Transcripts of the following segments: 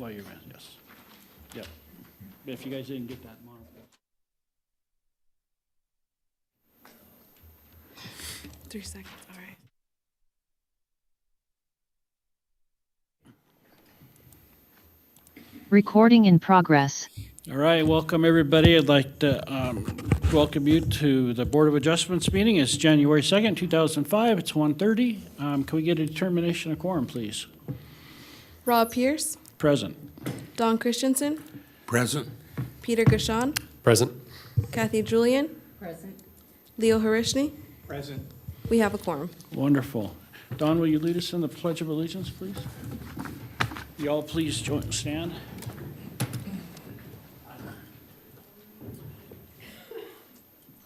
While you're in, yes. Yep. If you guys didn't get that monopole. 3 seconds, all right. Recording in progress. All right, welcome everybody. I'd like to welcome you to the Board of Adjustments meeting. It's January 2nd, 2005. It's 1:30. Can we get a determination of quorum, please? Rob Pierce, Present. Don Christensen, Present. Peter Gashon, Present. Kathy Julian, Present. Leo Harishni. Present. We have a quorum. Wonderful. Don, will you lead us in the Pledge of Allegiance, please? You all please stand.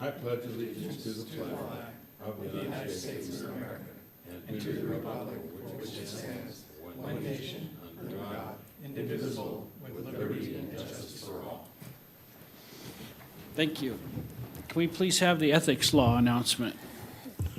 I pledge allegiance to the flag of the United States of America and to the republic which stands one nation under God, indivisible, with liberty and justice for all. Thank you. Can we please have the ethics law announcement?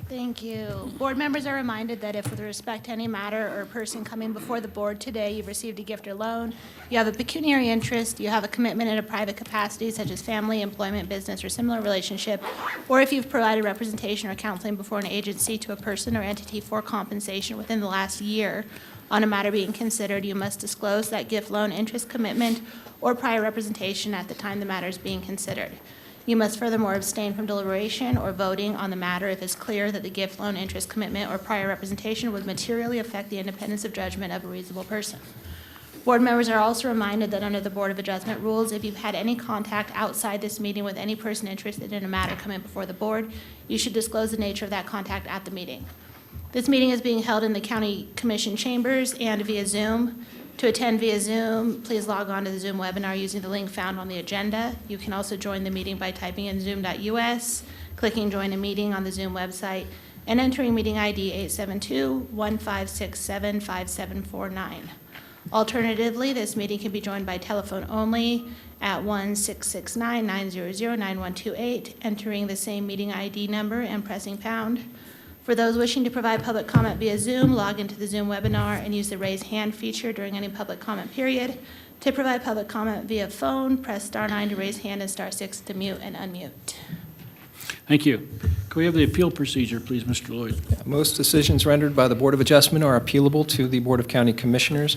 Thank you. Board members are reminded that if with respect to any matter or person coming before the board today, you've received a gift or loan, you have a pecuniary interest, you have a commitment in a private capacity such as family, employment, business, or similar relationship, or if you've provided representation or counseling before an agency to a person or entity for compensation within the last year on a matter being considered, you must disclose that gift, loan, interest, commitment, or prior representation at the time the matter is being considered. You must furthermore abstain from deliberation or voting on the matter if it's clear that the gift, loan, interest, commitment, or prior representation would materially affect the independence of judgment of a reasonable person. Board members are also reminded that under the Board of Adjustment rules, if you've had any contact outside this meeting with any person interested in a matter coming before the board, you should disclose the nature of that contact at the meeting. This meeting is being held in the County Commission chambers and via Zoom. To attend via Zoom, please log on to the Zoom webinar using the link found on the agenda. You can also join the meeting by typing in zoom.us, clicking Join a Meeting on the Zoom website, and entering meeting ID 872-1567-5749. Alternatively, this meeting can be joined by telephone only at 1-669-900-9128, entering the same meeting ID number and pressing pound. For those wishing to provide public comment via Zoom, log into the Zoom webinar and use the raise hand feature during any public comment period. To provide public comment via phone, press *9 to raise hand and *6 to mute and unmute. Thank you. Can we have the appeal procedure, please, Mr. Lloyd? Most decisions rendered by the Board of Adjustment are appealable to the Board of County Commissioners.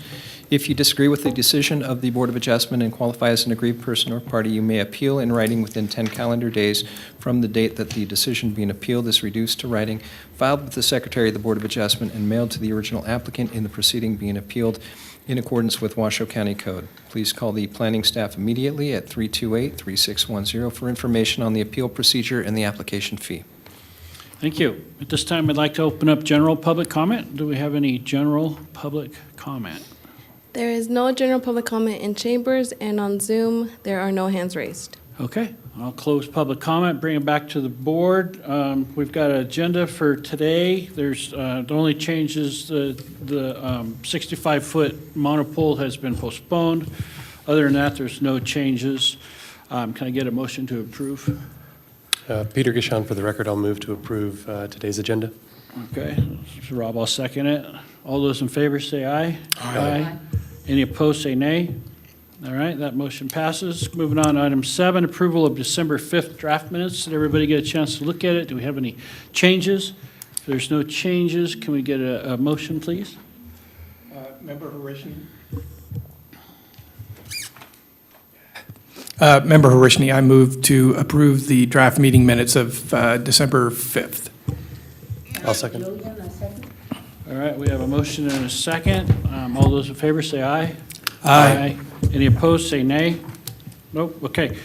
If you disagree with the decision of the Board of Adjustment and qualify as an aggrieved person or party, you may appeal in writing within 10 calendar days from the date that the decision being appealed is reduced to writing, filed with the Secretary of the Board of Adjustment, and mailed to the original applicant in the proceeding being appealed in accordance with Washoe County Code. Please call the planning staff immediately at 328-3610 for information on the appeal procedure and the application fee. Thank you. At this time, I'd like to open up general public comment. Do we have any general public comment? There is no general public comment in chambers, and on Zoom, there are no hands raised. Okay, I'll close public comment, bring it back to the board. We've got an agenda for today. There's the only changes, the 65-foot monopole has been postponed. Other than that, there's no changes. Can I get a motion to approve? Peter Gashon, for the record, I'll move to approve today's agenda. Okay, Rob, I'll second it. All those in favor say aye. Aye. Any opposed say nay. All right, that motion passes. Moving on to item 7, approval of December 5th draft minutes. Did everybody get a chance to look at it? Do we have any changes? If there's no changes, can we get a motion, please? Member Harishni. Member Harishni, I move to approve the draft meeting minutes of December 5th. I'll second. All right, we have a motion and a second. All those in favor say aye. Aye. Any opposed, say nay. Nope, okay.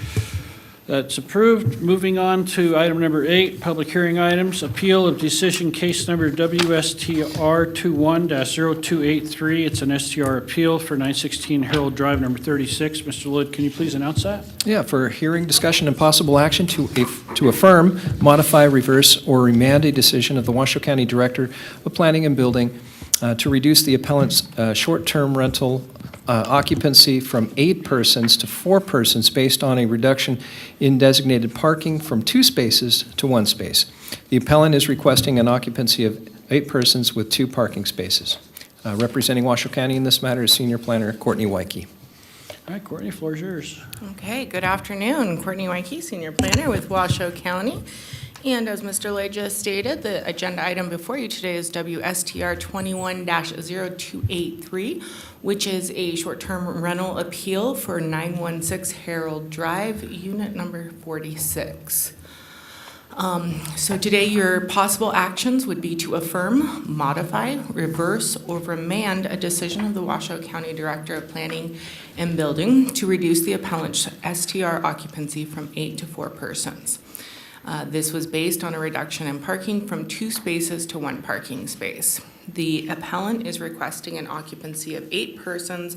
That's approved. Moving on to item number 8, public hearing items. Appeal of decision case number WSTR 21-0283. It's an STR appeal for 916 Harold Drive, number 36. Mr. Lloyd, can you please announce that? Yeah, for hearing, discussion, and possible action to affirm, modify, reverse, or remand a decision of the Washoe County Director of Planning and Building to reduce the appellant's short-term rental occupancy from 8 persons to 4 persons based on a reduction in designated parking from 2 spaces to 1 space. The appellant is requesting an occupancy of 8 persons with 2 parking spaces. Representing Washoe County in this matter is Senior Planner Courtney Wyke. All right, Courtney, floor is yours. Okay, good afternoon. Courtney Wyke, Senior Planner with Washoe County. And as Mr. Lay just stated, the agenda item before you today is WSTR 21-0283, which is a short-term rental appeal for 916 Harold Drive, unit number 46. So today, your possible actions would be to affirm, modify, reverse, or remand a decision of the Washoe County Director of Planning and Building to reduce the appellant's STR occupancy from 8 to 4 persons. This was based on a reduction in parking from 2 spaces to 1 parking space. The appellant is requesting an occupancy of 8 persons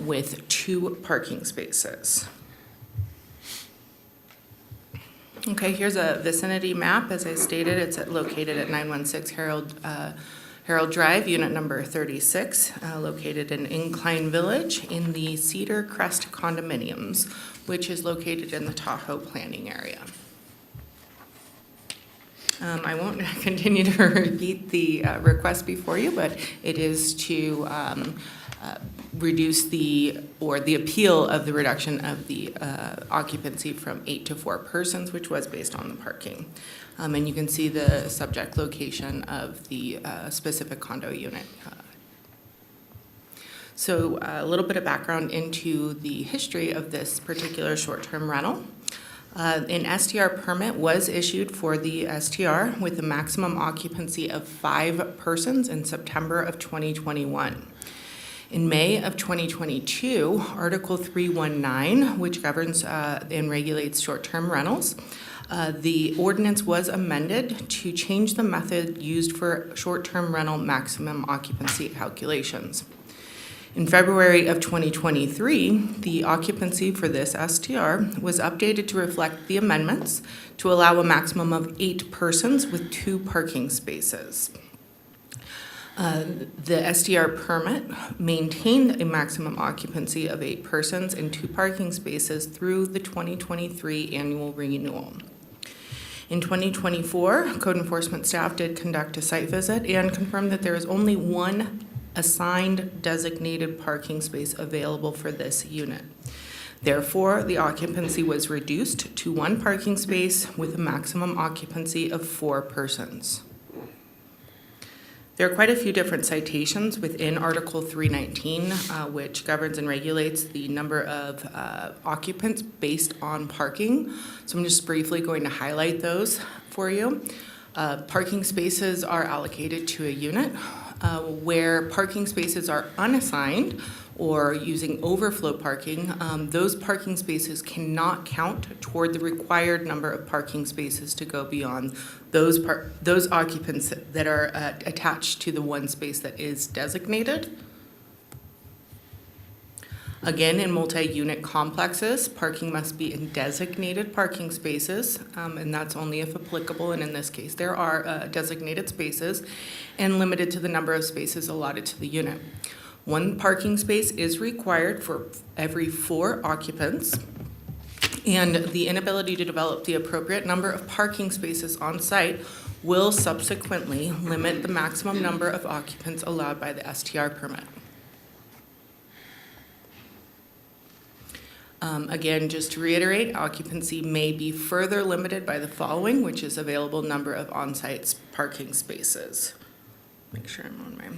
with 2 parking spaces. Okay, here's a vicinity map. As I stated, it's located at 916 Harold Drive, unit number 36, located in Incline Village in the Cedar Crest condominiums, which is located in the Tahoe planning area. I won't continue to repeat the request before you, but it is to reduce the appeal of the reduction of the occupancy from 8 to 4 persons, which was based on the parking. And you can see the subject location of the specific condo unit. So a little bit of background into the history of this particular short-term rental. An STR permit was issued for the STR with a maximum occupancy of 5 persons in September of 2021. In May of 2022, Article 319, which governs and regulates short-term rentals, the ordinance was amended to change the method used for short-term rental maximum occupancy calculations. In February of 2023, the occupancy for this STR was updated to reflect the amendments to allow a maximum of 8 persons with 2 parking spaces. The STR permit maintained a maximum occupancy of 8 persons and 2 parking spaces through the 2023 annual renewal. In 2024, code enforcement staff did conduct a site visit and confirmed that there is only 1 assigned designated parking space available for this unit. Therefore, the occupancy was reduced to 1 parking space with a maximum occupancy of 4 persons. There are quite a few different citations within Article 319, which governs and regulates the number of occupants based on parking. So I'm just briefly going to highlight those for you. Parking spaces are allocated to a unit. Where parking spaces are unassigned or using overflow parking, those parking spaces cannot count toward the required number of parking spaces to go beyond those occupants that are attached to the 1 space that is designated. Again, in multi-unit complexes, parking must be in designated parking spaces, and that's only if applicable, and in this case, there are designated spaces, and limited to the number of spaces allotted to the unit. 1 parking space is required for every 4 occupants, and the inability to develop the appropriate number of parking spaces on site will subsequently limit the maximum number of occupants allowed by the STR permit. Again, just to reiterate, occupancy may be further limited by the following, which is available number of on-site parking spaces. Make sure I'm on my...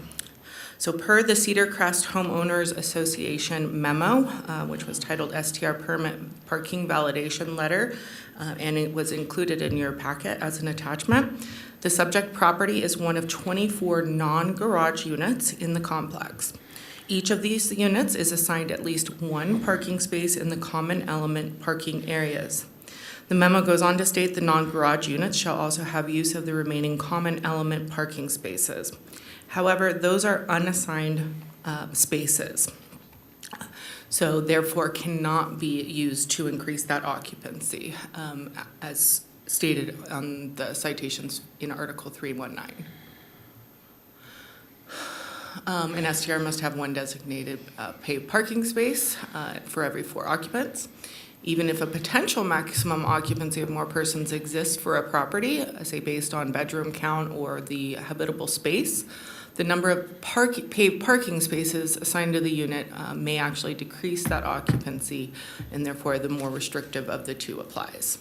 So per the Cedar Crest Homeowners Association memo, which was titled STR Permit Parking Validation Letter, and it was included in your packet as an attachment, the subject property is one of 24 non-garage units in the complex. Each of these units is assigned at least 1 parking space in the common element parking areas. The memo goes on to state the non-garage units shall also have use of the remaining common element parking spaces. However, those are unassigned spaces, so therefore cannot be used to increase that occupancy, as stated on the citations in Article 319. An STR must have 1 designated paid parking space for every 4 occupants. Even if a potential maximum occupancy of more persons exists for a property, say based on bedroom count or the habitable space, The number of paved parking spaces assigned to the unit may actually decrease that occupancy, and therefore the more restrictive of the two applies.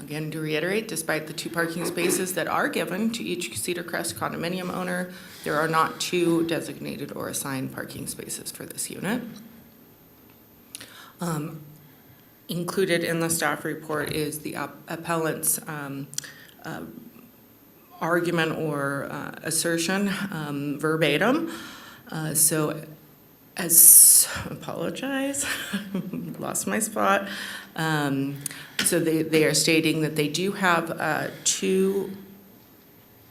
Again, to reiterate, despite the 2 parking spaces that are given to each Cedar Crest condominium owner, there are not 2 designated or assigned parking spaces for this unit. Included in the staff report is the appellant's argument or assertion verbatim. Apologize, lost my spot. So they are stating that they do have 2,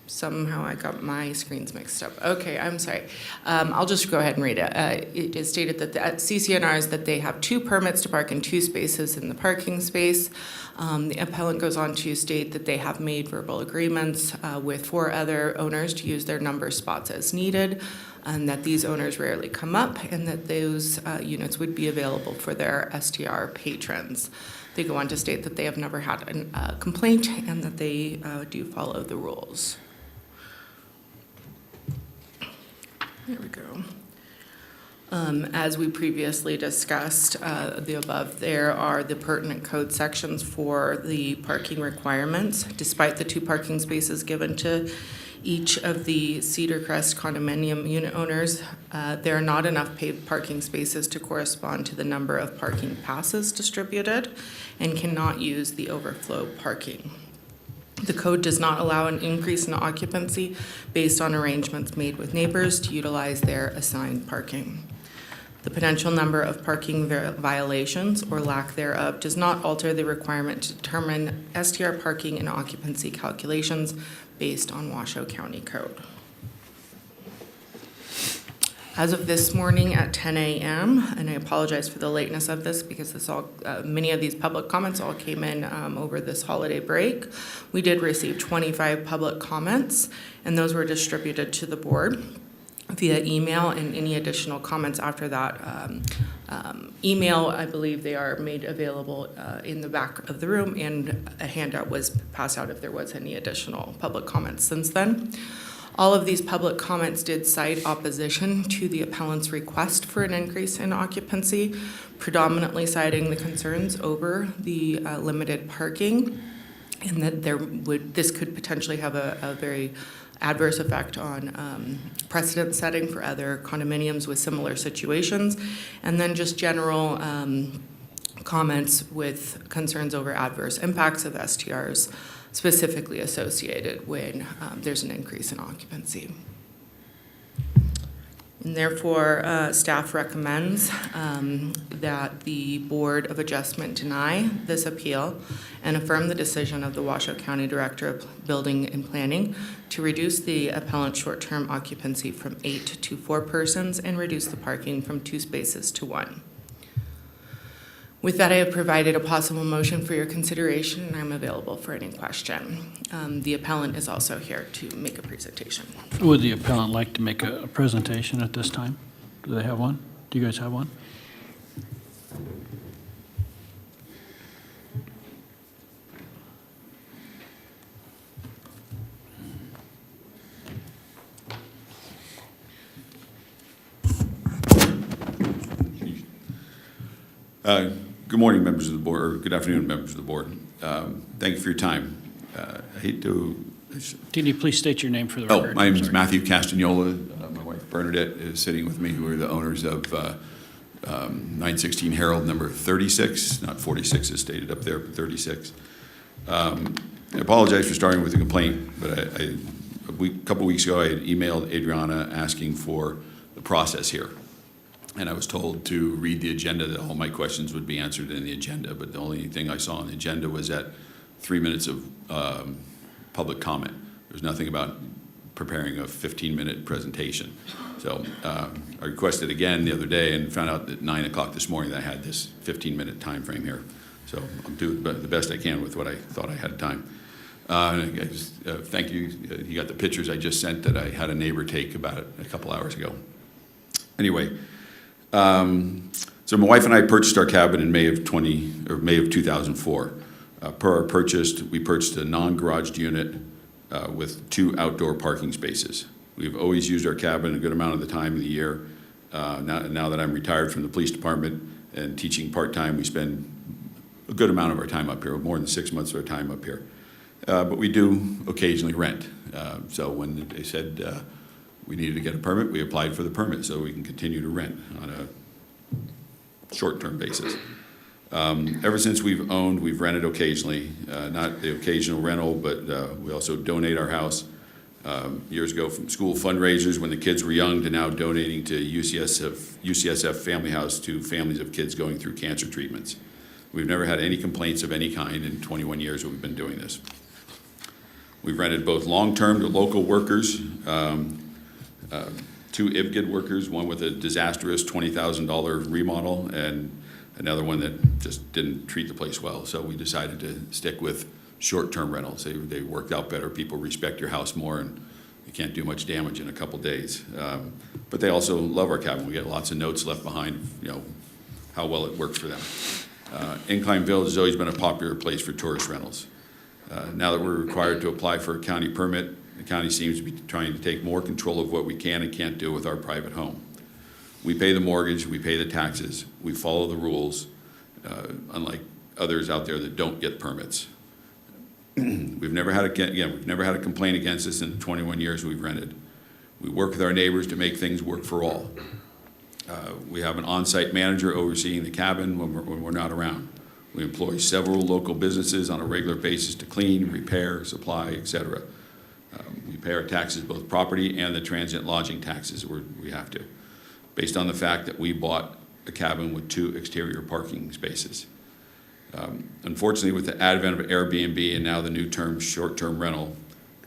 somehow I got my screens mixed up. Okay, I'm sorry. I'll just go ahead and read it. It is stated that the CCNRs that they have 2 permits to park in 2 spaces in the parking space. The appellant goes on to state that they have made verbal agreements with 4 other owners to use their number spots as needed, and that these owners rarely come up, and that those units would be available for their STR patrons. They go on to state that they have never had a complaint and that they do follow the rules. There we go. As we previously discussed, the above there are the pertinent code sections for the parking requirements. Despite the 2 parking spaces given to each of the Cedar Crest condominium unit owners, there are not enough paved parking spaces to correspond to the number of parking passes distributed and cannot use the overflow parking. The code does not allow an increase in occupancy based on arrangements made with neighbors to utilize their assigned parking. The potential number of parking violations or lack thereof does not alter the requirement to determine STR parking and occupancy calculations based on Washoe County Code. As of this morning at 10 a.m., and I apologize for the lateness of this because many of these public comments all came in over this holiday break. We did receive 25 public comments, and those were distributed to the board via email, and any additional comments after that email, I believe they are made available in the back of the room, and a handout was passed out if there was any additional public comments since then. All of these public comments did cite opposition to the appellant's request for an increase in occupancy, predominantly citing the concerns over the limited parking, and that this could potentially have a very adverse effect on precedent setting for other condominiums with similar situations, and then just general comments with concerns over adverse impacts of STRs specifically associated when there's an increase in occupancy. And therefore, staff recommends that the Board of Adjustment deny this appeal and affirm the decision of the Washoe County Director of Building and Planning to reduce the appellant's short-term occupancy from 8 to 4 persons and reduce the parking from 2 spaces to 1. With that, I have provided a possible motion for your consideration, and I'm available for any question. The appellant is also here to make a presentation. Would the appellant like to make a presentation at this time? Do they have one? Do you guys have one? Good morning, members of the board, or good afternoon, members of the board. Thank you for your time. I hate to... Can you please state your name for the Oh, record? my name is Sorry. Matthew Castagnola. My wife Bernadette is sitting with me, who are the owners of 916 Herald number 36, not 46 as stated up there, but 36. I apologize for starting with a complaint, but a couple weeks ago I had emailed Adriana asking for the process here. And I was told to read the agenda, that all my questions would be answered in the agenda, but the only thing I saw on the agenda was that 3 minutes of public comment. There's nothing about preparing a 15-minute presentation. So I requested again the other day and found out at 9 o'clock this morning that I had this 15-minute time frame here. So I'll do the best I can with what I thought I had time. Thank you. You got the pictures I just sent that I had a neighbor take about a couple hours ago. Anyway. So my wife and I purchased our cabin in May of 2004. Per our purchase, we purchased a non-garaged unit with 2 outdoor parking spaces. We've always used our cabin a good amount of the time of the year. Now that I'm retired from the police department and teaching part-time, we spend a good amount of our time up here, more than 6 months of our time up here. But we do occasionally rent. So when they said we needed to get a permit, we applied for the permit so we can continue to rent on a short-term basis. Ever since we've owned, we've rented occasionally, not the occasional rental, but we also donate our house. Years ago, from school fundraisers when the kids were young to now donating to UCSF Family House to families of kids going through cancer treatments. We've never had any complaints of any kind in 21 years that we've been doing this. We've rented both long-term to local workers, 2 IVGID workers, one with a disastrous $20,000 remodel and another one that just didn't treat the place well. So we decided to stick with short-term rentals. They worked out better. People respect your house more, and you can't do much damage in a couple days. But they also love our cabin. We get lots of notes left behind, how well it works for them. Incline Village has always been a popular place for tourist rentals. Now that we're required to apply for a county permit, the county seems to be trying to take more control of what we can and can't do with our private home. We pay the mortgage, we pay the taxes, we follow the rules, unlike others out there that don't get permits. We've never had a complaint against us in the 21 years we've rented. We work with our neighbors to make things work for all. We have an on-site manager overseeing the cabin when we're not around. We employ several local businesses on a regular basis to clean, repair, supply, etc. We pay our taxes, both property and the transient lodging taxes we have to, based on the fact that we bought a cabin with 2 exterior parking spaces. Unfortunately, with the advent of Airbnb and now the new term short-term rental,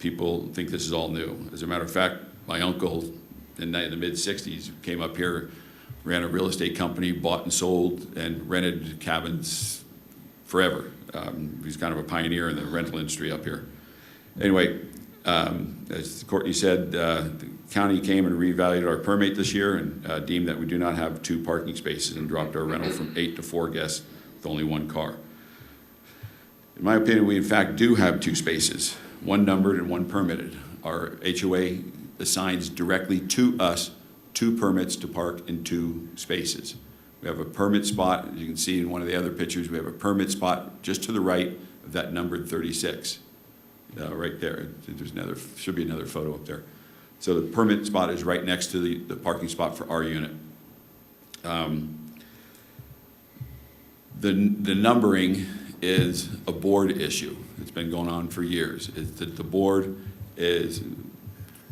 people think this is all new. As a matter of fact, my uncle in the mid-'60s came up here, ran a real estate company, bought and sold, and rented cabins forever. He's kind of a pioneer in the rental industry up here. Anyway, as Courtney said, the county came and reevaluated our permit this year and deemed that we do not have 2 parking spaces and dropped our rental from 8 to 4 guests with only 1 car. In my opinion, we in fact do have 2 spaces, 1 numbered and 1 permitted. Our HOA assigns directly to us 2 permits to park in 2 spaces. We have a permit spot, as you can see in one of the other pictures, we have a permit spot just to the right of that numbered 36. Right there, should be another photo up there. So the permit spot is right next to the parking spot for our unit. The numbering is a board issue. It's been going on for years. The board is,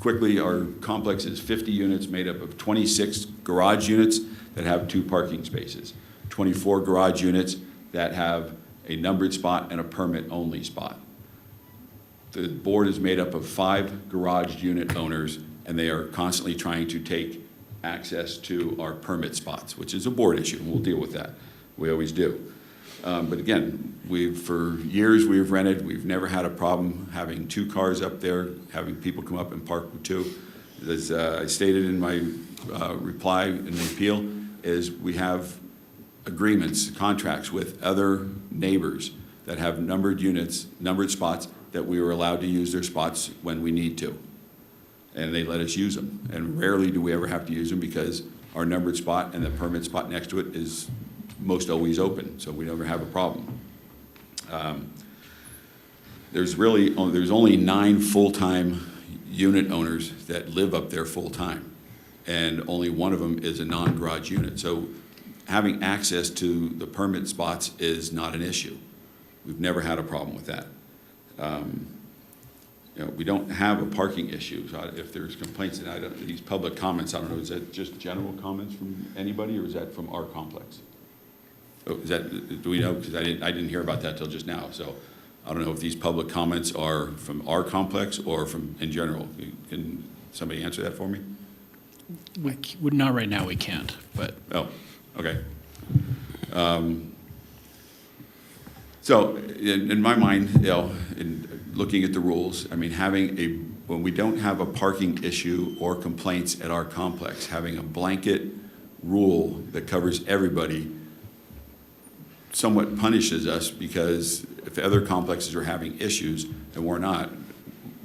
quickly, our complex is 50 units made up of 26 garage units that have 2 parking spaces, 24 garage units that have a numbered spot and a permit-only spot. The board is made up of 5 garage unit owners, and they are constantly trying to take access to our permit spots, which is a board issue, and we'll deal with that. We always do. But again, for years we've rented. We've never had a problem having 2 cars up there, having people come up and park with 2. As I stated in my reply in the appeal, is we have agreements, contracts with other neighbors that have numbered units, numbered spots, that we are allowed to use their spots when we need to. And they let us use them. And rarely do we ever have to use them because our numbered spot and the permit spot next to it is most always open, so we never have a problem. There's only 9 full-time unit owners that live up there full-time, and only one of them is a non-garage unit. So having access to the permit spots is not an issue. We've never had a problem with that. We don't have a parking issue. So if there's complaints, and these public comments, I don't know, is that just general comments from anybody, or is that from our complex? Oh, do we know? Because I didn't hear about that till just now. So I don't know if these public comments are from our complex or from in general. Can somebody answer that for me? Not right now, we can't, but. Oh, okay. So in my mind, in looking at the rules, I mean, when we don't have a parking issue or complaints at our complex, having a blanket rule that covers everybody somewhat punishes us, because if other complexes are having issues and we're not,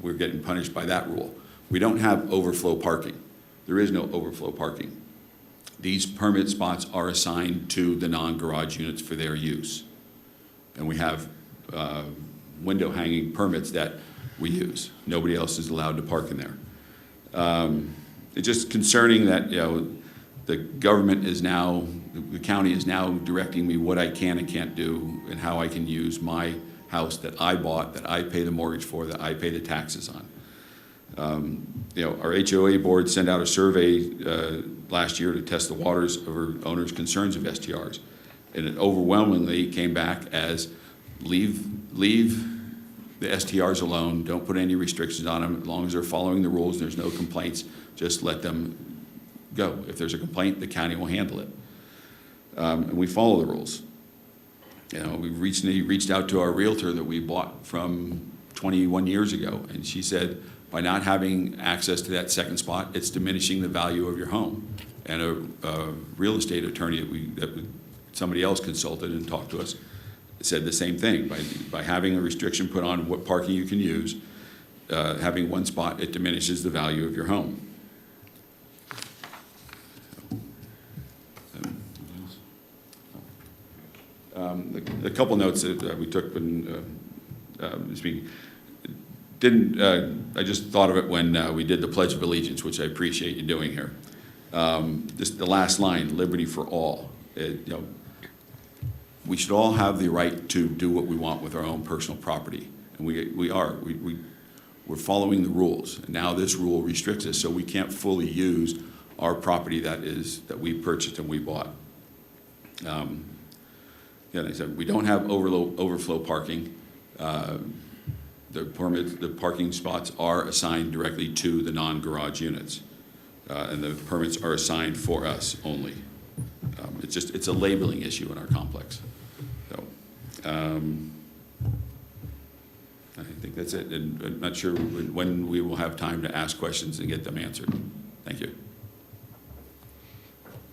we're getting punished by that rule. We don't have overflow parking. There is no overflow parking. These permit spots are assigned to the non-garage units for their use. And we have window hanging permits that we use. Nobody else is allowed to park in there. It's just concerning that, the government is now, the county is now directing me what I can and can't do and how I can use my house that I bought, that I pay the mortgage for, that I pay the taxes on. Our HOA board sent out a survey last year to test the waters of our owners' concerns of STRs. And it overwhelmingly came back as leave the STRs alone, don't put any restrictions on them, as long as they're following the rules, there's no complaints, just let them go. If there's a complaint, the county will handle it. And we follow the rules. We recently reached out to our realtor that we bought from 21 years ago, and she said, by not having access to that second spot, it's diminishing the value of your home. And a real estate attorney that somebody else consulted and talked to us said the same thing. By having a restriction put on what parking you can use, having one spot, it diminishes the value of your home. A couple notes that we took when speaking. I just thought of it when we did the Pledge of Allegiance, which I appreciate you doing here. Just the last line, liberty for all. We should all have the right to do what we want with our own personal property, and we're following the rules. And now this rule restricts us, so we can't fully use our property that we purchased and we bought. Like I said, we don't have overflow parking. The parking spots are assigned directly to the non-garage units, and the permits are assigned for us only. It's a labeling issue in our complex. So, I think that's it, and I'm not sure when we will have time to ask questions and get them answered. Thank you.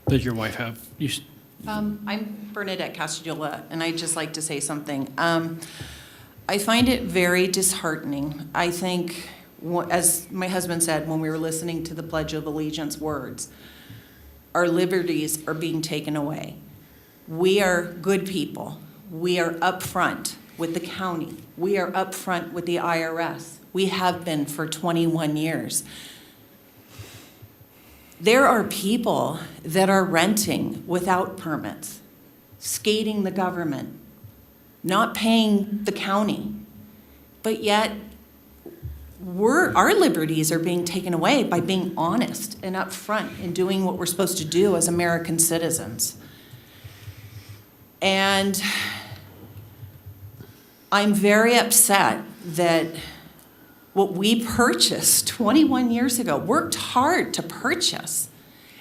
Does your wife have, I'm Bernadette Castajola, and I'd just like to say something. I find it very disheartening. I think, as my husband said when we were listening to the Pledge of Allegiance words, our liberties are being taken away. We are good people. We are upfront with the county. We are upfront with the IRS. We have been for 21 years. There are people that are renting without permits, skating the government, not paying the county, but yet our liberties are being taken away by being honest and upfront and doing what we're supposed to do as American citizens. And I'm very upset that what we purchased 21 years ago, worked hard to purchase,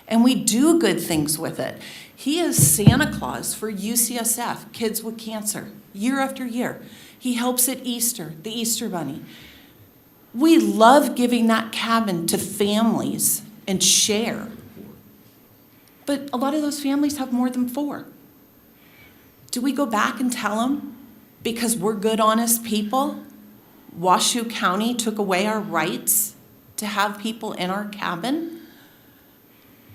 and we do good things with it. He is Santa Claus for UCSF, kids with cancer, year after year. He helps at Easter, the Easter Bunny. We love giving that cabin to families and share. But a lot of those families have more than 4. Do we go back and tell them, because we're good, honest people, Washoe County took away our rights to have people in our cabin?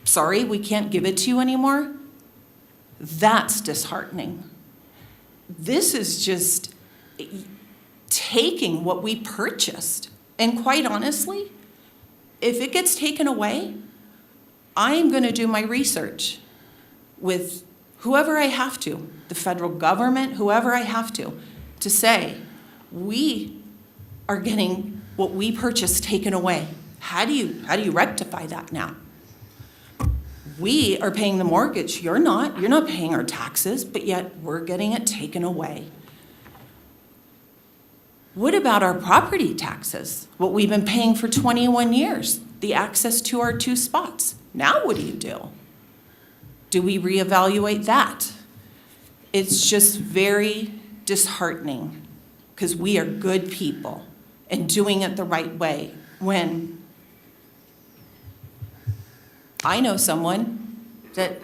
Sorry, we can't give it to you anymore? That's disheartening. This is just taking what we purchased. And quite honestly, if it gets taken away, I'm going to do my research with whoever I have to, the federal government, whoever I have to say, we are getting what we purchased taken away. How do you rectify that now? We are paying the mortgage. You're not paying our taxes, but yet we're getting it taken away. What about our property taxes? What we've been paying for 21 years, the access to our 2 spots. Now what do? Do we reevaluate that? It's just very disheartening because we are good people and doing it the right way. When I know someone that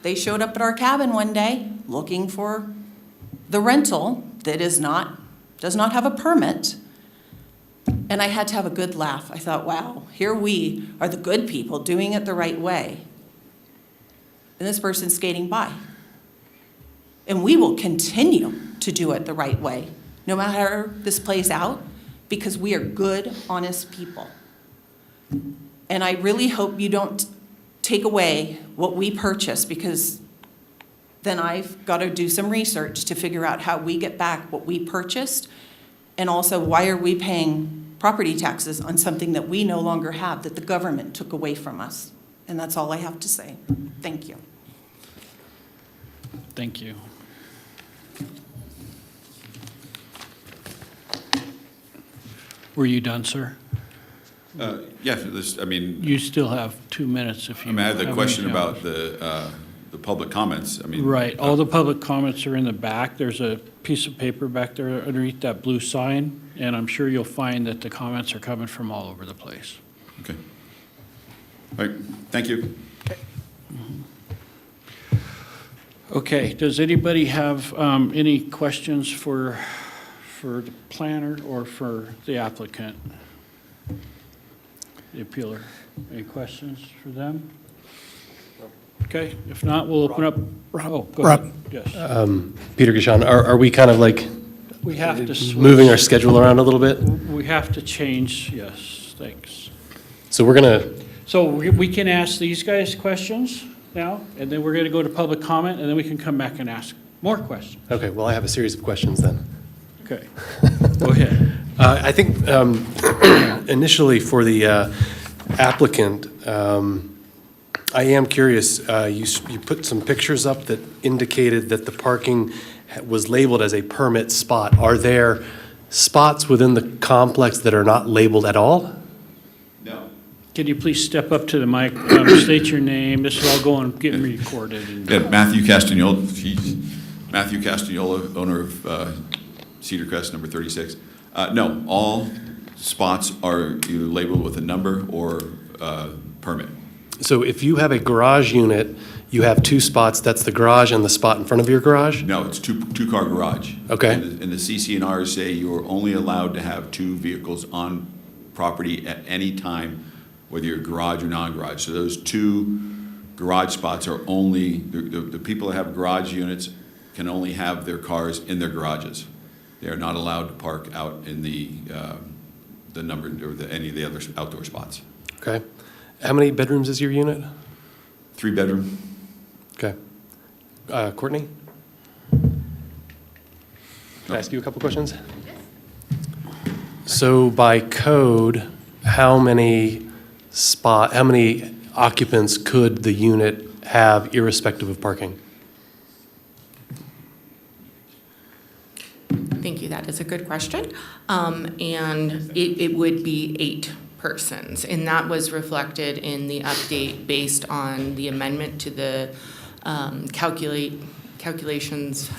they showed up at our cabin one day looking for the rental that does not have a permit, And I had to have a good laugh. I thought, wow, here we are the good people doing it the right way. And this person's skating by. And we will continue to do it the right way, no matter how this plays out, because we are good, honest people. And I really hope you don't take away what we purchase, because then I've got to do some research to figure out how we get back what we purchased, and also why are we paying property taxes on something that we no longer have, that the government took away from us. And that's all I have to say. Thank you. Thank you. Were you done, sir? Yeah, this, I mean, You still have 2 minutes if you. I had the have question anything else. about the public comments. I mean. Right, all the public comments are in the back. There's a piece of paper back there underneath that blue sign, and I'm sure you'll find that the comments are coming from all over the place. Okay. All right, thank you. Okay, does anybody have any questions for the planner or for the applicant? The appealer? Any questions for them? Okay, if not, we'll open up. Oh, go Rob. ahead. Yes. Peter Gishan, are we kind of like We have to switch. moving our schedule around a little bit? We have to change, yes, thanks. So we're going to, So we can ask these guys questions now, and then we're going to go to public comment, and then we can come back and ask more questions. okay, well, I have a series of questions then. Okay, go ahead. I think initially for the applicant, I am curious, you put some pictures up that indicated that the parking was labeled as a permit spot. Are there spots within the complex that are not labeled at all? No. Can you please step up to the mic, state your name, this is all going, getting recorded. and- Yeah, Matthew Castagnola, owner of Cedar Crest, number 36. No, all spots are either labeled with a number or permit. So if you have a garage unit, you have two spots, that's the garage and the spot in front of your garage? No, it's two-car garage. Okay. And the CC&Rs say you are only allowed to have two vehicles on property at any time, whether you're garage or non-garage. So those two garage spots are only, the people that have garage units can only have their cars in their garages. They are not allowed to park out in the number, or any of the other outdoor spots. Okay. How many bedrooms is your unit? 3-bedroom. Okay. Courtney? Can I ask you a couple questions? So by code, how many occupants could the unit have irrespective of parking? Thank you, that is a good question. And it would be 8 persons, and that was reflected in the update based on the amendment to the calculations,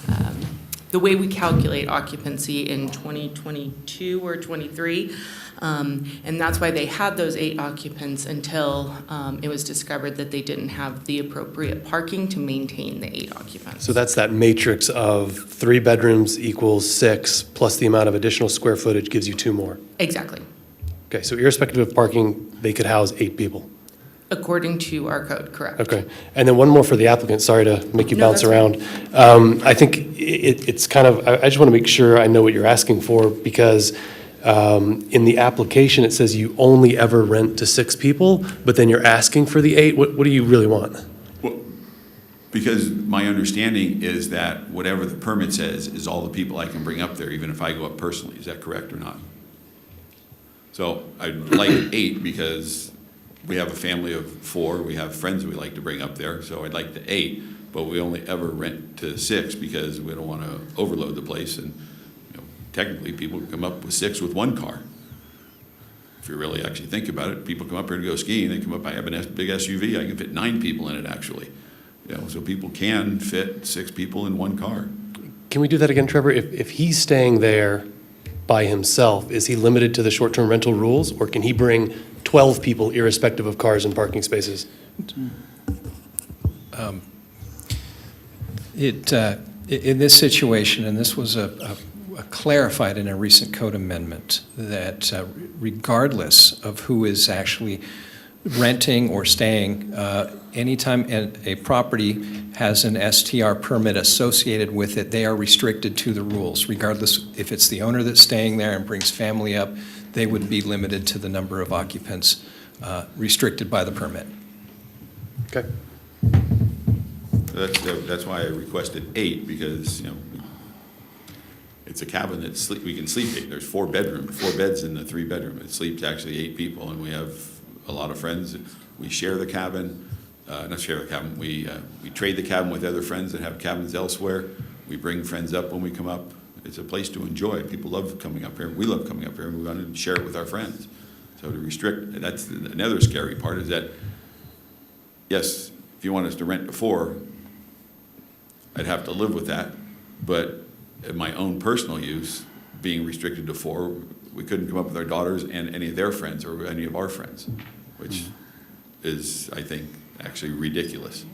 the way we calculate occupancy in 2022 or 23. And that's why they had those 8 occupants until it was discovered that they didn't have the appropriate parking to maintain the 8 occupants. So that's that matrix of 3 bedrooms equals 6, plus the amount of additional square footage gives you 2 more. Exactly, Okay, so irrespective of parking, they could house 8 people. according to our code, correct. Okay, and then one more for the applicant, sorry to make you No, bounce that's around. I think it's kind of, I just want to make sure I know what you're asking for, because in the application, it says you only ever rent to 6 people, but then you're asking for the 8. What do you really want? Well, because my understanding is that whatever the permit says is all the people I can bring up there, even if I go up personally. Is that correct or not? So I'd like 8 because we have a family of 4. We have friends we like to bring up there, so I'd like the 8. But we only ever rent to 6 because we don't want to overload the place. And technically, people can come up with 6 with 1 car. If you really actually think about it, people come up here to go skiing. They come up. I have a big SUV. I can fit 9 people in it actually. So people can fit 6 people in 1 car. Can we do that again, Trevor? If he's staying there by himself, is he limited to the short-term rental rules, or can he bring 12 people irrespective of cars and parking spaces? In this situation, and this was clarified in a recent code amendment that regardless of who is actually renting or staying, anytime a property has an STR permit associated with it, they are restricted to the rules. Regardless if it's the owner that's staying there and brings family up, they would be limited to the number of occupants restricted by the permit. Okay. That's why I requested 8, because, it's a cabin that we can sleep 8. There's 4 beds in the 3-bedroom. It sleeps actually 8 people, and we have a lot of friends. We share the cabin, not share the cabin, we trade the cabin with other friends that have cabins elsewhere. We bring friends up when we come up. It's a place to enjoy. People love coming up here. We love coming up here, and we want to share it with our friends. So to restrict, that's another scary part, is that, yes, if you want us to rent to 4, I'd have to live with that, but in my own personal use, being restricted to 4, we couldn't come up with our daughters and any of their friends or any of our friends, which is, I think, actually ridiculous.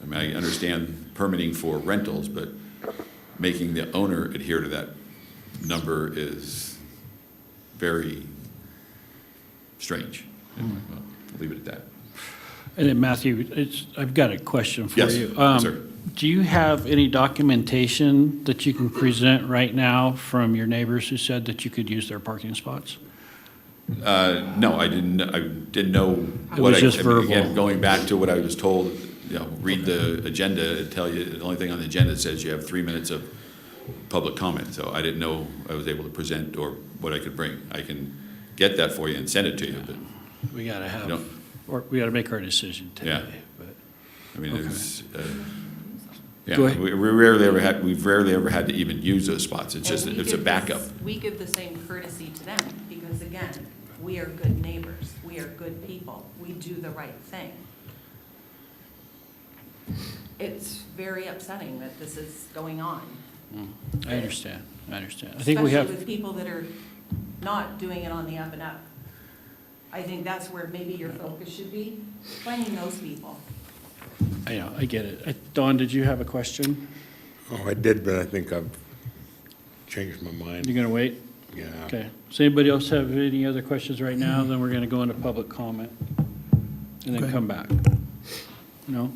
I mean, I understand permitting for rentals, but making the owner adhere to that number is very strange. Well, I'll leave it at that. And then Matthew, I've got a question for Yes, you. yes, sir. Do you have any documentation that you can present right now from your neighbors who said that you could use their parking spots? No, I didn't know. It was just verbal. Again, going back to what I was told, read the agenda, it tell you, the only thing on the agenda says you have 3 minutes of public comment. So I didn't know I was able to present or what I could bring. I can get that for you and send it to you, but We got to have, No. or we got to make our decision today. Yeah. But I mean, Okay. it's, Go ahead. we've rarely ever had to even use those spots. It's just, And we it's a give backup. We give the same courtesy to them, because again, we are good neighbors, we are good people, we do the right thing. It's very upsetting that this is going on. I understand. I think we have, Especially with people that are not doing it on the up and up. I think that's where maybe your focus should be, finding those people. I get it. Dawn, did you have a question? Oh, I did, but I think I've changed my mind. You're going to wait? Yeah. Okay. Does anybody else have any other questions right now? Then we're going to go into public comment and then Okay. come back. No?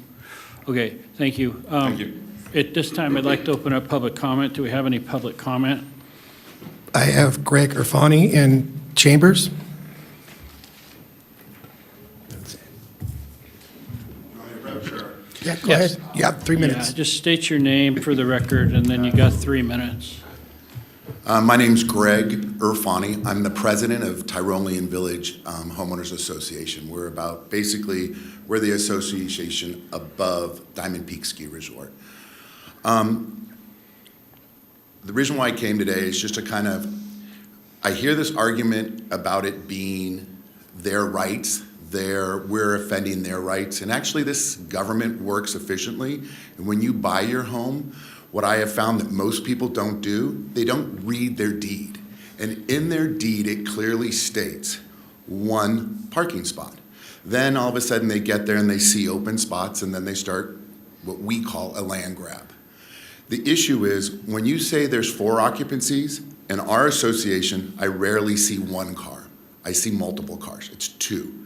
Okay, thank you. Thank you. At this time, I'd like to open up public comment. Do we have any public comment? I have Greg Irfani in Chambers. Yeah, go Yes. ahead. You have 3 minutes. Yeah, just state your name for the record, and then you got 3 minutes. My name's Greg Irfani. I'm the president of Tyrolean Village Homeowners Association. We're we're the association above Diamond Peak Ski Resort. The reason why I came today is just to I hear this argument about it being their rights, we're offending their rights, and actually this government works efficiently. And when you buy your home, what I have found that most people don't do, they don't read their deed. And in their deed, it clearly states 1 parking spot. Then all of a sudden they get there and they see open spots, and then they start what we call a land grab. The issue is, when you say there's 4 occupancies, in our association, I rarely see 1 car. I see multiple cars. It's 2.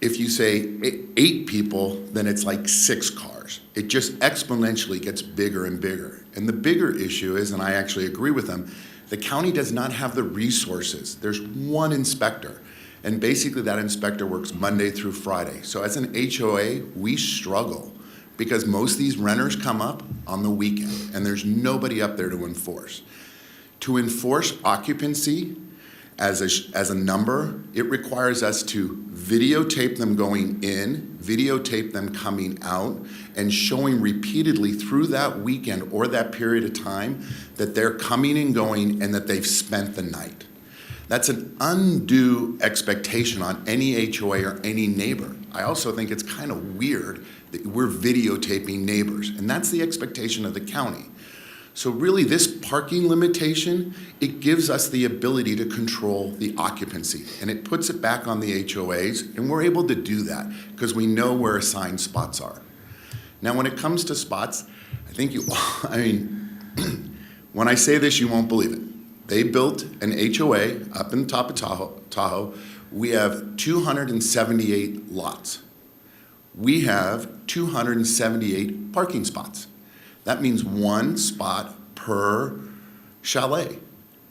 If you say 8 people, then it's like 6 cars. It just exponentially gets bigger and bigger. And the bigger issue is, and I actually agree with them, the county does not have the resources. There's 1 inspector, and basically that inspector works Monday through Friday. So as an HOA, we struggle because most of these renters come up on the weekend, and there's nobody up there to enforce. To enforce occupancy as a number, it requires us to videotape them going in, videotape them coming out, and showing repeatedly through that weekend or that period of time that they're coming and going and that they've spent the night. That's an undue expectation on any HOA or any neighbor. I also think it's kind of weird that we're videotaping neighbors, and that's the expectation of the county. So really, this parking limitation, it gives us the ability to control the occupancy, and it puts it back on the HOAs, and we're able to do that because we know where assigned spots are. Now, when it comes to spots, I think When I say this, you won't believe it. They built an HOA up in the top of Tahoe. We have 278 lots. We have 278 parking spots. That means one spot per chalet.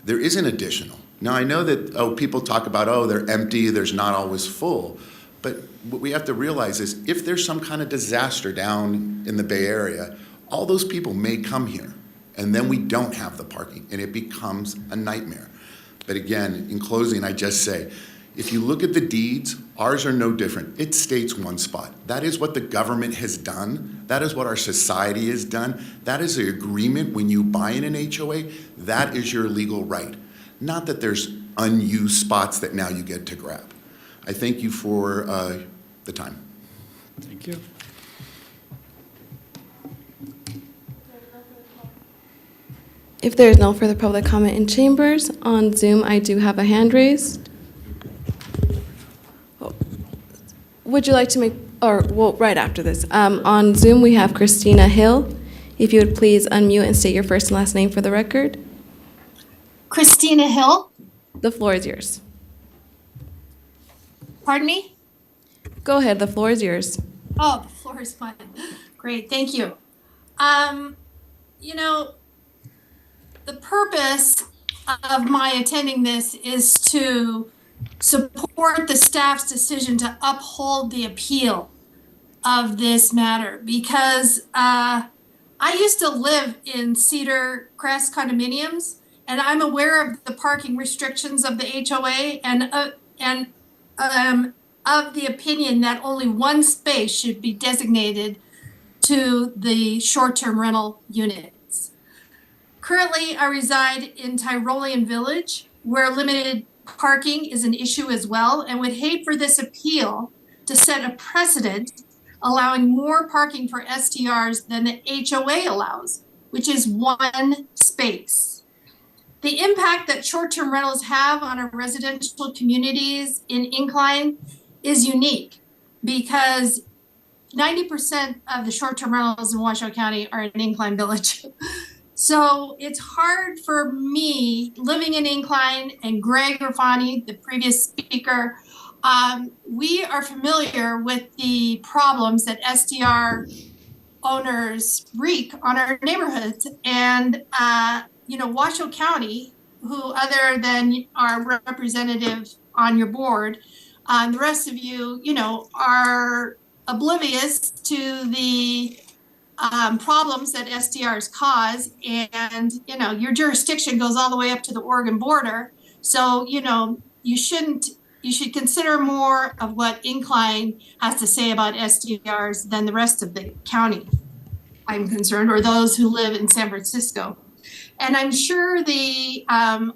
There isn't additional. Now, I know that, people talk about, they're empty, there's not always full. But what we have to realize is if there's some kind of disaster down in the Bay Area, all those people may come here. And then we don't have the parking, and it becomes a nightmare. But again, in closing, I just say, if you look at the deeds, ours are no different. It states one spot. That is what the government has done. That is what our society has done. That is the agreement when you buy in an HOA. That is your legal right. Not that there's unused spots that now you get to grab. I thank you for the time. Thank you. If there is no further public comment in chambers, on Zoom, I do have a hand raised. Oh. Would you like to make, right after this. On Zoom, we have Christina Hill. If you would please unmute and state your first and last name for the record. Christina Hill. The floor is yours. Pardon me? Go ahead, the floor is yours. Oh, the floor is mine. Great, thank you. The purpose of my attending this is to support the staff's decision to uphold the appeal of this matter because I used to live in Cedar Crest condominiums, and I'm aware of the parking restrictions of the HOA and of the opinion that only one space should be designated to the short-term rental units. Currently, I reside in Tyrolean Village, where limited parking is an issue as well, and would hate for this appeal to set a precedent allowing more parking for STRs than the HOA allows, which is one space. The impact that short-term rentals have on our residential communities in Incline is unique because 90% of the short-term rentals in Washoe County are in Incline Village. So it's hard for me living in Incline, and Greg Rafani, the previous speaker, we are familiar with the problems that STR owners wreak on our neighborhoods. And, Washoe County, who other than our representative on your board, the rest of you, are oblivious to the problems that STRs cause. And, your jurisdiction goes all the way up to the Oregon border. So, you should consider more of what Incline has to say about STRs than the rest of the county, I'm concerned, or those who live in San Francisco. And I'm sure the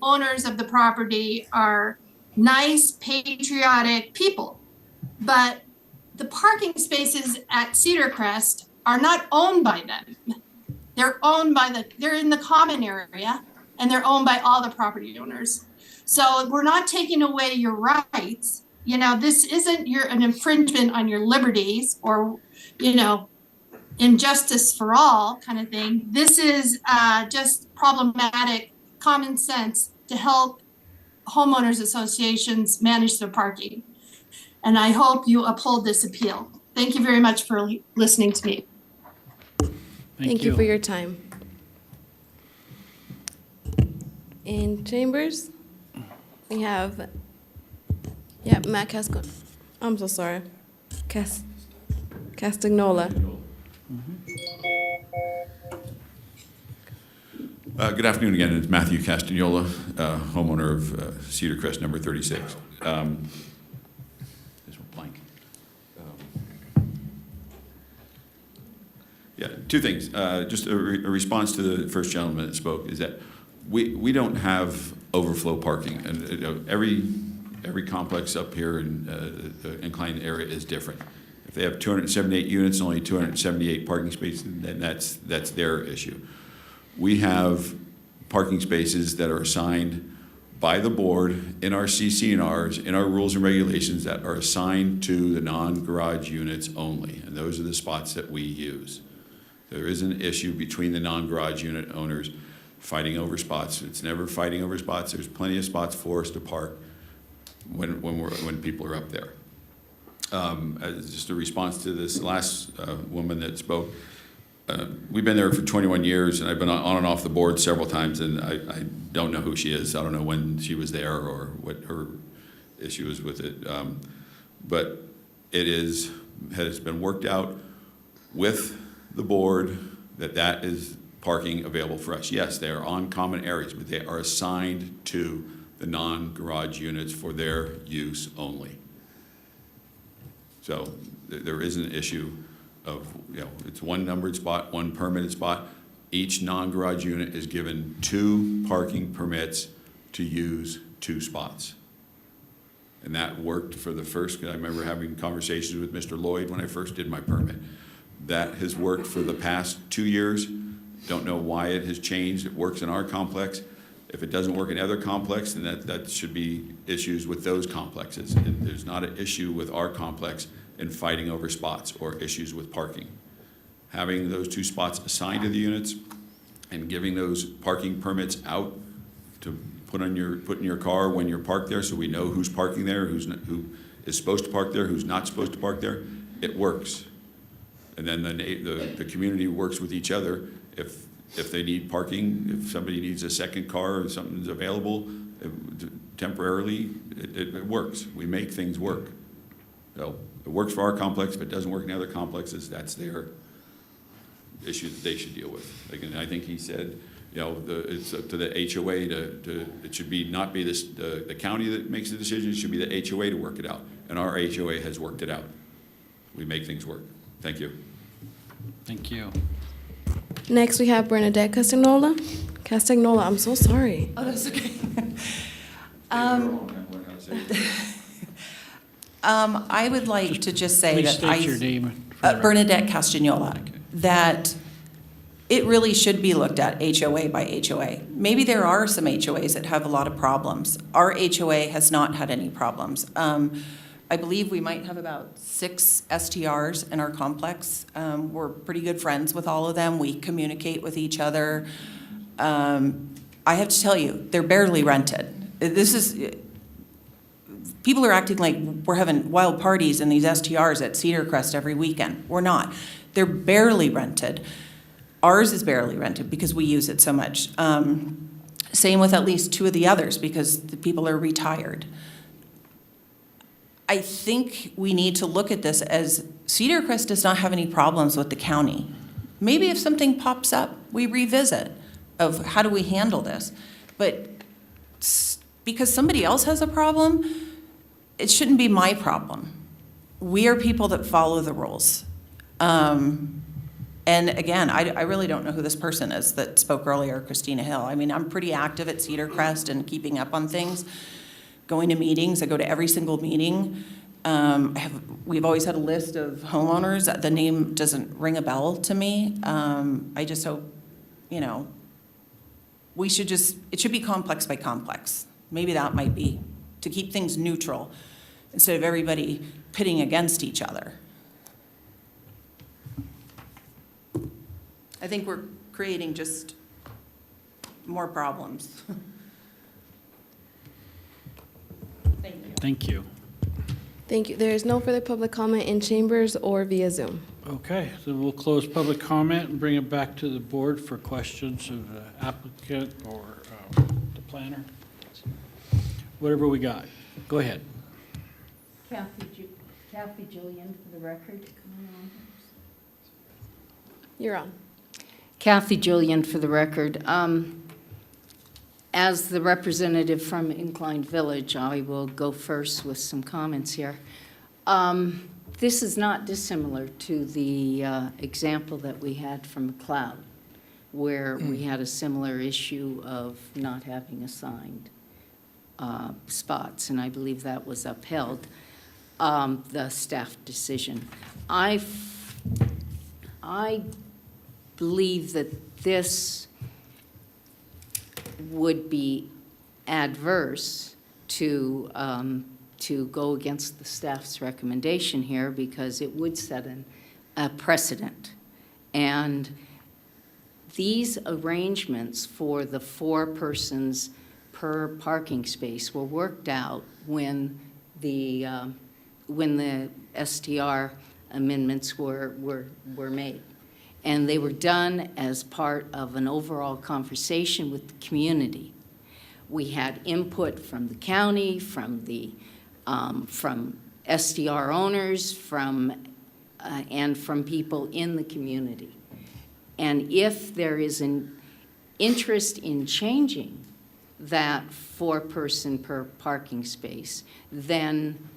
owners of the property are nice, patriotic people, but the parking spaces at Cedar Crest are not owned by them. They're in the common area, and they're owned by all the property owners. So we're not taking away your rights. This isn't an infringement on your liberties or, injustice for all kind of thing. This is just problematic common sense to help homeowners associations manage their parking. And I hope you uphold this appeal. Thank you very much for listening to me. Thank you for your time. In chambers, we have, Matt Casco. I'm so sorry. Castagnola. Good afternoon again. It's Matthew Castagnola, homeowner of Cedar Crest number 36. This one blank. Two things. Just a response to the first gentleman that spoke is that we don't have overflow parking, and every complex up here in the Incline area is different. If they have 278 units and only 278 parking spaces, then that's their issue. We have parking spaces that are assigned by the board in our CC&Rs, in our rules and regulations that are assigned to the non-garage units only, and those are the spots that we use. There is an issue between the non-garage unit owners fighting over spots. It's never fighting over spots. There's plenty of spots for us to park when people are up there. As just a response to this last woman that spoke, we've been there for 21 years, and I've been on and off the board several times, and I don't know who she is. I don't know when she was there or what her issue is with it. But it has been worked out with the board that is parking available for us. Yes, they are on common areas, but they are assigned to the non-garage units for their use only. So there is an issue of, it's one numbered spot, one permitted spot. Each non-garage unit is given 2 parking permits to use 2 spots. And that worked for the first, I remember having conversations with Mr. Lloyd when I first did my permit. That has worked for the past 2 years. Don't know why it has changed. It works in our complex. If it doesn't work in other complexes, then that should be issues with those complexes. There's not an issue with our complex in fighting over spots or issues with parking. Having those 2 spots assigned to the units and giving those parking permits out to put in your car when you're parked there, so we know who's parking there, who is supposed to park there, who's not supposed to park there, it works. And then the community works with each other. If they need parking, if somebody needs a second car or something's available temporarily, it works. We make things work. So it works for our complex. If it doesn't work in other complexes, that's their issue that they should deal with. And I think he said, it's up to the HOA it should not be the county that makes the decision. It should be the HOA to work it out. And our HOA has worked it out. We make things work. Thank you. Thank you. Next, we have Bernadette Castagnola. Castagnola, I'm so sorry. Oh, that's okay. I would like to just say Please that state your name. for the record. Bernadette Castagnola, that it really should be looked at HOA by HOA. Maybe there are some HOAs that have a lot of problems. Our HOA has not had any problems. I believe we might have about 6 STRs in our complex. We're pretty good friends with all of them. We communicate with each other. I have to tell you, they're barely rented. People are acting like we're having wild parties in these STRs at Cedar Crest every weekend. We're not. They're barely rented. Ours is barely rented because we use it so much. Same with at least 2 of the others because the people are retired. I think we need to look at this as Cedar Crest does not have any problems with the county. Maybe if something pops up, we revisit of how do we handle this. But because somebody else has a problem, it shouldn't be my problem. We are people that follow the rules. And again, I really don't know who this person is that spoke earlier, Christina Hill. I mean, I'm pretty active at Cedar Crest and keeping up on things. Going to meetings, I go to every single meeting. We've always had a list of homeowners. The name doesn't ring a bell to me. I just hope, it should be complex by complex. Maybe that might be to keep things neutral instead of everybody pitting against each other. I think we're creating just more problems. Thank you. Thank you. Thank you. There is no further public comment in chambers or via Zoom. Okay, so we'll close public comment and bring it back to the board for questions of the applicant or the planner. Whatever we got. Go ahead. Kathy Jillian for the record. You're on. Kathy Jillian for the record. As the representative from Incline Village, I will go first with some comments here. This is not dissimilar to the example that we had from McLeod, where we had a similar issue of not having assigned spots, and I believe that was upheld, the staff decision. I believe that this would be adverse to go against the staff's recommendation here because it would set a precedent. And these arrangements for the 4 persons per parking space were worked out when the STR amendments were made. And they were done as part of an overall conversation with the community. We had input from the county, from STR owners, and from people in the community. And if there is an interest in changing that 4-person per parking space, then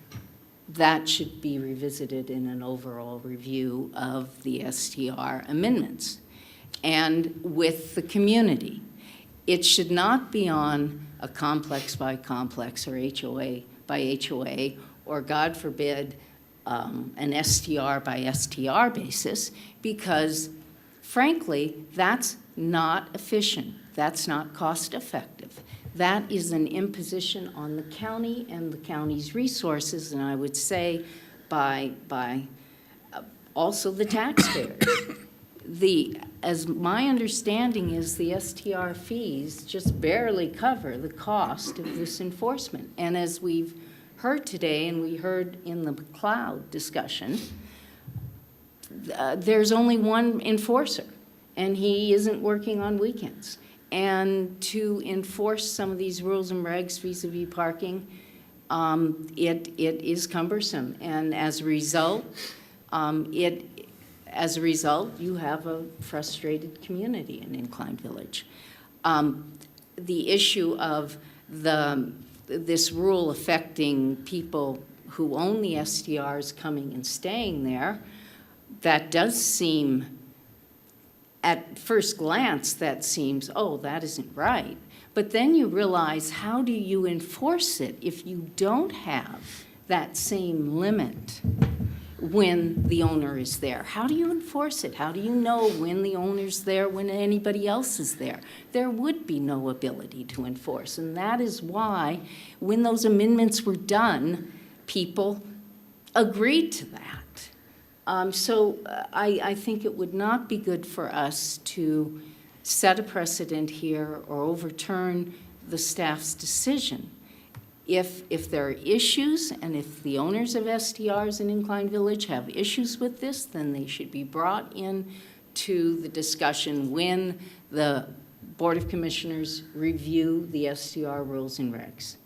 that should be revisited in an overall review of the STR amendments and with the community. It should not be on a complex by complex or HOA by HOA, or God forbid, an STR by STR basis, because frankly, that's not efficient. That's not cost effective. That is an imposition on the county and the county's resources, and I would say by also the taxpayers. As my understanding is, the STR fees just barely cover the cost of this enforcement. And as we've heard today, and we heard in the cloud discussion, there's only one enforcer, and he isn't working on weekends. And to enforce some of these rules and regs vis-a-vis parking, it is cumbersome. And as a result, you have a frustrated community in Incline Village. The issue of this rule affecting people who own the STRs coming and staying there, that does seem, at first glance, that seems, oh, that isn't right. But then you realize, how do you enforce it if you don't have that same limit when the owner is there? How do you enforce it? How do you know when the owner's there, when anybody else is there? There would be no ability to enforce. And that is why, when those amendments were done, people agreed to that. So I think it would not be good for us to set a precedent here or overturn the staff's decision. If there are issues, and if the owners of STRs in Incline Village have issues with this, then they should be brought in to the discussion when the Board of Commissioners review the STR rules and regs.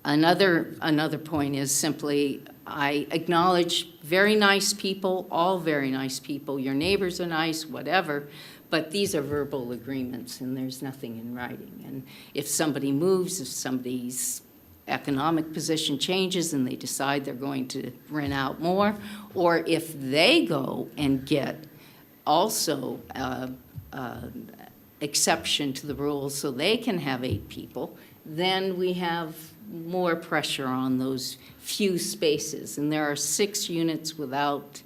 Another point is simply, I acknowledge very nice people, all very nice people. Your neighbors are nice, whatever, but these are verbal agreements and there's nothing in writing. And if somebody moves, if somebody's economic position changes and they decide they're going to rent out more, or if they go and get also exception to the rules so they can have 8 people, then we have more pressure on those few spaces. And there are 6 units without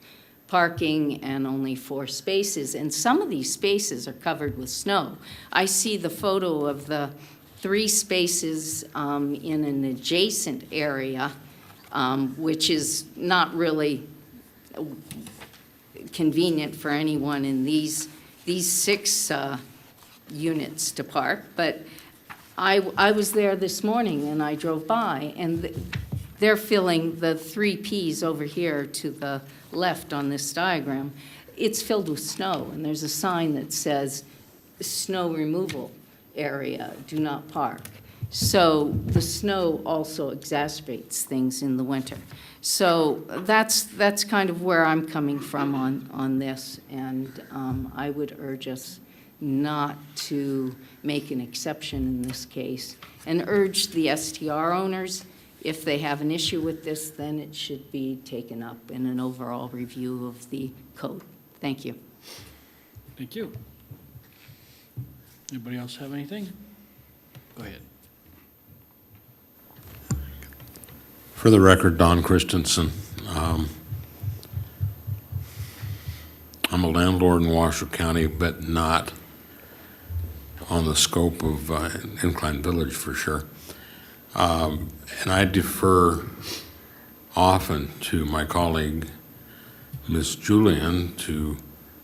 parking and only 4 spaces. And some of these spaces are covered with snow. I see the photo of the 3 spaces in an adjacent area, which is not really convenient for anyone in these 6 units to park. But I was there this morning and I drove by, and they're filling the 3 Ps over here to the left on this diagram. It's filled with snow, and there's a sign that says snow removal area, do not park. So the snow also exacerbates things in the winter. So that's kind of where I'm coming from on this, and I would urge us not to make an exception in this case, and urge the STR owners, if they have an issue with this, then it should be taken up in an overall review of the code. Thank you. Thank you. Anybody else have anything? Go ahead. For the record, Don Christensen. I'm a landlord in Washoe County, but not on the scope of Incline Village for sure. And I defer often to my colleague, Ms. Julian, to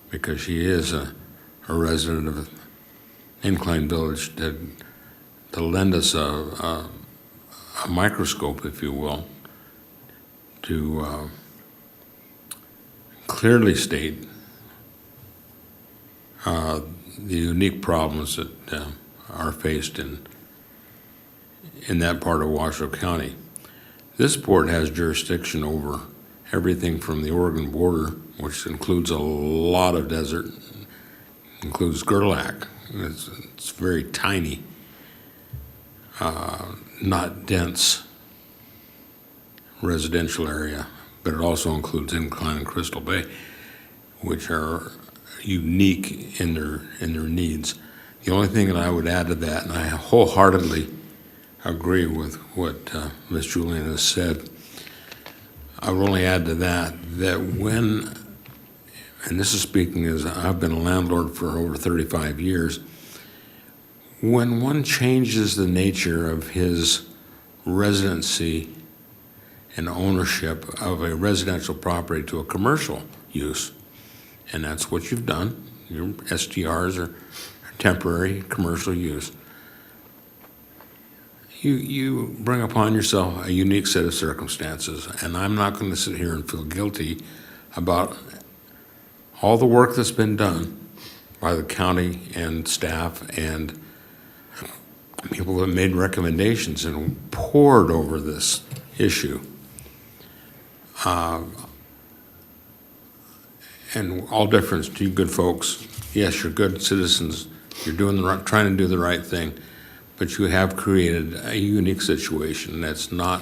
because she is a resident of Incline Village, to lend us a microscope, if you will, to clearly state the unique problems that are faced in that part of Washoe County. This board has jurisdiction over everything from the Oregon border, which includes a lot of desert, includes Gerlach. It's very tiny, not dense residential area, but it also includes Incline and Crystal Bay, which are unique in their needs. The only thing that I would add to that, and I wholeheartedly agree with what Ms. Julian has said, I will only add to that when, and this is speaking as I've been a landlord for over 35 years, when one changes the nature of his residency and ownership of a residential property to a commercial use, and that's what you've done, your STRs are temporary commercial use, you bring upon yourself a unique set of circumstances, and I'm not going to sit here and feel guilty about all the work that's been done by the county and staff and people that made recommendations and pored over this issue. And all deference to you good folks. Yes, you're good citizens. You're doing trying to do the right thing. But you have created a unique situation that's not,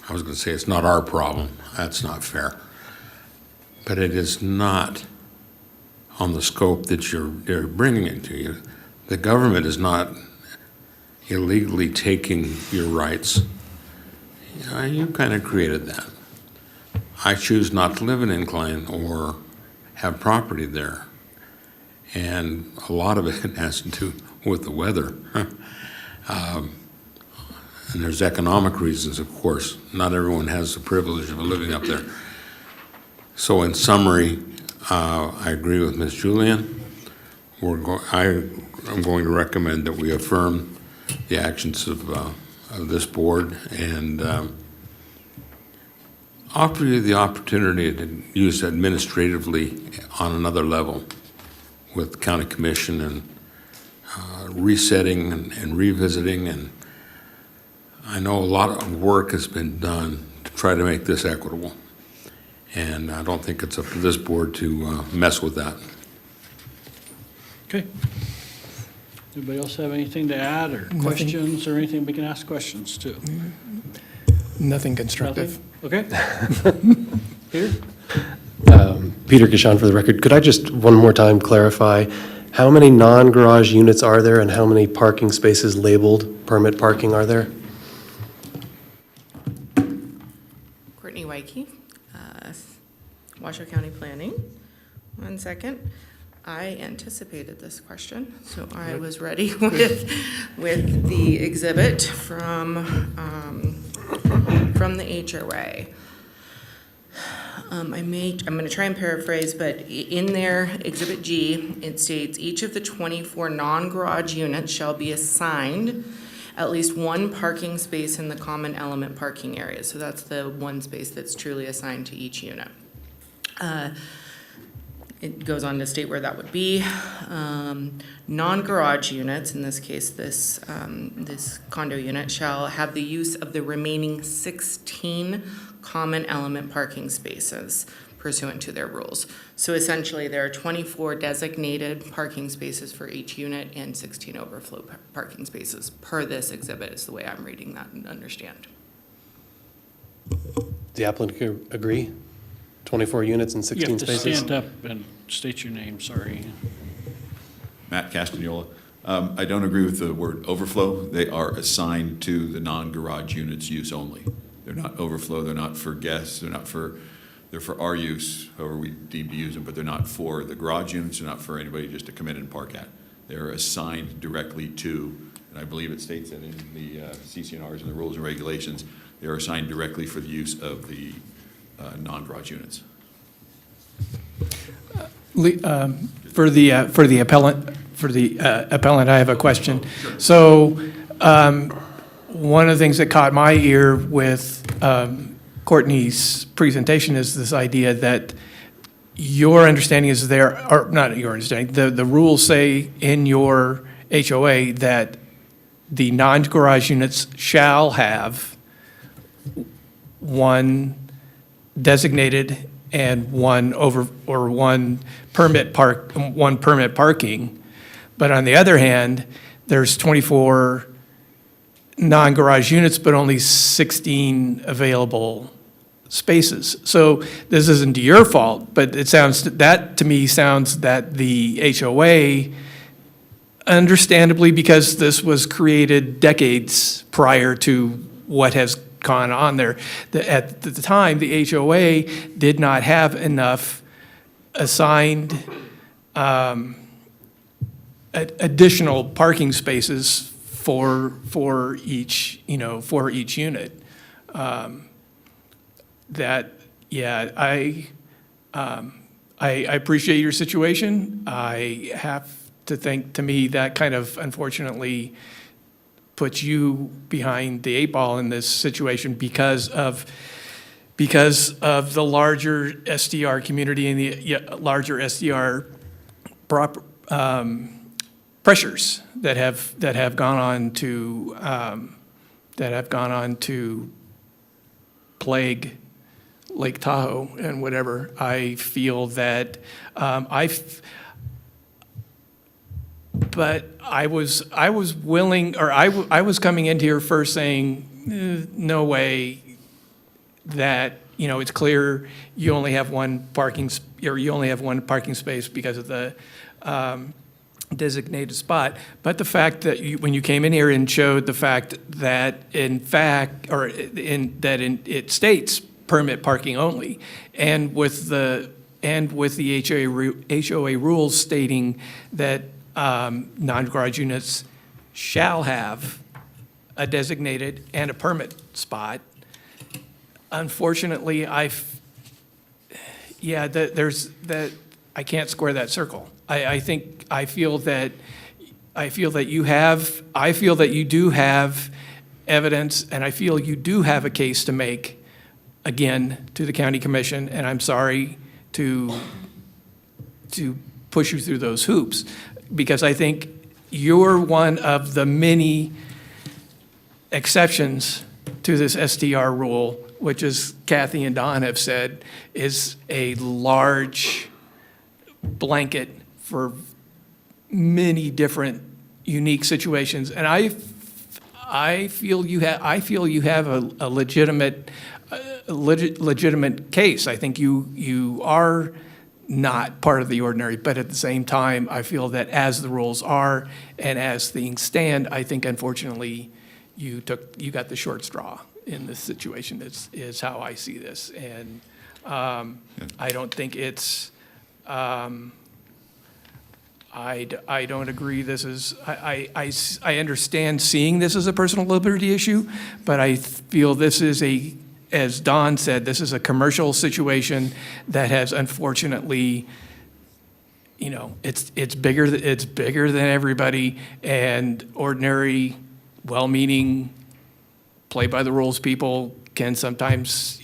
I was going to say it's not our problem. That's not fair. But it is not on the scope that they're bringing it to you. The government is not illegally taking your rights. You kind of created that. I choose not to live in Incline or have property there. And a lot of it has to do with the weather. And there's economic reasons, of course. Not everyone has the privilege of living up there. So in summary, I agree with Ms. Julian. I'm going to recommend that we affirm the actions of this board and offer you the opportunity to use administratively on another level with county commission and resetting and revisiting. And I know a lot of work has been done to try to make this equitable. And I don't think it's up to this board to mess with that. Okay. Anybody else have anything to add or questions or anything we can ask questions to? Nothing constructive. Nothing? Okay. Peter? Peter Kishan for the record. Could I just one more time clarify how many non-garage units are there and how many parking spaces labeled permit parking are there? Courtney Wyke, Washoe County Planning. One second. I anticipated this question, so I was ready with the exhibit from the HOA. I'm going to try and paraphrase, but in their Exhibit G, it states each of the 24 non-garage units shall be assigned at least one parking space in the common element parking area. So that's the one space that's truly assigned to each unit. It goes on to state where that would be. Non-garage units, in this case, this condo unit, shall have the use of the remaining 16 common element parking spaces pursuant to their rules. So essentially, there are 24 designated parking spaces for each unit and 16 overflow parking spaces per this exhibit, is the way I'm reading that and understand. The applicant agree? 24 units and 16 spaces? You have to stand up and state your name, sorry. Matt Castagnola. I don't agree with the word overflow. They are assigned to the non-garage units use only. They're not overflow, they're not for guests, they're for our use, however we deem to use them, but they're not for the garage units, they're not for anybody just to come in and park at. They're assigned directly to, and I believe it states that in the CCNRs and the rules and regulations, they are assigned directly for the use of the non-garage units. For the appellant, I have a question. So, one of the things that caught my ear with Courtney's presentation is this idea that your understanding is there, or not your understanding, the rules say in your HOA that the non-garage units shall have one designated and one permit parking. But on the other hand, there's 24 non-garage units, but only 16 available spaces. So this isn't your fault, but that to me sounds that the HOA, understandably, because this was created decades prior to what has gone on there, at the time, the HOA did not have enough assigned additional parking spaces for each unit. I appreciate your situation. I have to think, to me, that kind of unfortunately puts you behind the 8 ball in this situation because of the larger SDR community and the larger SDR pressures that have gone on to plague Lake Tahoe and whatever. I feel that but I was willing, or I was coming into here first saying, no way that, it's clear you only have one parking space because of the designated spot. But the fact that when you came in here and showed the fact that it states permit parking only, and with the HOA rules stating that non-garage units shall have a designated and a permit spot. Unfortunately, I can't square that circle. I feel that you do have evidence, and I feel you do have a case to make, again, to the county commission, and I'm sorry to push you through those hoops, because I think you're one of the many exceptions to this STR rule, which, as Kathy and Don have said, is a large blanket for many different unique situations. And I feel you have a legitimate case. I think you are not part of the ordinary, but at the same time, I feel that as the rules are and as things stand, I think unfortunately you got the short straw in this situation, is how I see this. And I don't think it's, I don't agree this is, I understand seeing this as a personal liberty issue, but I feel this is as Don said, this is a commercial situation that has unfortunately, it's bigger than everybody, and ordinary, well-meaning, play-by-the-rules people can sometimes,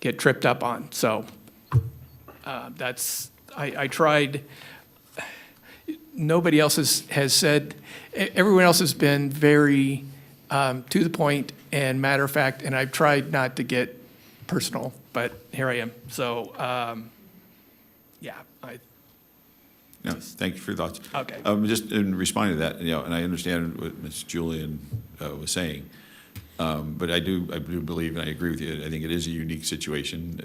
get tripped up on. So I tried. Nobody else has said, everyone else has been very to the point and matter of fact, and I've tried not to get personal, but here I am. So, Thank you for your thoughts. Okay. Just in responding to that, and I understand what Ms. Julian was saying, but I do believe, and I agree with you, I think it is a unique situation.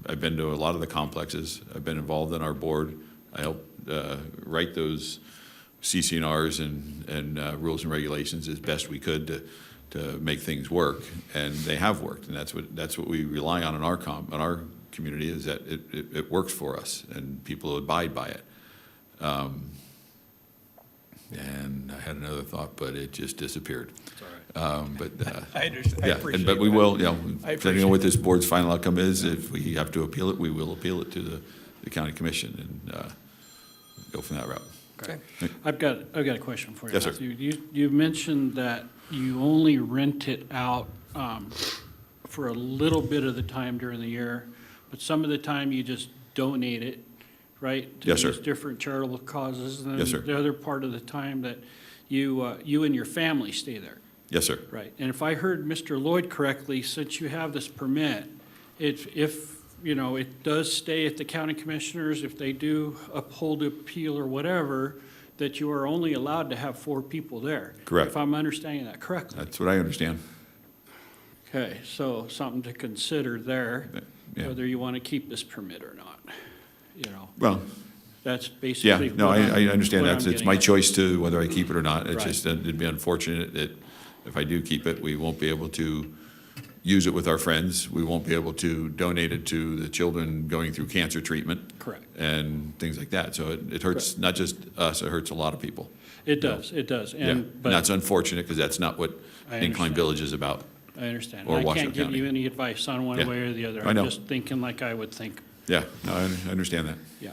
I've been to a lot of the complexes. I've been involved in our board. I helped write those CC&Rs and rules and regulations as best we could to make things work, and they have worked, and that's what we rely on in our community, is that it works for us and people abide by it. And I had another thought, but it just disappeared. But I understand. I appreciate but we will, I depending on what this board's final outcome is, if we have to appeal it, we will appeal it to the county commission and go from that route. Okay. I've got a question for you. Yes, sir. Matthew. You mentioned that you only rent it out for a little bit of the time during the year, but some of the time you just donate it, right? Yes, sir. To these different charitable causes. And Yes, sir. then the other part of the time that you and your family stay there. Yes, sir. Right. And if I heard Mr. Lloyd correctly, since you have this permit, if you know, it does stay at the county commissioners, if they do uphold appeal or whatever, that you are only allowed to have 4 people there. Correct. If I'm understanding that correctly. That's what I understand. Okay, so something to consider there, Yeah. whether you want to keep this permit or not, you know. Well, That's yeah, basically no, what I understand what that. I'm It's my getting at. choice to whether I keep it or not. It's Right. just, it'd be unfortunate that if I do keep it, we won't be able to use it with our friends. We won't be able to donate it to the children going through cancer treatment. Correct. And things like that. So it hurts not just us, it hurts a lot of people. It does, it does. Yeah, And, and but that's unfortunate because that's not what I Incline understand. Village is about. I understand. or I Washoe can't give County. you any advice on one Yeah. way or the other. I know. I'm just thinking like I would think, Yeah, no, I understand that. yeah.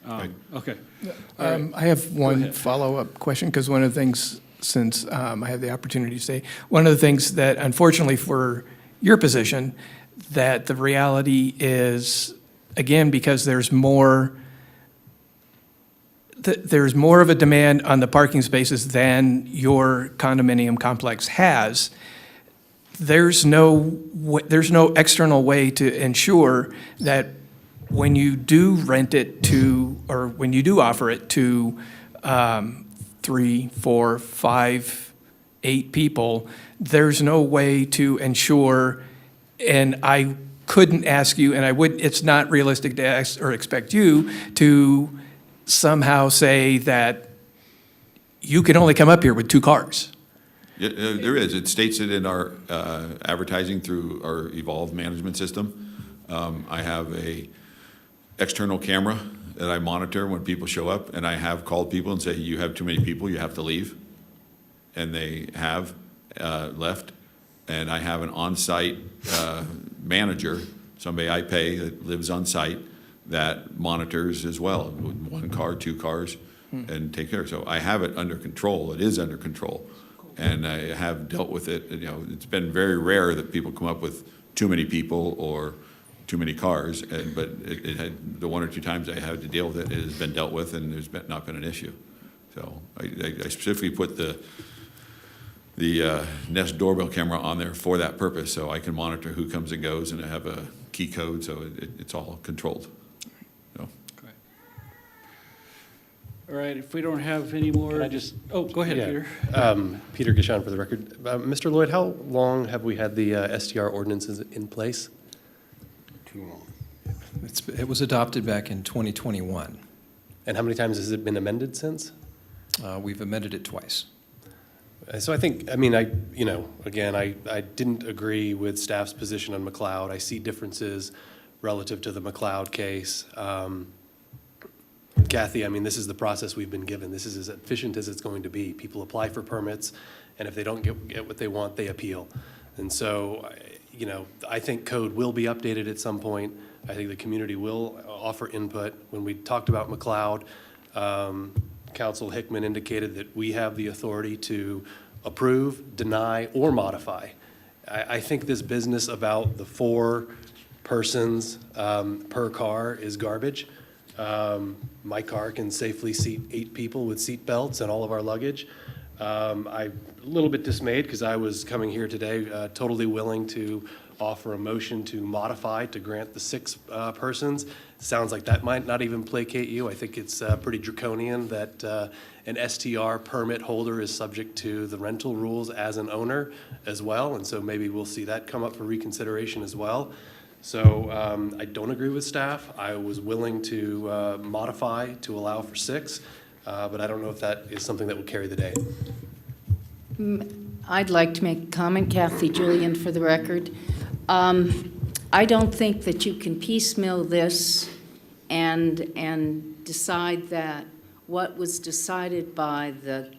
Right. Okay. I have one ahead. follow-up question, because one of the things, since I have the opportunity to say, one of the things that unfortunately for your position, that the reality is, again, because there's more of a demand on the parking spaces than your condominium complex has, there's no external way to ensure that when you do rent it to, or when you do offer it to 3, 4, 5, 8 people, there's no way to ensure, and I couldn't ask you, and it's not realistic to ask or expect you to somehow say that you can only come up here with 2 cars. Yeah, there is. It states it in our advertising through our Evolve management system. I have a external camera that I monitor when people show up, and I have called people and say, you have too many people, you have to leave. And they have left. And I have an on-site manager, somebody I pay that lives on site, that monitors as well, 1 car, 2 cars, and take care. So I have it under control. It is under control. And I have dealt with it. You know, it's been very rare that people come up with too many people or too many cars, but it had, the 1 or 2 times I had to deal with it, it has been dealt with, and there's not been an issue. So I specifically put the Nest doorbell camera on there for that purpose, so I can monitor who comes and goes, and I have a key code, so it's all controlled. So. All right, if we don't have any more. Can I just- Oh, go ahead, Yeah. Peter. Peter Gishon for the record. Mr. Lloyd, how long have we had the STR ordinances in place? Too long. It was adopted back in 2021. And how many times has it been amended since? We've amended it twice. So I think, I mean, again, I didn't agree with staff's position on McLeod. I see differences relative to the McLeod case. Kathy, I mean, this is the process we've been given. This is as efficient as it's going to be. People apply for permits, and if they don't get what they want, they appeal. And so, I think code will be updated at some point. I think the community will offer input. When we talked about McLeod, Council Hickman indicated that we have the authority to approve, deny, or modify. I think this business about the 4 persons per car is garbage. My car can safely seat 8 people with seat belts and all of our luggage. I'm a little bit dismayed because I was coming here today totally willing to offer a motion to modify, to grant the 6 persons. Sounds like that might not even placate you. I think it's pretty draconian that an STR permit holder is subject to the rental rules as an owner as well, and so maybe we'll see that come up for reconsideration as well. So I don't agree with staff. I was willing to modify to allow for 6, but I don't know if that is something that will carry the day. I'd like to make a comment, Kathy Julian, for the record. I don't think that you can piecemeal this and decide that what was decided by the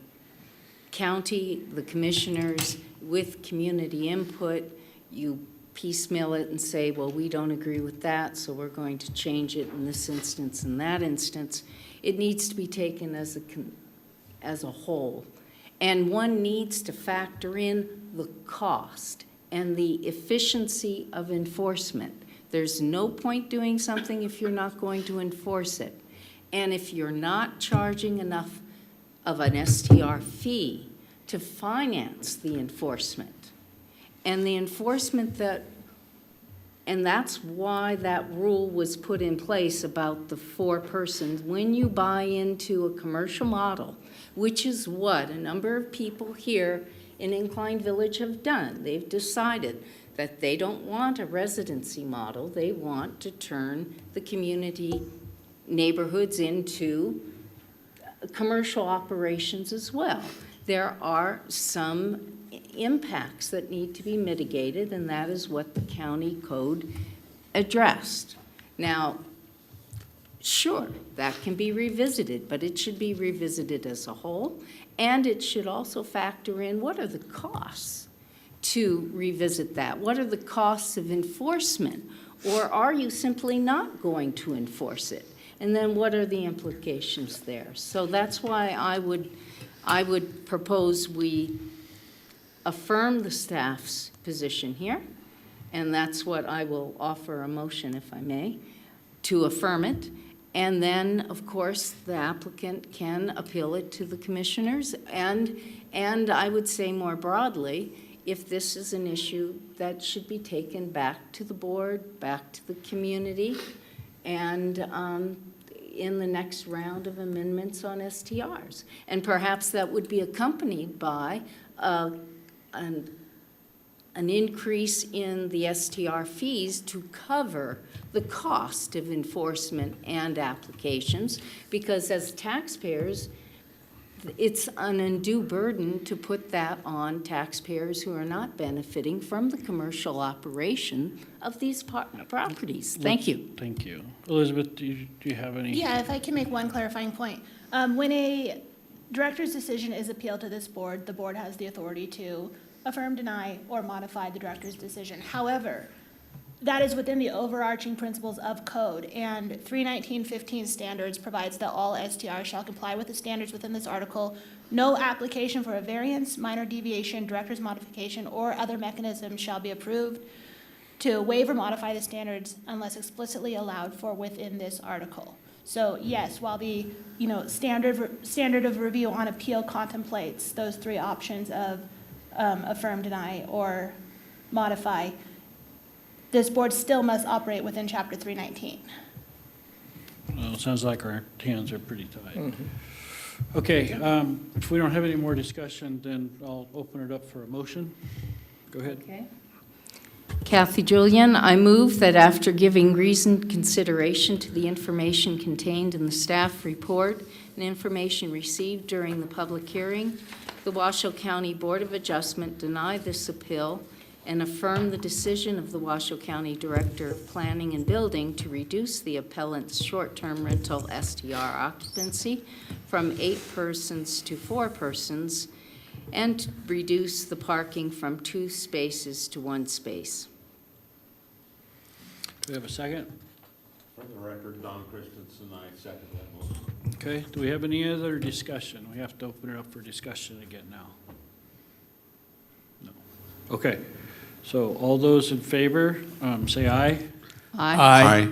county, the commissioners, with community input, you piecemeal it and say, well, we don't agree with that, so we're going to change it in this instance and that instance. It needs to be taken as a whole. And one needs to factor in the cost and the efficiency of enforcement. There's no point doing something if you're not going to enforce it. And if you're not charging enough of an STR fee to finance the enforcement, and the enforcement and that's why that rule was put in place about the 4 persons. When you buy into a commercial model, which is what a number of people here in Incline Village have done, they've decided that they don't want a residency model. They want to turn the community neighborhoods into commercial operations as well. There are some impacts that need to be mitigated, and that is what the county code addressed. Now, sure, that can be revisited, but it should be revisited as a whole, and it should also factor in what are the costs to revisit that? What are the costs of enforcement? Or are you simply not going to enforce it? And then what are the implications there? So that's why I would propose we affirm the staff's position here, and that's what I will offer a motion, if I may, to affirm it. And then, of course, the applicant can appeal it to the commissioners. And I would say more broadly, if this is an issue that should be taken back to the board, back to the community, and in the next round of amendments on STRs. And perhaps that would be accompanied by an increase in the STR fees to cover the cost of enforcement and applications, because as taxpayers, it's an undue burden to put that on taxpayers who are not benefiting from the commercial operation of these properties. Thank you. Thank you. Elizabeth, do you have any? Yeah, if I can make one clarifying point. When a director's decision is appealed to this board, the board has the authority to affirm, deny, or modify the director's decision. However, that is within the overarching principles of code, and 319.15 standards provides that all STRs shall comply with the standards within this article. No application for a variance, minor deviation, director's modification, or other mechanism shall be approved to waive or modify the standards unless explicitly allowed for within this article. So yes, while the standard of review on appeal contemplates those 3 options of affirm, deny, or modify, this board still must operate within Chapter 319. Well, it sounds like our hands are pretty tied. Okay, if we don't have any more discussion, then I'll open it up for a motion. Go ahead. Okay. Kathy Julian, I move that after giving reasoned consideration to the information contained in the staff report and information received during the public hearing, the Washoe County Board of Adjustment deny this appeal and affirm the decision of the Washoe County Director of Planning and Building to reduce the appellant's short-term rental STR occupancy from 8 persons to 4 persons and reduce the parking from 2 spaces to 1 space. Do we have a second? For the record, Don Christensen, I second that motion. Okay, do we have any other discussion? We have to open it up for discussion again now. No. Okay, so all those in favor, say aye. Aye.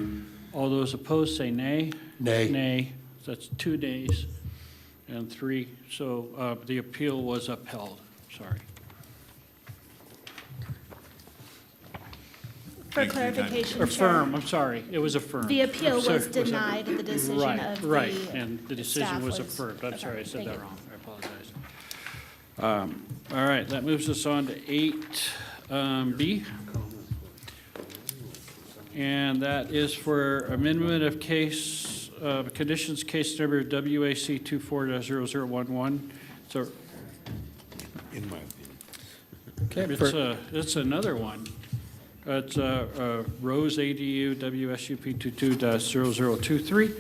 All those opposed, say nay. Nay. Nay, so that's 2 nays and 3, so the appeal was upheld, sorry. For clarification, Affirm, Chair, I'm sorry, it was affirmed. the appeal Sorry, was denied, the decision Right, of the right, and the decision staff was affirmed. I'm okay, sorry, I said thank that you. wrong, I apologize. All right, that moves us on to 8B. And that is for amendment of case, conditions case number WAC 24-0011. So In my opinion. Okay, it's another one. It's Rose ADU WSUP 22-0023.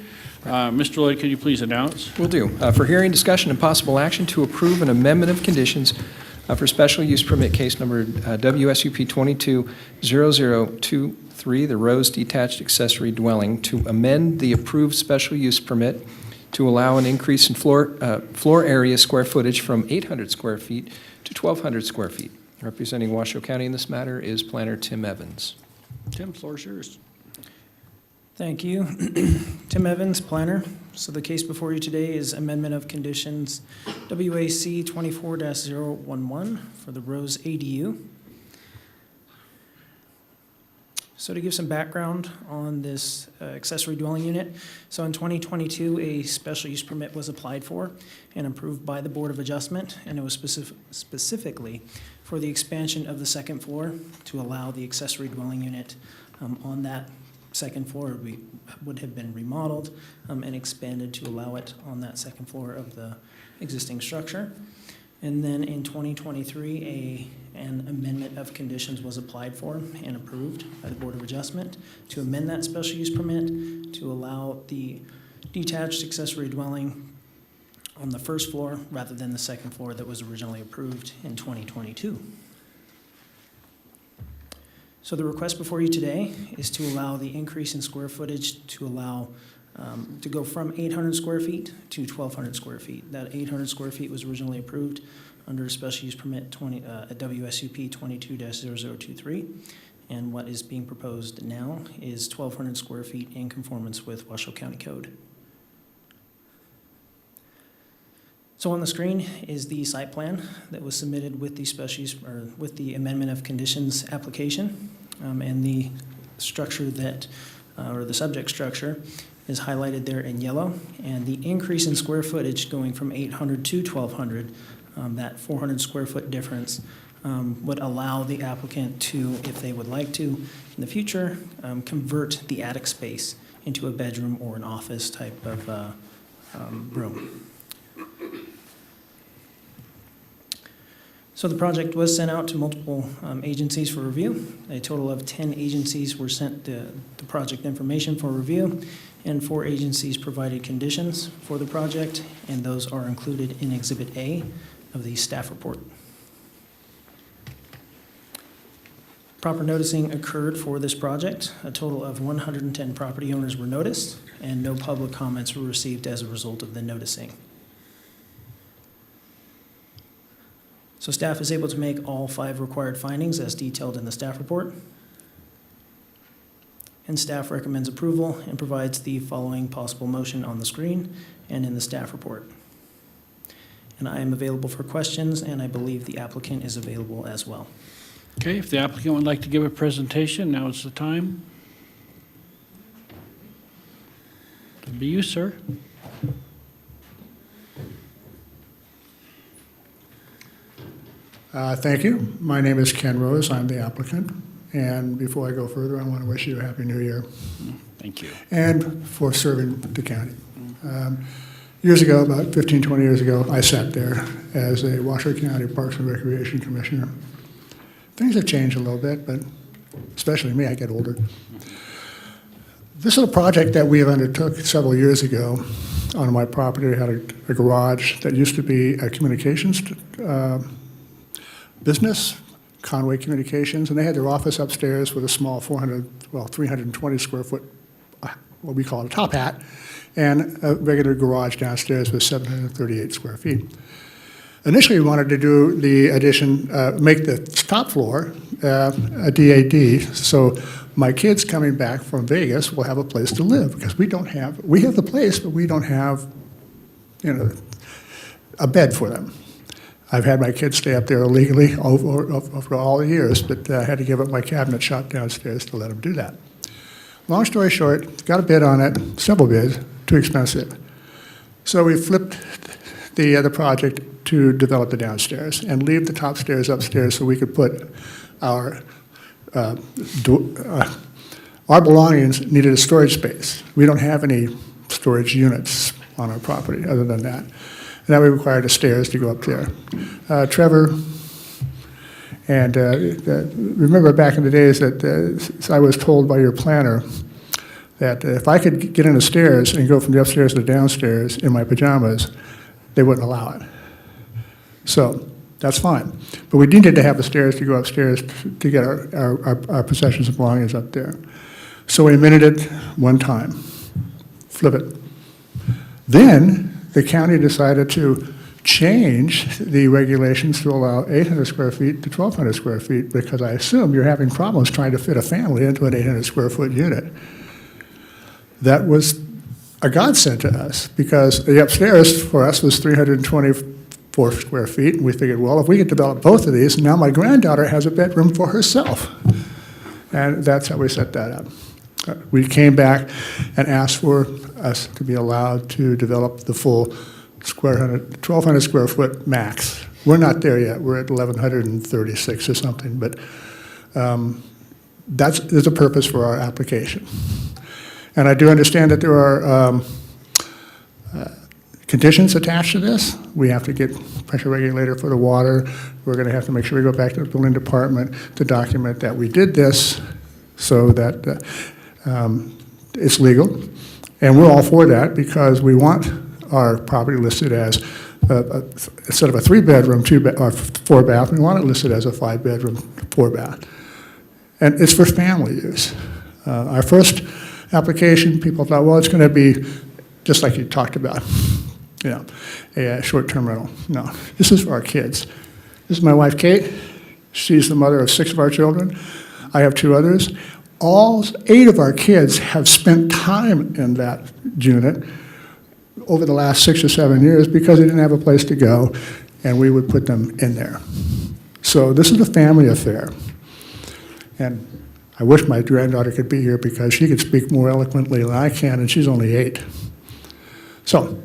Mr. Lloyd, can you please announce? Will do. For hearing, discussion, and possible action to approve an amendment of conditions for special use permit case number WSUP 220023, the Rose Detached Accessory Dwelling, to amend the approved special use permit to allow an increase in floor area square footage from 800 square feet to 1,200 square feet. Representing Washoe County in this matter is planner Tim Evans. Tim, floor's yours. Thank you. Tim Evans, planner. So the case before you today is amendment of conditions WAC 24-011 for the Rose ADU. So to give some background on this accessory dwelling unit, so in 2022, a special use permit was applied for and approved by the Board of Adjustment, and it was specifically for the expansion of the second floor to allow the accessory dwelling unit on that second floor would have been remodeled and expanded to allow it on that second floor of the existing structure. And then in 2023, an amendment of conditions was applied for and approved by the Board of Adjustment to amend that special use permit to allow the detached accessory dwelling on the first floor rather than the second floor that was originally approved in 2022. So the request before you today is to allow the increase in square footage to allow to go from 800 square feet to 1,200 square feet. That 800 square feet was originally approved under special use permit WSUP 22-0023, and what is being proposed now is 1,200 square feet in conformance with Washoe County Code. So on the screen is the site plan that was submitted with the special use, or with the amendment of conditions application, and the structure that, or the subject structure, is highlighted there in yellow, and the increase in square footage going from 800 to 1,200, that 400 square foot difference, would allow the applicant to, if they would like to, in the future, convert the attic space into a bedroom or an office type of room. So the project was sent out to multiple agencies for review. A total of 10 agencies were sent the project information for review, and 4 agencies provided conditions for the project, and those are included in Exhibit A of the staff report. Proper noticing occurred for this project. A total of 110 property owners were noticed, and no public comments were received as a result of the noticing. So staff is able to make all 5 required findings as detailed in the staff report. And staff recommends approval and provides the following possible motion on the screen and in the staff report. And I am available for questions, and I believe the applicant is available as well. Okay, if the applicant would like to give a presentation, now is the time. It'll be you, sir. Thank you. My name is Ken Rose. I'm the applicant. And before I go further, I want to wish you a Happy New Year. Thank you. And for serving the county. Years ago, about 15, 20 years ago, I sat there as a Washoe County Parks and Recreation Commissioner. Things have changed a little bit, but especially me, I get older. This is a project that we have undertook several years ago on my property. I had a garage that used to be a communications business, Conway Communications, and they had their office upstairs with a small 320 square foot, what we call a top hat, and a regular garage downstairs with 738 square feet. Initially, we wanted to do the addition, make the top floor a DAD, so my kids coming back from Vegas will have a place to live, because we have the place, but we don't have, a bed for them. I've had my kids stay up there illegally over all the years, but I had to give up my cabinet shop downstairs to let them do that. Long story short, got a bid on it, several bids, too expensive. So we flipped the project to develop the downstairs and leave the top stairs upstairs so we could put our belongings needed a storage space. We don't have any storage units on our property other than that. And that we required the stairs to go up there. Trevor, and remember back in the days that I was told by your planner that if I could get in the stairs and go from the upstairs to the downstairs in my pajamas, they wouldn't allow it. So That's fine. But we needed to have the stairs to go upstairs to get our possessions and belongings up there. So we amended it one time, flip it. Then the county decided to change the regulations to allow 800 square feet to 1,200 square feet, because I assume you're having problems trying to fit a family into an 800 square foot unit. That was a godsend to us, because the upstairs for us was 324 square feet, and we figured, well, if we could develop both of these, now my granddaughter has a bedroom for herself. And that's how we set that up. We came back and asked for us to be allowed to develop the full 1,200 square foot max. We're not there yet. We're at 1,136 or something, but there's a purpose for our application. And I do understand that there are conditions attached to this. We have to get pressure regulator for the water. We're going to have to make sure we go back to the building department to document that we did this so that it's legal. And we're all for that, because we want our property listed as, instead of a 3-bedroom, 4-bath, we want it listed as a 5-bedroom, 4-bath. And it's for family use. Our first application, people thought, well, it's going to be just like you talked about, you know, a short-term rental. No, this is for our kids. This is my wife, Kate. She's the mother of 6 of our children. I have 2 others. All 8 of our kids have spent time in that unit over the last 6 or 7 years because they didn't have a place to go, and we would put them in there. So this is a family affair. And I wish my granddaughter could be here, because she could speak more eloquently than I can, and she's only 8. So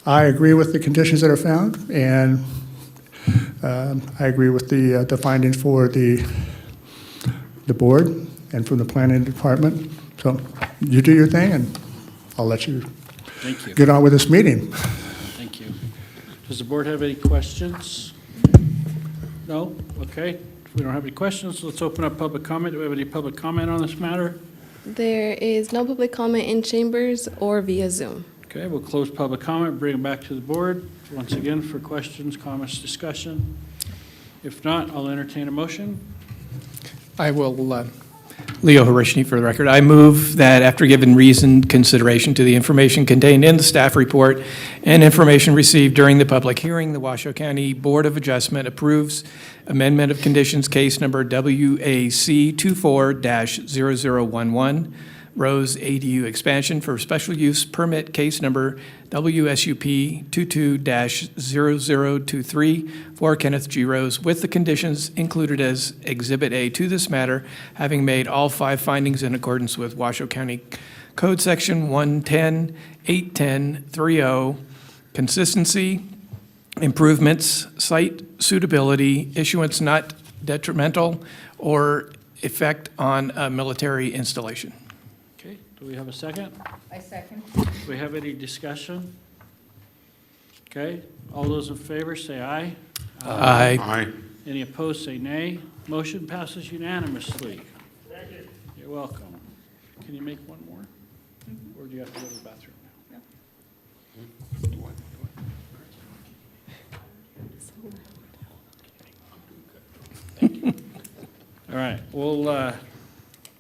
I agree with the conditions that are found, and I agree with the findings for the board and from the planning department. So you do your thing, and I'll let you Thank you. get on with this meeting. Thank you. Does the board have any questions? No? Okay. If we don't have any questions, let's open up public comment. Do we have any public comment on this matter? There is no public comment in chambers or via Zoom. Okay, we'll close public comment, bring it back to the board once again for questions, comments, discussion. If not, I'll entertain a motion. I will, Leo Harishny for the record. I move that after given reasoned consideration to the information contained in the staff report and information received during the public hearing, the Washoe County Board of Adjustment approves amendment of conditions case number WAC 24-0011, Rose ADU expansion for special use permit case number WSUP 22-0023 for Kenneth G. Rose, with the conditions included as Exhibit A to this matter, having made all 5 findings in accordance with Washoe County Code Section 110-810-30, consistency, improvements, site suitability, issuance not detrimental, or effect on a military installation. Okay, do we have a second? I second. Do we have any discussion? Okay, all those in favor say aye. Aye. Aye. Any opposed say nay. Motion passes unanimously. You're welcome. Can you make one more? Or do you have to go to the bathroom now? All right, we'll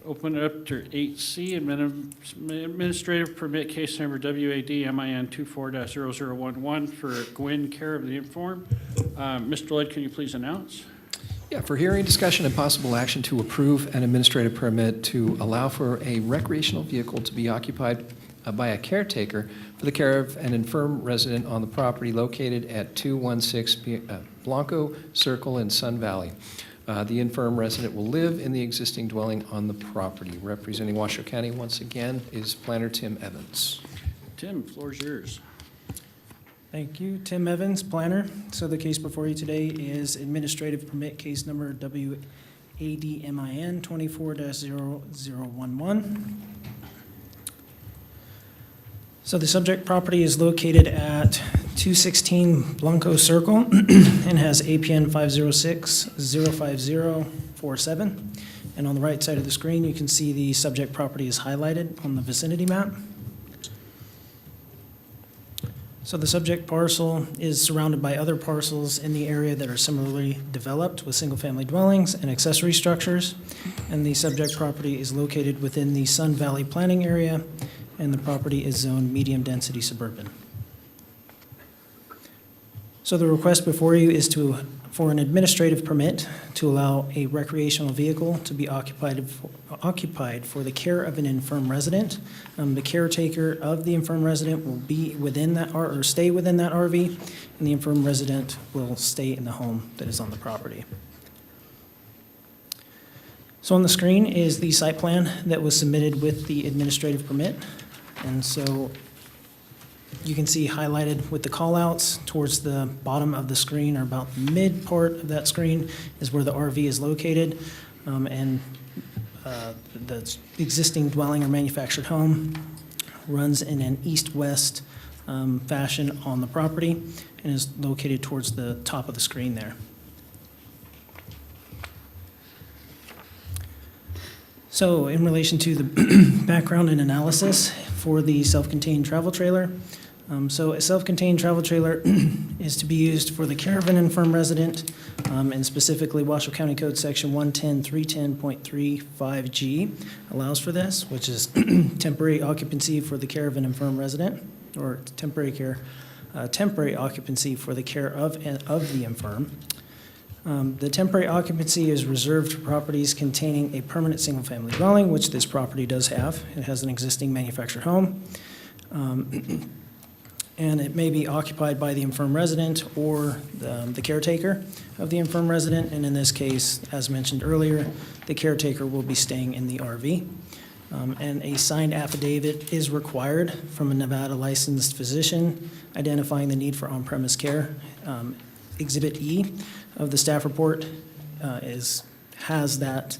open it up to 8C, administrative permit case number WAD-MIN 24-0011 for Gwen Care of the Inform. Mr. Lloyd, can you please announce? Yeah, for hearing, discussion, and possible action to approve an administrative permit to allow for a recreational vehicle to be occupied by a caretaker for the care of an infirm resident on the property located at 216 Blanco Circle in Sun Valley. The infirm resident will live in the existing dwelling on the property. Representing Washoe County once again is Planner Tim Evans. Tim, floor is yours. Thank you. Tim Evans, planner. So the case before you today is administrative permit case number WAD-MIN 24-0011. So the subject property is located at 216 Blanco Circle and has APN 506-05047. And on the right side of the screen, you can see the subject property is highlighted on the vicinity map. So the subject parcel is surrounded by other parcels in the area that are similarly developed with single-family dwellings and accessory structures. And the subject property is located within the Sun Valley planning area, and the property is zoned medium-density suburban. So the request before you is for an administrative permit to allow a recreational vehicle to be occupied for the care of an infirm resident. The caretaker of the infirm resident will be within that, or stay within that RV, and the infirm resident will stay in the home that is on the property. So on the screen is the site plan that was submitted with the administrative permit. And so you can see highlighted with the callouts towards the bottom of the screen, or about the mid part of that screen, is where the RV is located. And the existing dwelling or manufactured home runs in an east-west fashion on the property and is located towards the top of the screen there. So in relation to the background and analysis for the self-contained travel trailer, so a self-contained travel trailer is to be used for the care of an infirm resident, and specifically Washoe County Code Section 110.310.35G allows for this, which is temporary occupancy for the care of an infirm resident, or temporary occupancy for the care of the infirm. The temporary occupancy is reserved for properties containing a permanent single-family dwelling, which this property does have. It has an existing manufactured home. And it may be occupied by the infirm resident or the caretaker of the infirm resident. And in this case, as mentioned earlier, the caretaker will be staying in the RV. And a signed affidavit is required from a Nevada licensed physician identifying the need for on-premise care. Exhibit E of the staff report has that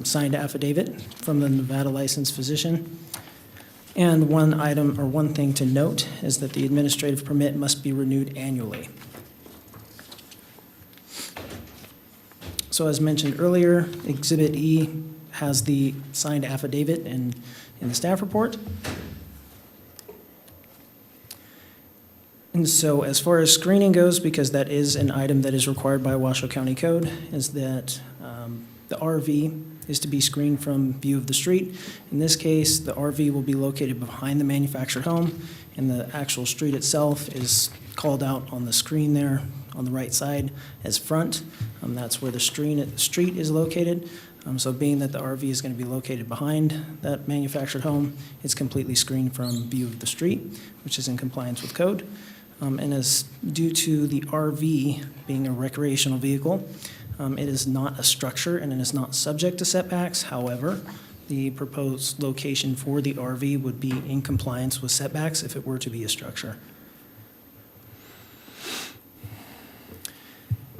signed affidavit from the Nevada licensed physician. And one item, or one thing to note, is that the administrative permit must be renewed annually. So as mentioned earlier, Exhibit E has the signed affidavit in the staff report. And so as far as screening goes, because that is an item that is required by Washoe County Code, is that the RV is to be screened from view of the street. In this case, the RV will be located behind the manufactured home, and the actual street itself is called out on the screen there on the right side as front. That's where the street is located. So being that the RV is going to be located behind that manufactured home, it's completely screened from view of the street, which is in compliance with code. And as due to the RV being a recreational vehicle, it is not a structure and it is not subject to setbacks. However, the proposed location for the RV would be in compliance with setbacks if it were to be a structure.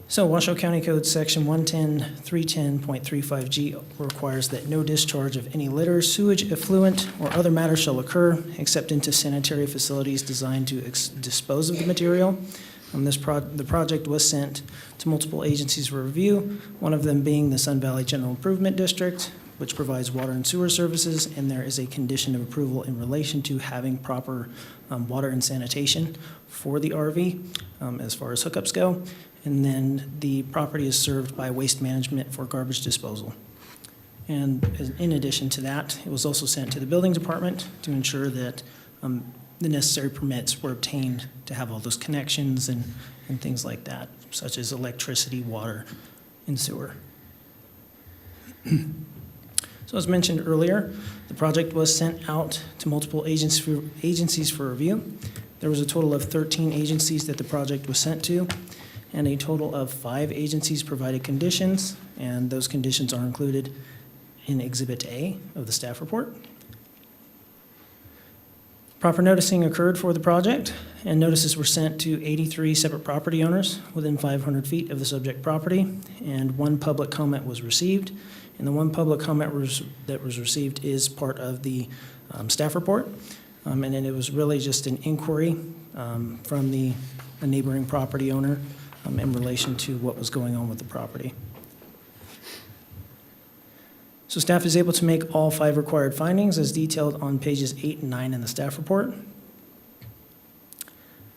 So Washoe County Code Section 110.310.35G requires that no discharge of any litter, sewage, effluent, or other matter shall occur except into sanitary facilities designed to dispose of the material. The project was sent to multiple agencies for review, one of them being the Sun Valley General Improvement District, which provides water and sewer services, and there is a condition of approval in relation to having proper water and sanitation for the RV as far as hookups go. And then the property is served by waste management for garbage disposal. And in addition to that, it was also sent to the building department to ensure that the necessary permits were obtained to have all those connections and things like that, such as electricity, water, and sewer. So as mentioned earlier, the project was sent out to multiple agencies for review. There was a total of 13 agencies that the project was sent to, and a total of 5 agencies provided conditions, and those conditions are included in Exhibit A of the staff report. Proper noticing occurred for the project, and notices were sent to 83 separate property owners within 500 feet of the subject property, and 1 public comment was received. And the 1 public comment that was received is part of the staff report, and then it was really just an inquiry from a neighboring property owner in relation to what was going on with the property. So staff is able to make all 5 required findings as detailed on pages 8 and 9 in the staff report.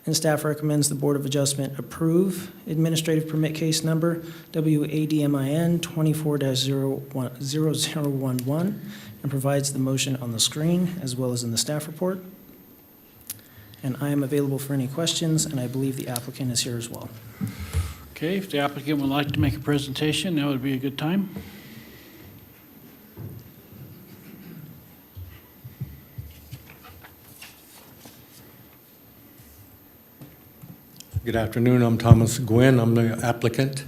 and staff recommends the Board of Adjustment approve administrative permit case number WADMIN 24-0011 and provides the motion on the screen as well as in the staff report. And I am available for any questions, and I believe the applicant is here as well. Okay, if the applicant would like to make a presentation, now would be a good time. Good afternoon, I'm Thomas Gwynn, I'm the applicant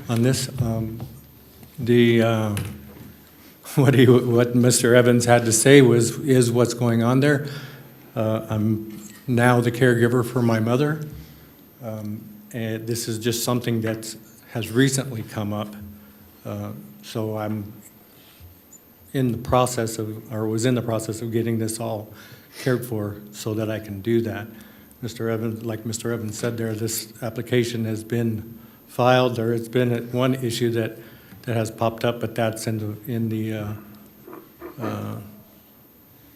on this. What Mr. Evans had to say is what's going on there. I'm now the caregiver for my mother, and this is just something that has recently come up. So I'm in the process of, or was in the process of getting this all cared for so that I can do that. Mr. Evans, like Mr. Evans said there, this application has been filed. There has been one issue that has popped up, but that's in the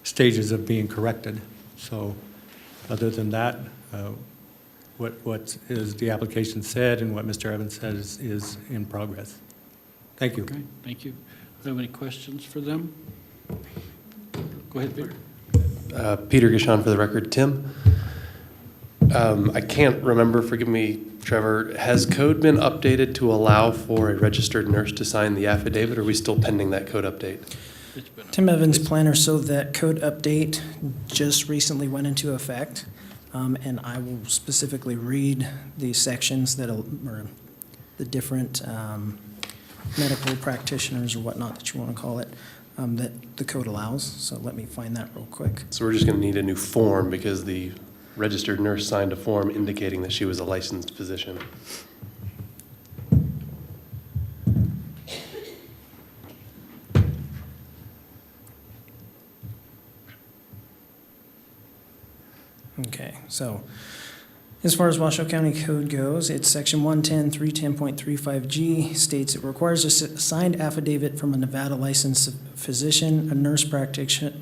stages of being corrected. So other than that, what is the application said and what Mr. Evans said is in progress. Thank you. Okay, thank you. Do you have any questions for them? Go ahead, Peter. Peter Gishon for the record. Tim, I can't remember, forgive me, Trevor, has code been updated to allow for a registered nurse to sign the affidavit, or are we still pending that code update? Tim Evans, planner, so that code update just recently went into effect, and I will specifically read the sections or the different medical practitioners or whatnot that you want to call it, that the code allows. So let me find that real quick. So we're just going to need a new form because the registered nurse signed a form indicating that she was a licensed physician. Okay, so as far as Washoe County Code goes, it's section 110, 310.35G states it requires a signed affidavit from a Nevada licensed physician, a nurse practitioner,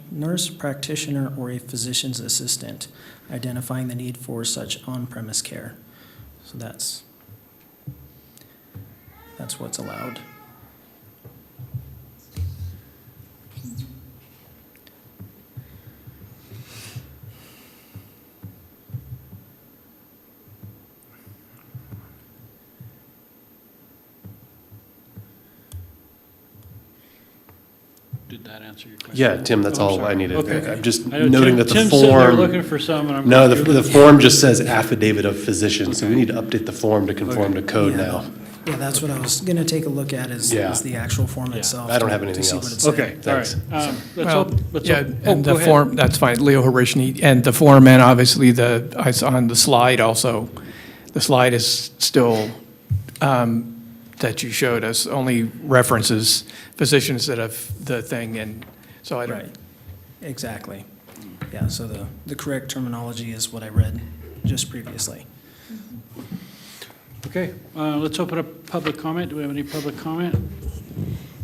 or a physician's assistant, identifying the need for such on-premise care. So that's what's allowed. Did that answer your question? Yeah, Tim, that's Oh, I'm all sorry. I needed. Okay. I'm just I know noting that the Tim's sitting there form. looking for some, and I'm. No, the form just says affidavit of physician, so we need to update the form to conform to code Yeah. now. Yeah, that's what I was going to take a look at is Yeah. the actual form itself. I don't have to anything see else. what it said. Okay, all right. Thanks. Let's Well, hope, let's yeah, hope. Oh, and go the ahead. form, that's fine, Leo Horishny, and the form, and obviously I saw on the slide also, the slide is still, that you showed us, only references physicians that have the thing, and so I don't. Right, exactly. Yeah, so the correct terminology is what I read just previously. Okay, let's open up public comment. Do we have any public comment?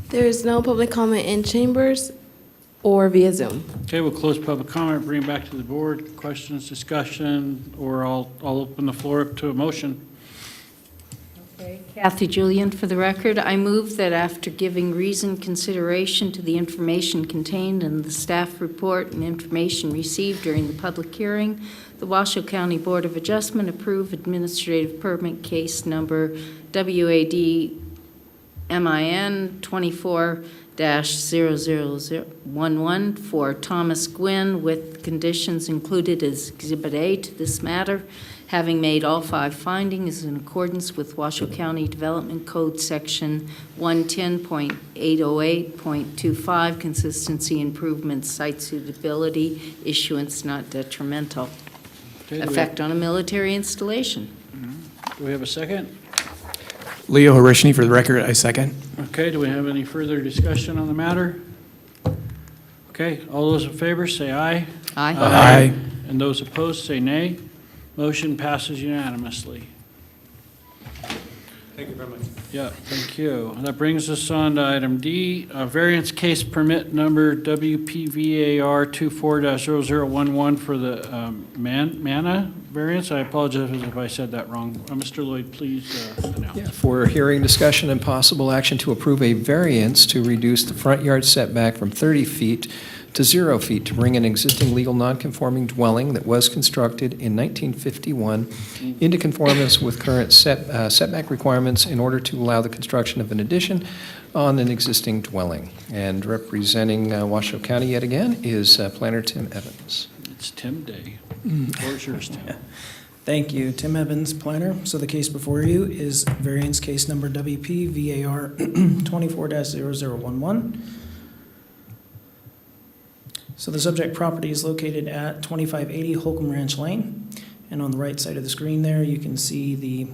There is no public comment in chambers or via Zoom. Okay, we'll close public comment, bring it back to the board. Questions, discussion, or I'll open the floor up to a motion. Kathy Julian for the record. I move that after giving reasoned consideration to the information contained in the staff report and information received during the public hearing, the Washoe County Board of Adjustment approve administrative permit case number WADMIN 24-00011 for Thomas Gwynn with conditions included as Exhibit A to this matter, having made all 5 findings in accordance with Washoe County Development Code Section 110.808.25, consistency improvements, site suitability, issuance not detrimental, Okay, effect on a military installation. Do we have a second? Leo Horishny for the record, I second. Okay, do we have any further discussion on the matter? Okay, all those in favor, say aye. Aye. Aye. And those opposed, say nay. Motion passes unanimously. Thank you very much. Yeah, thank you. And that brings us on to item D, variance case permit number WPVAR 24-0011 for the Manna variance. I apologize if I said that wrong. Mr. Lloyd, please announce. Yeah, for hearing, discussion, and possible action to approve a variance to reduce the front yard setback from 30 feet to 0 feet to bring an existing legal nonconforming dwelling that was constructed in 1951 into conformance with current setback requirements in order to allow the construction of an addition on an existing dwelling. And representing Washoe County yet again is Planner Tim Evans. It's Tim Day. Where's yours, Tim? Thank you, Tim Evans, planner. So the case before you is variance case number WP VAR 24-0011. So the subject property is located at 2580 Holcomb Ranch Lane. And on the right side of the screen there, you can see the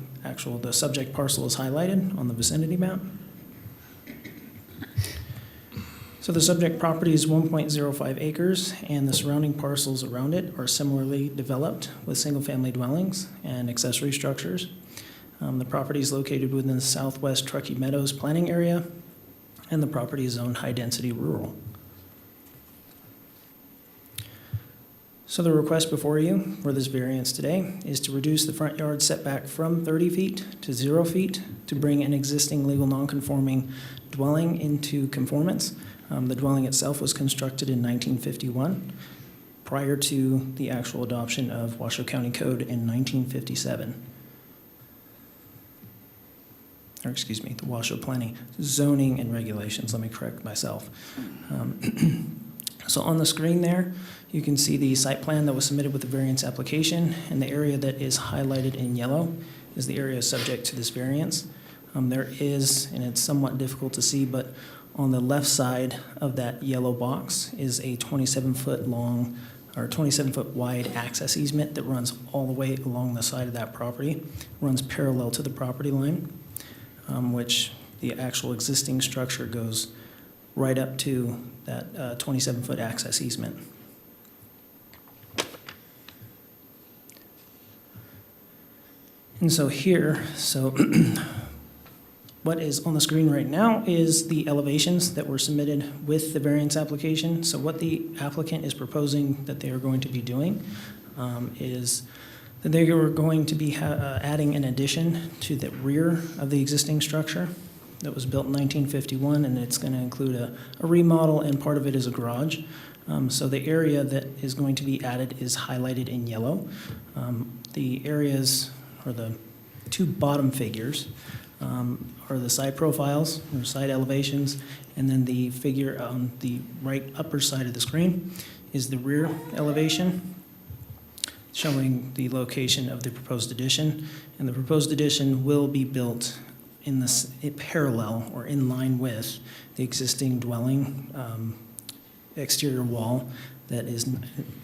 subject parcel is highlighted on the vicinity map. So the subject property is 1.05 acres, and the surrounding parcels around it are similarly developed with single-family dwellings and accessory structures. The property is located within the Southwest Truckee Meadows planning area, and the property is zoned high-density rural. So the request before you for this variance today is to reduce the front yard setback from 30 feet to 0 feet to bring an existing legal nonconforming dwelling into conformance. The dwelling itself was constructed in 1951 prior to the actual adoption of Washoe County Code in 1957. Or excuse me, the Washoe Planning, Zoning and Regulations, let me correct myself. So on the screen there, you can see the site plan that was submitted with the variance application, and the area that is highlighted in yellow is the area subject to this variance. There is, and it's somewhat difficult to see, but on the left side of that yellow box is a 27-foot long or 27-foot wide access easement that runs all the way along the side of that property, runs parallel to the property line, which the actual existing structure goes right up to that 27-foot access easement. And so here, what is on the screen right now is the elevations that were submitted with the variance application. So what the applicant is proposing that they are going to be doing is that they are going to be adding an addition to the rear of the existing structure that was built in 1951, and it's going to include a remodel, and part of it is a garage. So the area that is going to be added is highlighted in yellow. The areas, or the two bottom figures, are the side profiles or side elevations, and then the figure on the right upper side of the screen is the rear elevation, showing the location of the proposed addition. And the proposed addition will be built in this parallel or in line with the existing dwelling exterior wall that is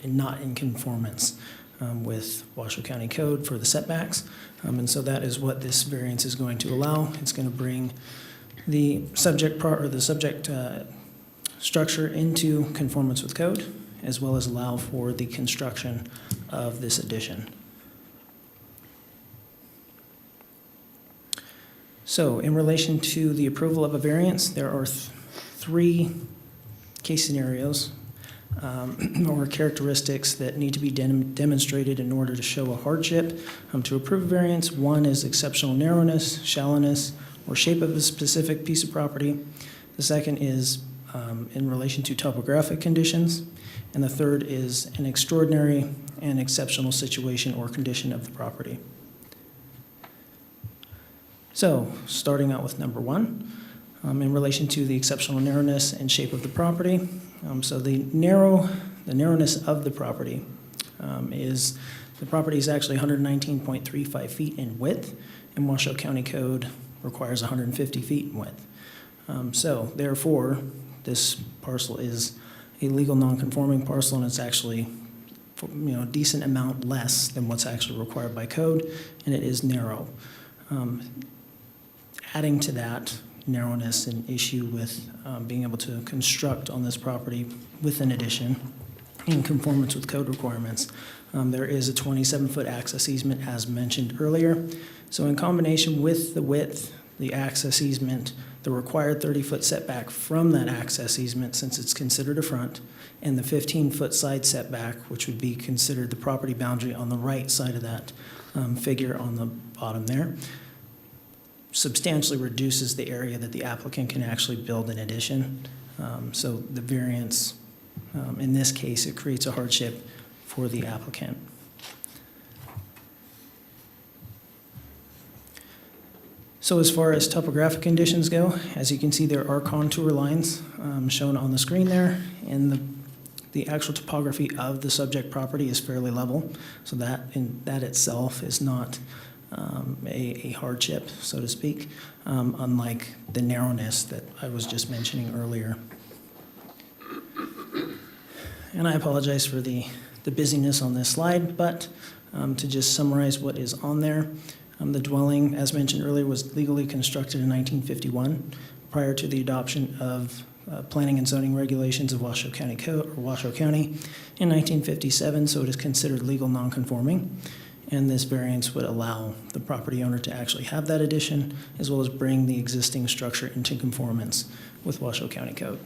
not in conformance with Washoe County Code for the setbacks. And so that is what this variance is going to allow. It's going to bring the subject structure into conformance with code, as well as allow for the construction of this addition. So in relation to the approval of a variance, there are three case scenarios or characteristics that need to be demonstrated in order to show a hardship to approve a variance. One is exceptional narrowness, shallowness, or shape of a specific piece of property. The second is in relation to topographic conditions. And the third is an extraordinary and exceptional situation or condition of the property. So, starting out with number one, in relation to the exceptional narrowness and shape of the property. So the narrowness of the property is, the property is actually 119.35 feet in width, and Washoe County Code requires 150 feet in width. So therefore, this parcel is a legal non-conforming parcel, and it's actually a decent amount less than what's actually required by code, and it is narrow. Adding to that narrowness, an issue with being able to construct on this property with an addition in conformance with code requirements. There is a 27-foot access easement as mentioned earlier. So in combination with the width, the access easement, the required 30-foot setback from that access easement since it's considered a front, and the 15-foot side setback, which would be considered the property boundary on the right side of that figure on the bottom there, substantially reduces the area that the applicant can actually build an addition. So the variance, in this case, it creates a hardship for the applicant. So as far as topographic conditions go, as you can see, there are contour lines shown on the screen there, and the actual topography of the subject property is fairly level, so that itself is not a hardship, so to speak, unlike the narrowness that I was just mentioning earlier. And I apologize for the busyness on this slide, but to just summarize what is on there, the dwelling, as mentioned earlier, was legally constructed in 1951 prior to the adoption of planning and zoning regulations of Washoe County Code, or Washoe County, in 1957, so it is considered legal nonconforming. And this variance would allow the property owner to actually have that addition, as well as bring the existing structure into conformance with Washoe County Code.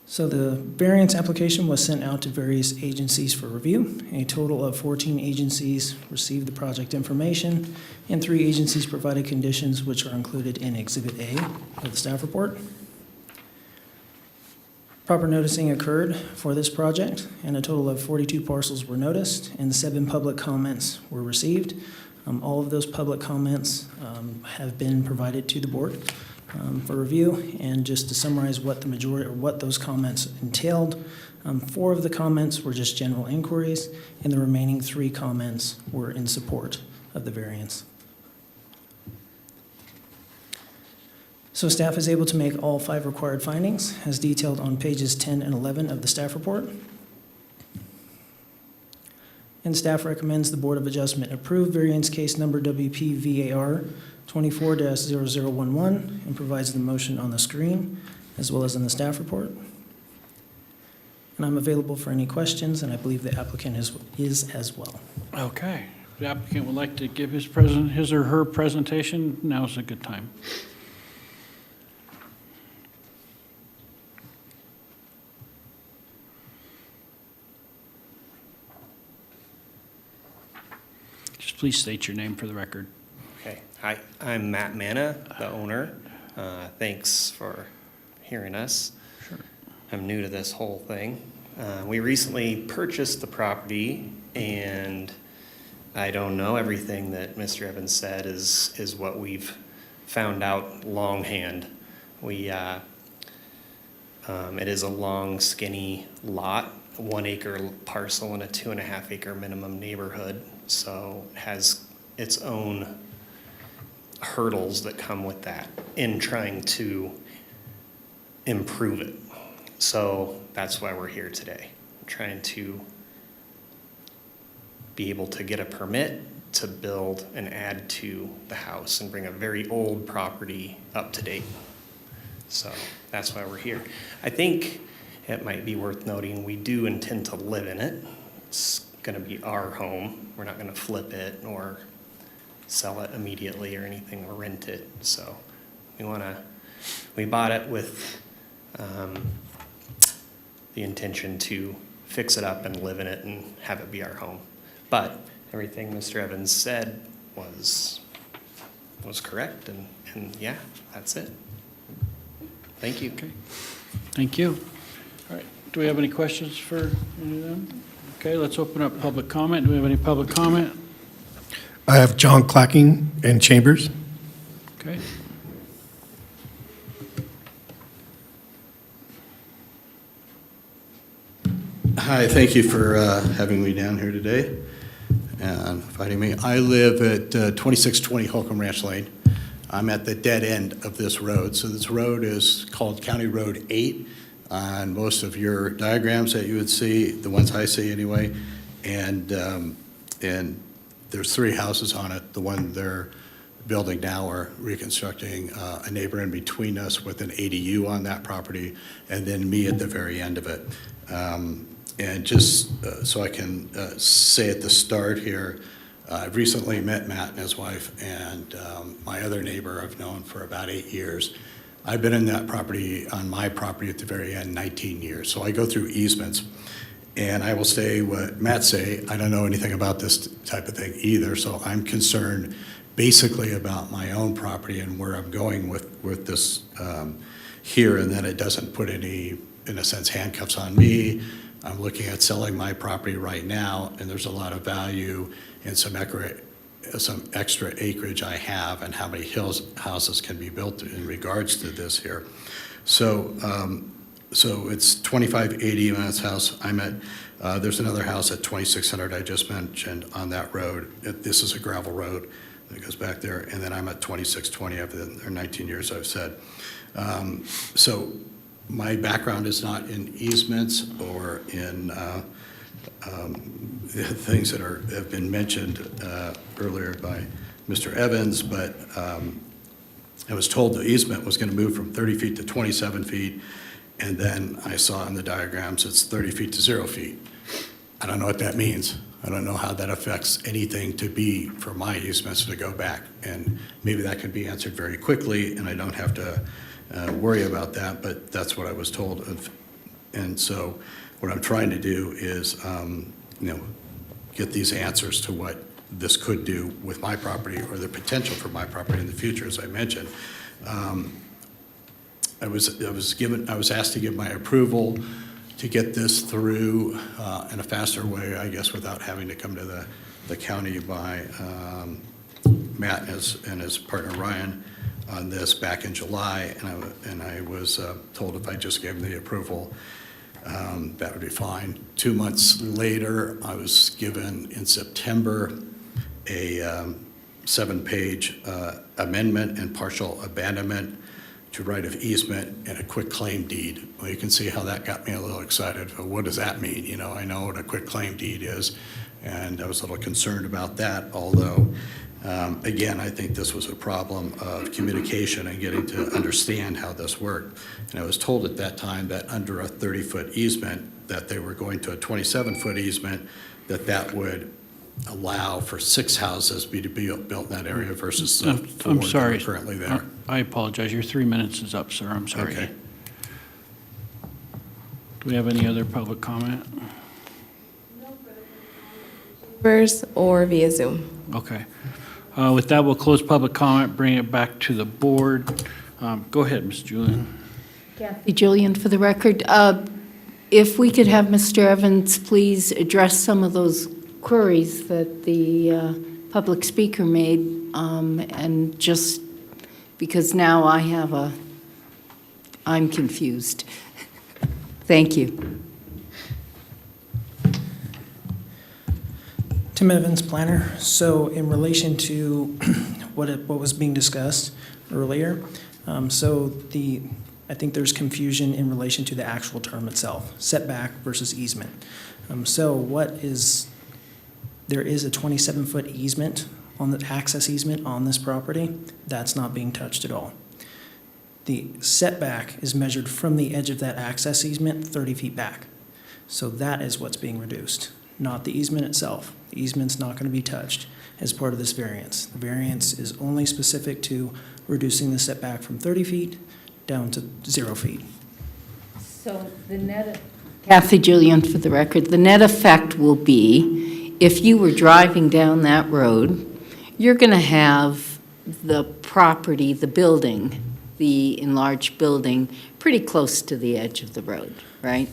So the variance application was sent out to various agencies for review. A total of 14 agencies received the project information, and 3 agencies provided conditions which are included in Exhibit A of the staff report. Proper noticing occurred for this project, and a total of 42 parcels were noticed, and 7 public comments were received. All of those public comments have been provided to the board for review. And just to summarize what the majority, or what those comments entailed, 4 of the comments were just general inquiries, and the remaining 3 comments were in support of the variance. So staff is able to make all 5 required findings as detailed on pages 10 and 11 of the staff report. And staff recommends the Board of Adjustment approve variance case number WPVAR 24-0011 and provides the motion on the screen as well as in the staff report. And I'm available for any questions, and I believe the applicant is as well. Okay. The applicant would like to give his or her presentation. Now's a good time. Just please state your name for the record. Okay. Hi, I'm Matt Manna, the owner. Thanks for hearing us. Sure. I'm new to this whole thing. We recently purchased the property, and I don't know, everything that Mr. Evans said is what we've found out longhand. It is a long, skinny lot, 1 acre parcel in a 2.5 acre minimum neighborhood, so it has its own hurdles that come with that in trying to improve it. So that's why we're here today, trying to be able to get a permit to build and add to the house and bring a very old property up to date. So that's why we're here. I think it might be worth noting we do intend to live in it. It's going to be our home. We're not going to flip it or sell it immediately or anything, or rent it. So we bought it with the intention to fix it up and live in it and have it be our home. But everything Mr. Evans said was correct, and yeah, that's it. Thank you. Okay. Thank you. All right. Do we have any questions for any of them? Okay, let's open up public comment. Do we have any public comment? I have John Clacking and Chambers. Okay. Hi, thank you for having me down here today and inviting me. I live at 2620 Holcomb Ranch Lane. I'm at the dead end of this road. So this road is called County Road 8 on most of your diagrams that you would see, the ones I see anyway. And there's 3 houses on it. The one there building now or reconstructing a neighbor in between us with an ADU on that property, and then me at the very end of it. And just so I can say at the start here, I've recently met Matt and his wife, and my other neighbor I've known for about 8 years. I've been in that property, on my property at the very end, 19 years. So I go through easements. And I will say what Matt say, I don't know anything about this type of thing either, so I'm concerned basically about my own property and where I'm going with this here, and that it doesn't put any, in a sense, handcuffs on me. I'm looking at selling my property right now, and there's a lot of value in some extra acreage I have and how many houses can be built in regards to this here. So, so it's 2580 Matt's house. I'm at, there's another house at 2600 I just mentioned on that road. This is a gravel road that goes back there. And then I'm at 2620. I've been there 19 years, I've said. So my background is not in easements or in things that have been mentioned earlier by Mr. Evans, but I was told the easement was going to move from 30 feet to 27 feet. And then I saw in the diagrams it's 30 feet to 0 feet. I don't know what that means. I don't know how that affects anything to be for my easements to go back. And maybe that could be answered very quickly, and I don't have to worry about that, but that's what I was told of. And so what I'm trying to do is, get these answers to what this could do with my property or the potential for my property in the future, as I mentioned. I was asked to give my approval to get this through in a faster way, I guess, without having to come to the county by Matt and his partner Ryan on this back in July, and I was told if I just gave them the approval, that would be fine. 2 months later, I was given in September a 7-page amendment and partial abandonment to right of easement and a quick claim deed. Well, you can see how that got me a little excited. Well, what does that mean? You know, I know what a quick claim deed is, and I was a little concerned about that, although, again, I think this was a problem of communication and getting to understand how this worked. And I was told at that time that under a 30-foot easement, that they were going to a 27-foot easement, that would allow for 6 houses to be built in that area versus the 4 I'm sorry. that are currently there. I apologize. Your 3 minutes is up, sir. I'm sorry. Okay. Do we have any other public comment? Chambers or via Zoom. Okay. With that, we'll close public comment, bring it back to the board. Go ahead, Ms. Julian. Kathy Julian for the record. If we could have Mr. Evans please address some of those queries that the public speaker made, and just because now I'm confused. Thank you. Tim Evans, planner. So in relation to what was being discussed earlier, I think there's confusion in relation to the actual term itself, setback versus easement. There is a 27-foot easement on the access easement on this property. That's not being touched at all. The setback is measured from the edge of that access easement 30 feet back. So that is what's being reduced, not the easement itself. The easement's not going to be touched as part of this variance. The variance is only specific to reducing the setback from 30 feet down to 0 feet. So the net, Kathy Julian for the record, the net effect will be, if you were driving down that road, you're going to have the property, the building, the enlarged building, pretty close to the edge of the road, right?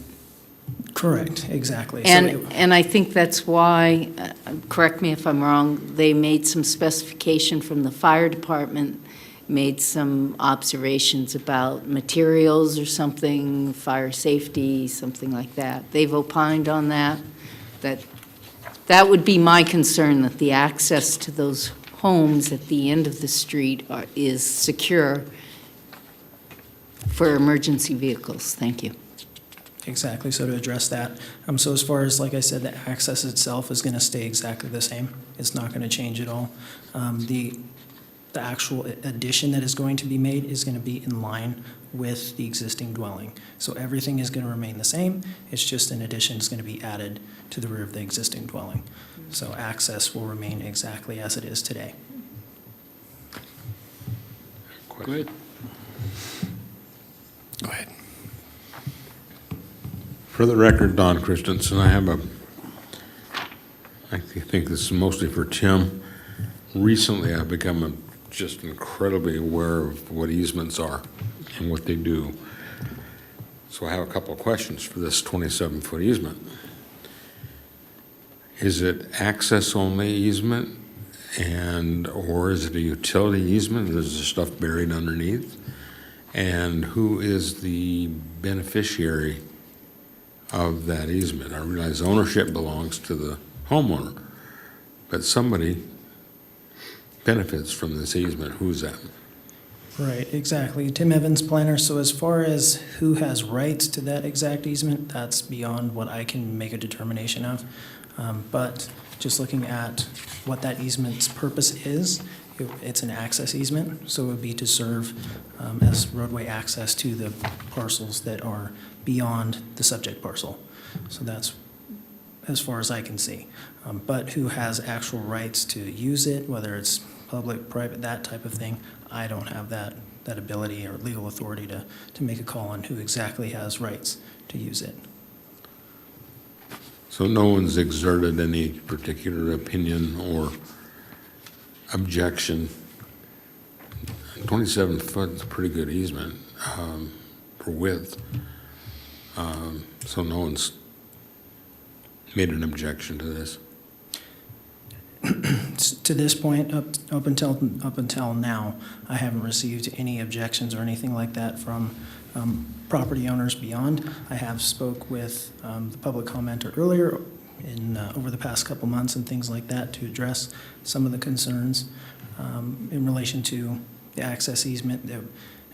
Correct, exactly. And I think that's why, correct me if I'm wrong, they made some specification from the fire department, made some observations about materials or something, fire safety, something like that. They've opined on that. That would be my concern, that the access to those homes at the end of the street is secure for emergency vehicles. Thank you. Exactly, so to address that. So as far as, like I said, the access itself is going to stay exactly the same. It's not going to change at all. The the actual addition that is going to be made is going to be in line with the existing dwelling. So everything is going to remain the same. It's just an addition is going to be added to the rear of the existing dwelling. So access will remain exactly as it is today. Good. Go ahead. For the record, Don Christensen, I think this is mostly for Tim. Recently, I've become just incredibly aware of what easements are and what they do. So I have a couple of questions for this 27-foot easement. Is it access-only easement, or is it a utility easement? Is there stuff buried underneath? And who is the beneficiary of that easement? I realize ownership belongs to the homeowner, but somebody benefits from this easement. Who's that? Right, exactly. Tim Evans, planner. So as far as who has rights to that exact easement, that's beyond what I can make a determination of. But just looking at what that easement's purpose is, it's an access easement, so it would be to serve as roadway access to the parcels that are beyond the subject parcel. So that's as far as I can see. But who has actual rights to use it, whether it's public, private, that type of thing, I don't have that ability or legal authority to make a call on who exactly has rights to use it. So no one's exerted any particular opinion or objection. 27 foot is a pretty good easement for width. So no one's made an objection to this. To this point, up until now, I haven't received any objections or anything like that from property owners beyond. I have spoke with the public commenter earlier over the past couple months and things like that to address some of the concerns in relation to the access easement.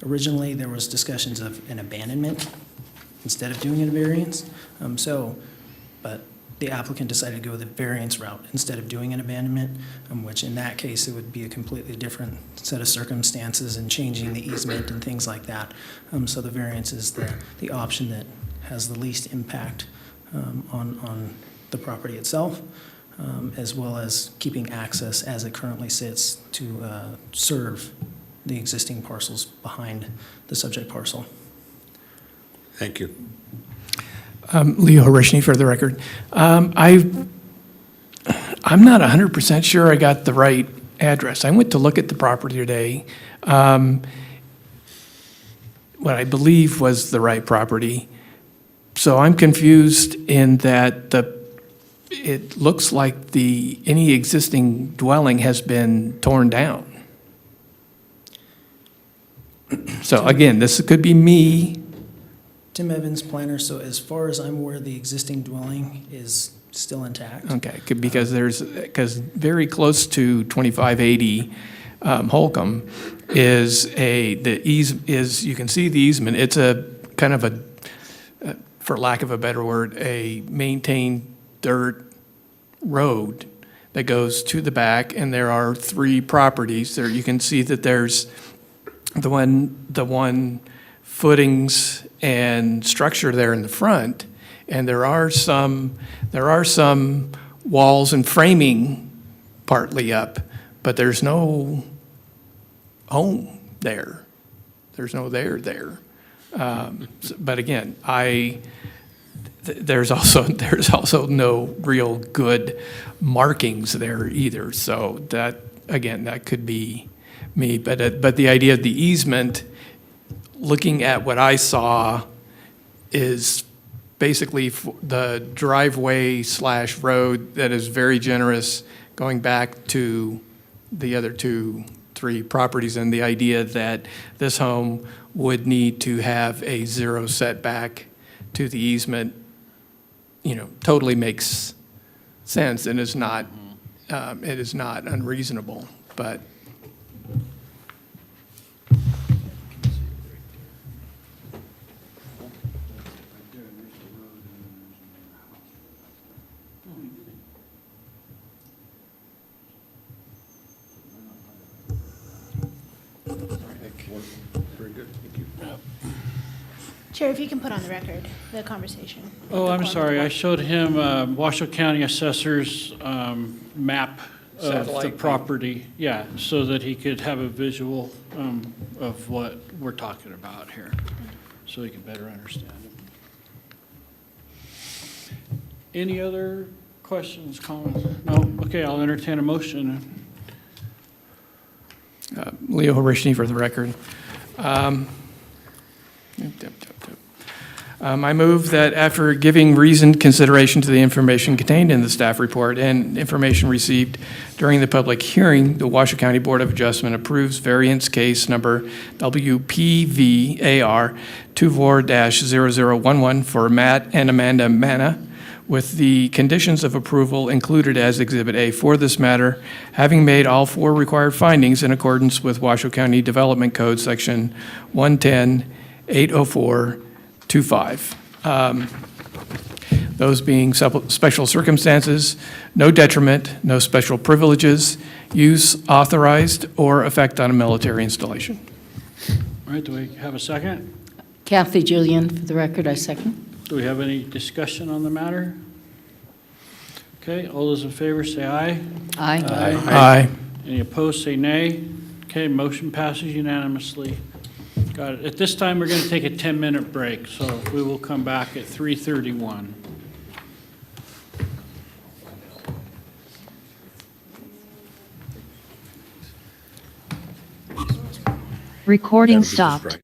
Originally, there was discussions of an abandonment instead of doing a variance. But the applicant decided to go the variance route instead of doing an abandonment, which in that case, it would be a completely different set of circumstances and changing the easement and things like that. So the variance is the option that has the least impact on the property itself, as well as keeping access as it currently sits to serve the existing parcels behind the subject parcel. Thank you. Leo Horishny for the record. I'm not 100% sure I got the right address. I went to look at the property today. What I believe was the right property. So I'm confused in that it looks like any existing dwelling has been torn down. So again, this could be me. Tim Evans, planner. So as far as I'm aware, the existing dwelling is still intact. Okay, because very close to 2580 Holcomb you can see the easement. It's a kind of for lack of a better word, a maintained dirt road that goes to the back, and there are 3 properties there. You can see that there's the one footings and structure there in the front, and there are some walls and framing partly up, but there's no home there. There's no there. But again, there's also no real good markings there either. So that could be me. But the idea of the easement, looking at what I saw, is basically the driveway / road that is very generous going back to the other 3 properties, and the idea that this home would need to have a 0 setback to the easement, totally makes sense and is not unreasonable. But Very good, thank you. Chair, if you can put on the record the conversation. Oh, The I'm quorum. sorry, I showed him Washoe County Assessor's map of the Satellite. property. Yeah, so that he could have a visual of what we're talking about here, so he can better understand it. Any other questions, comments? No? Okay, I'll entertain a motion. Leo Horishny for the record. I move that after giving reasoned consideration to the information contained in the staff report and information received during the public hearing, the Washoe County Board of Adjustment approves variance case number WPVAR 24-0011 for Matt and Amanda Manna, with the conditions of approval included as Exhibit A for this matter, having made all 4 required findings in accordance with Washoe County Development Code, Section 110-804-25. Those being special circumstances, no detriment, no special privileges, use authorized, or effect on a military installation. All right, do we have a second? Kathy Jillian, for the record, I second. Do we have any discussion on the matter? Okay, all those in favor say aye. Aye. Aye. Any opposed, say nay. Okay, motion passes unanimously. Got it. At this time, we're going to take a 10-minute break, so we will come back at 3:31. Recording stopped.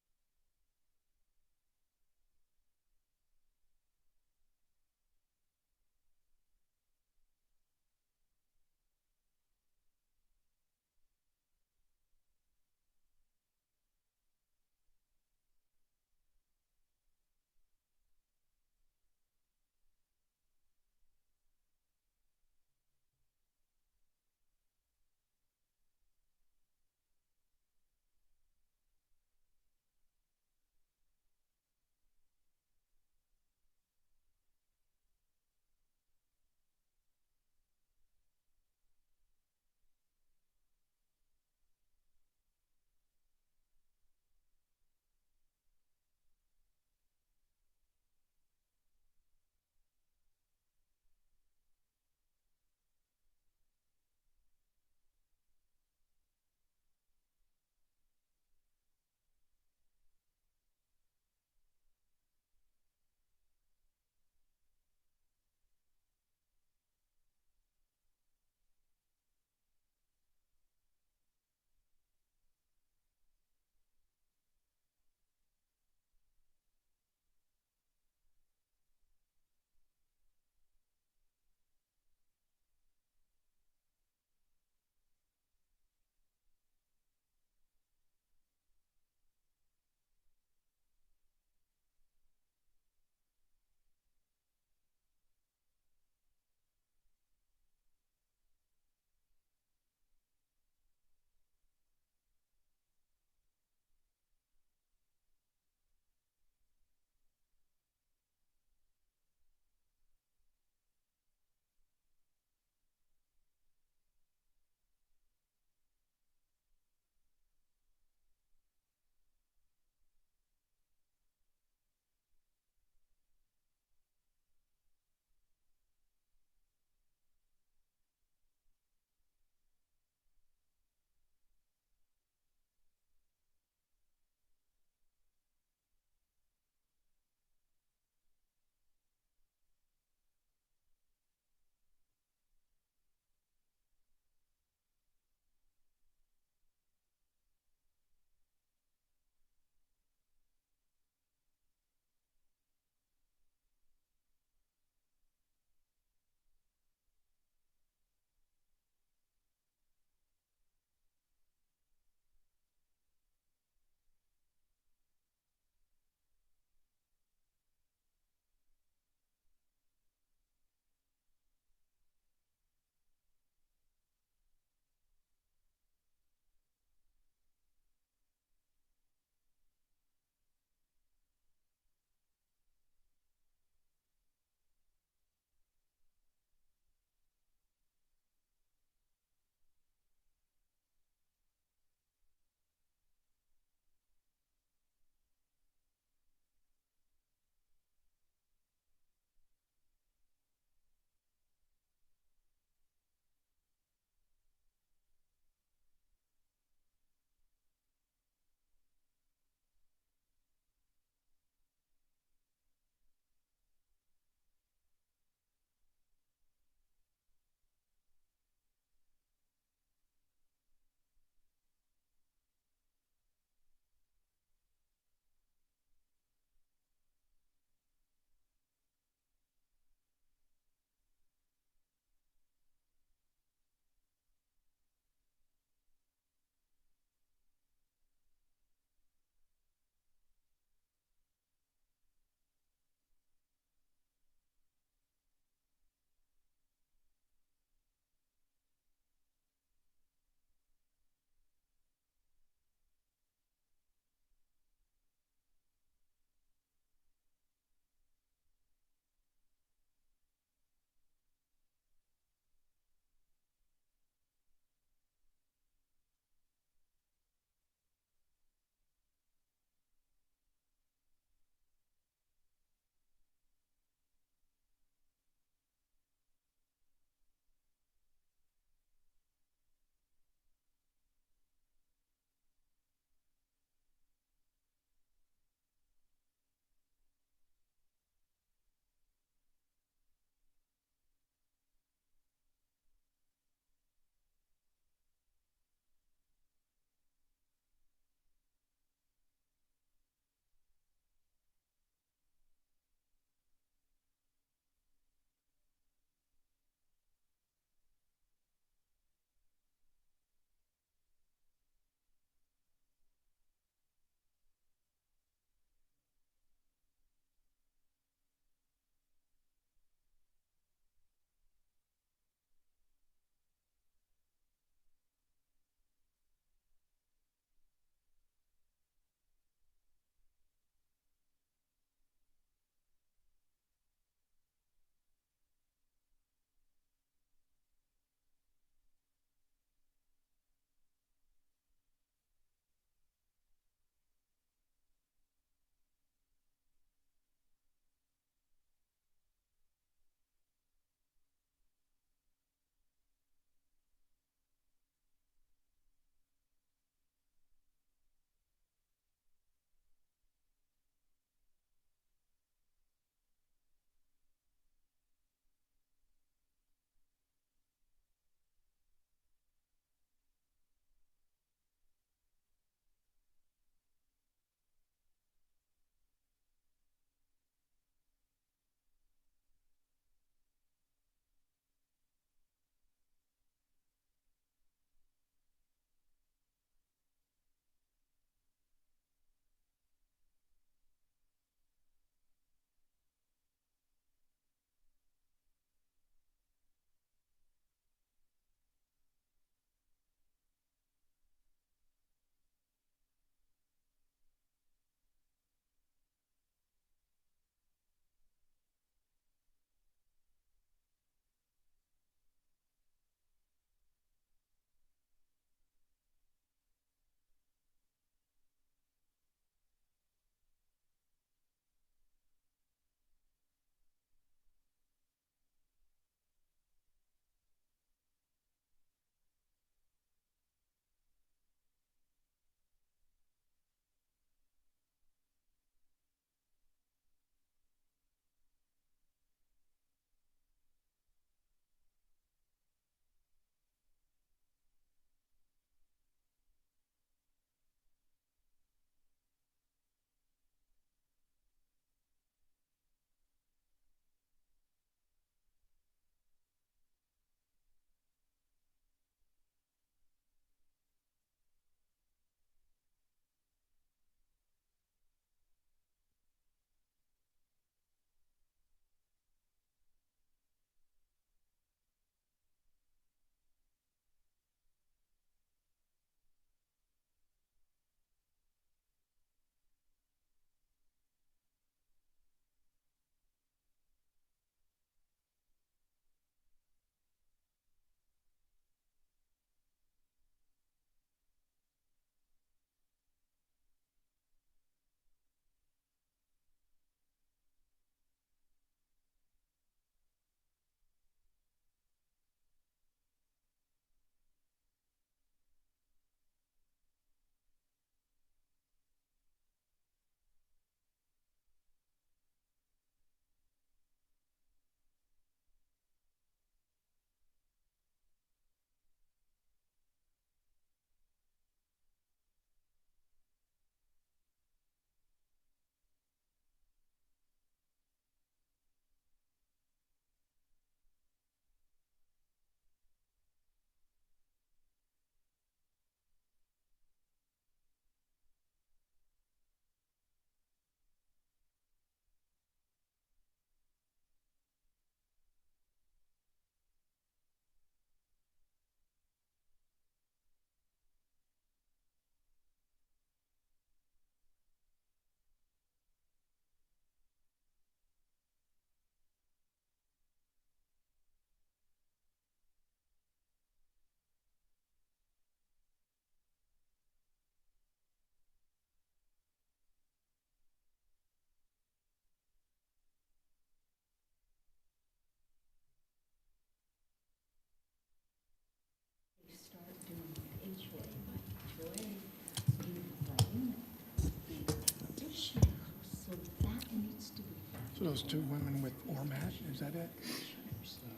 Those two women with Ormat, is that it?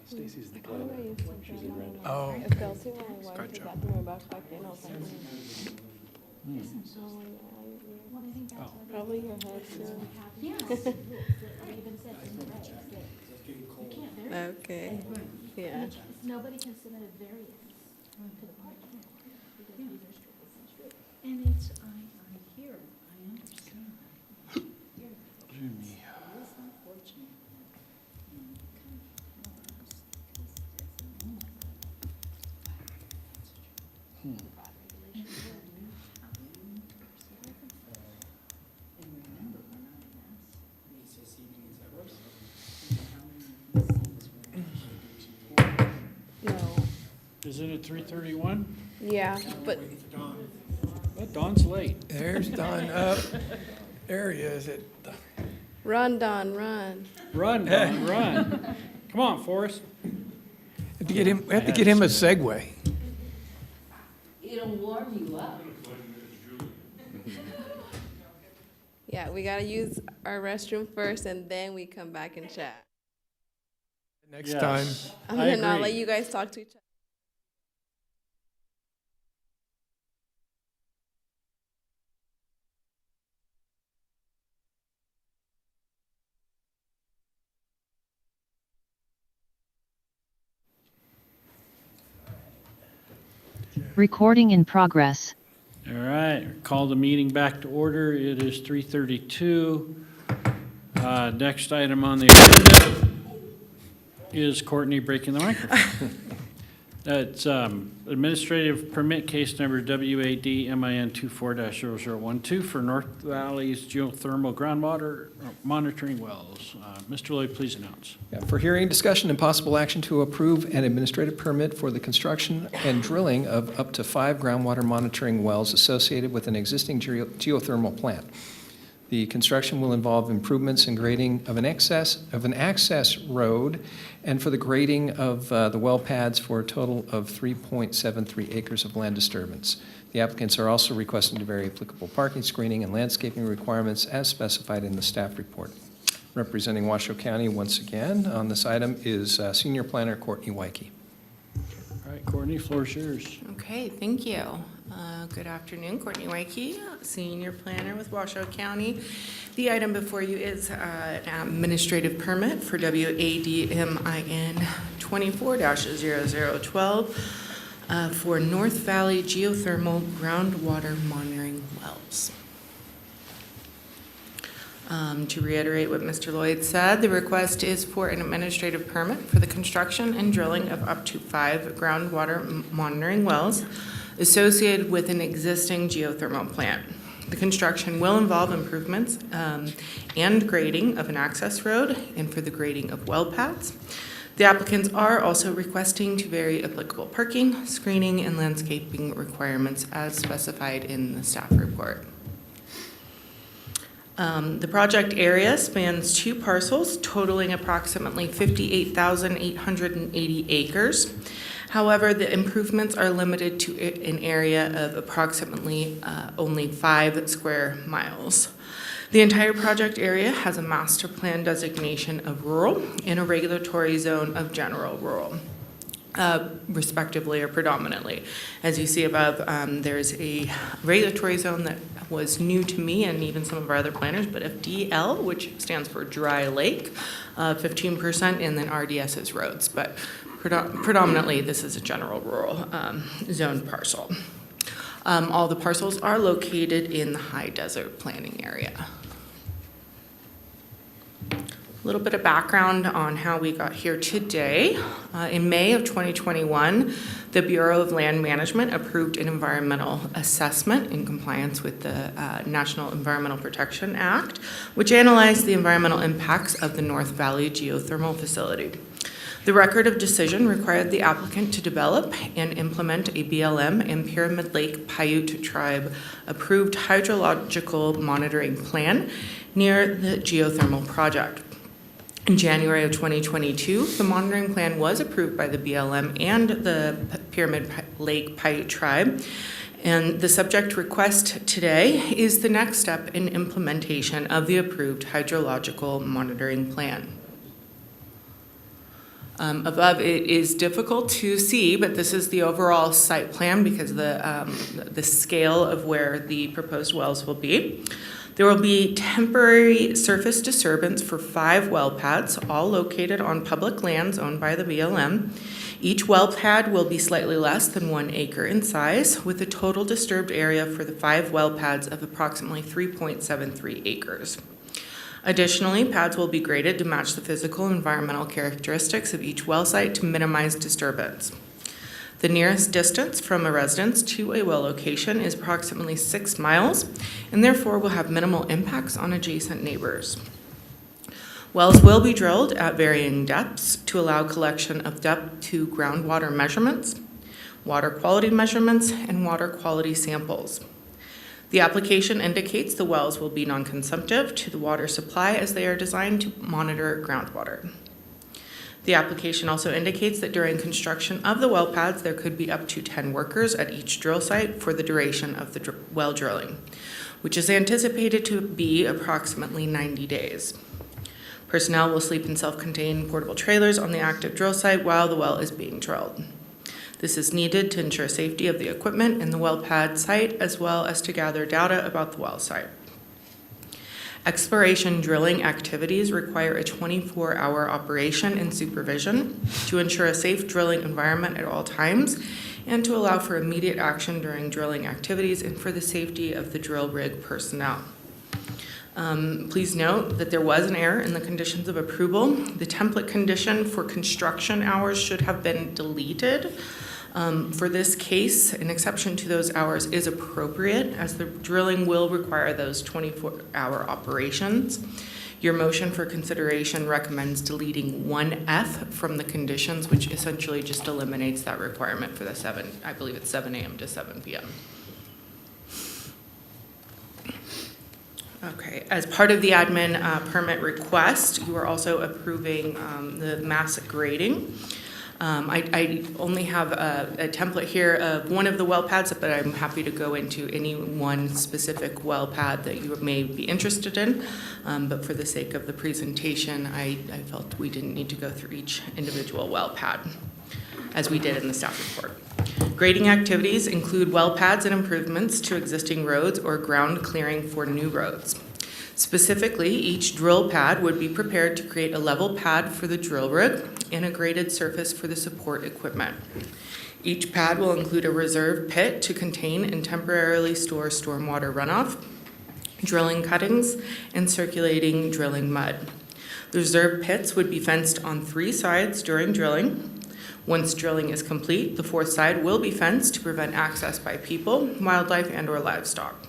Stacy's the Oh. Good job. Probably your head too. Okay, yeah. Nobody can submit a variance to the parking because these are strictly construed. And it's, I hear, I understand. It's unfortunate. No, Is it at 3:31? yeah, but But Dawn's late. There's Don up. There he is. run, Don, run. Run, Dawn, run. Come on, Forrest. We have to get him a Segway. It'll warm you up. Yeah, we gotta use our restroom first and then we come back and chat. Next time. I'm gonna not let you guys talk to each other. Recording in progress. All right, call the meeting back to order. It is 3:32. Next item on the agenda is Courtney breaking the microphone. That's administrative permit case number WAD-MIN 24-0012 for North Valley's geothermal groundwater monitoring wells. Mr. Lloyd, please announce. Yeah, for hearing, discussion, and possible action to approve an administrative permit for the construction and drilling of up to 5 groundwater monitoring wells associated with an existing geothermal plant. The construction will involve improvements in grading of an access road and for the grading of the well pads for a total of 3.73 acres of land disturbance. The applicants are also requesting to vary applicable parking, screening, and landscaping requirements as specified in the staff report. Representing Washoe County once again on this item is Senior Planner Courtney Wyke. All right, Courtney, floor is yours. Okay, thank you. Good afternoon, Courtney Wyke, Senior Planner with Washoe County. The item before you is an administrative permit for WAD-MIN 24-0012 for North Valley geothermal groundwater monitoring wells. To reiterate what Mr. Lloyd said, the request is for an administrative permit for the construction and drilling of up to 5 groundwater monitoring wells associated with an existing geothermal plant. The construction will involve improvements and grading of an access road and for the grading of well pads. The applicants are also requesting to vary applicable parking, screening, and landscaping requirements as specified in the staff report. The project area spans 2 parcels totaling approximately 58,880 acres. However, the improvements are limited to an area of approximately only 5 square miles. The entire project area has a master plan designation of rural and a regulatory zone of general rural, respectively or predominantly. As you see above, there's a regulatory zone that was new to me and even some of our other planners, but FDL, which stands for dry lake, 15%, and then RDS is roads. But predominantly, this is a general rural zone parcel. All the parcels are located in the high desert planning area. A little bit of background on how we got here today. In May of 2021, the Bureau of Land Management approved an environmental assessment in compliance with the National Environmental Protection Act, which analyzed the environmental impacts of the North Valley geothermal facility. The record of decision required the applicant to develop and implement a BLM and Pyramid Lake Paiute Tribe approved hydrological monitoring plan near the geothermal project. In January of 2022, the monitoring plan was approved by the BLM and the Pyramid Lake Paiute Tribe, And the subject request today is the next step in implementation of the approved hydrological monitoring plan. Above, it is difficult to see, but this is the overall site plan because the scale of where the proposed wells will be. There will be temporary surface disturbance for 5 well pads, all located on public lands owned by the BLM. Each well pad will be slightly less than 1 acre in size, with a total disturbed area for the 5 well pads of approximately 3.73 acres. Additionally, pads will be graded to match the physical and environmental characteristics of each well site to minimize disturbance. The nearest distance from a residence to a well location is approximately 6 miles, and therefore will have minimal impacts on adjacent neighbors. Wells will be drilled at varying depths to allow collection of depth to groundwater measurements, water quality measurements, and water quality samples. The application indicates the wells will be non-consumptive to the water supply as they are designed to monitor groundwater. The application also indicates that during construction of the well pads, there could be up to 10 workers at each drill site for the duration of the well drilling, which is anticipated to be approximately 90 days. Personnel will sleep in self-contained portable trailers on the active drill site while the well is being drilled. This is needed to ensure safety of the equipment in the well pad site, as well as to gather data about the well site. Exploration drilling activities require a 24-hour operation and supervision to ensure a safe drilling environment at all times and to allow for immediate action during drilling activities and for the safety of the drill rig personnel. Please note that there was an error in the conditions of approval. The template condition for construction hours should have been deleted. For this case, an exception to those hours is appropriate as the drilling will require those 24-hour operations. Your motion for consideration recommends deleting 1F from the conditions, which essentially just eliminates that requirement for the 7 a.m. to 7 p.m. Okay, as part of the admin permit request, you are also approving the mass grading. I only have a template here of one of the well pads, but I'm happy to go into any one specific well pad that you may be interested in. But for the sake of the presentation, I felt we didn't need to go through each individual well pad, as we did in the staff report. Grading activities include well pads and improvements to existing roads or ground clearing for new roads. Specifically, each drill pad would be prepared to create a level pad for the drill rig and a graded surface for the support equipment. Each pad will include a reserve pit to contain and temporarily store stormwater runoff, drilling cuttings, and circulating drilling mud. The reserve pits would be fenced on 3 sides during drilling. Once drilling is complete, the 4th side will be fenced to prevent access by people, wildlife, and/or livestock.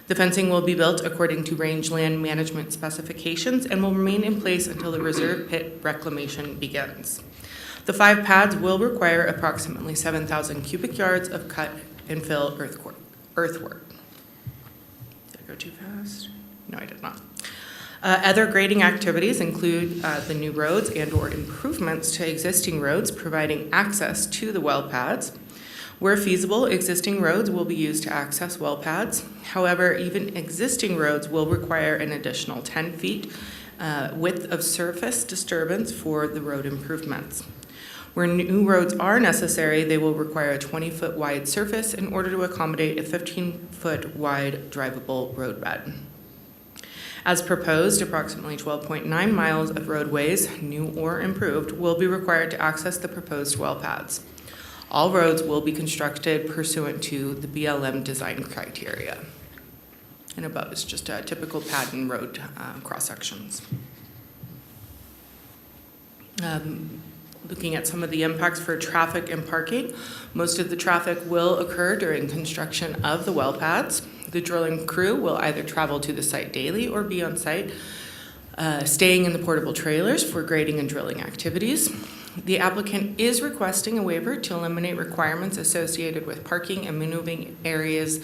The fencing will be built according to rangeland management specifications and will remain in place until the reserve pit reclamation begins. The 5 pads will require approximately 7,000 cubic yards of cut and fill earthwork. Did I go too fast? No, I did not. Other grading activities include the new roads and/or improvements to existing roads, providing access to the well pads. Where feasible, existing roads will be used to access well pads. However, even existing roads will require an additional 10 feet width of surface disturbance for the road improvements. Where new roads are necessary, they will require a 20-foot wide surface in order to accommodate a 15-foot wide drivable roadbed. As proposed, approximately 12.9 miles of roadways, new or improved, will be required to access the proposed well pads. All roads will be constructed pursuant to the BLM design criteria. And above is just a typical pad and road cross-sections. Looking at some of the impacts for traffic and parking, most of the traffic will occur during construction of the well pads. The drilling crew will either travel to the site daily or be on site, staying in the portable trailers for grading and drilling activities. The applicant is requesting a waiver to eliminate requirements associated with parking and moving areas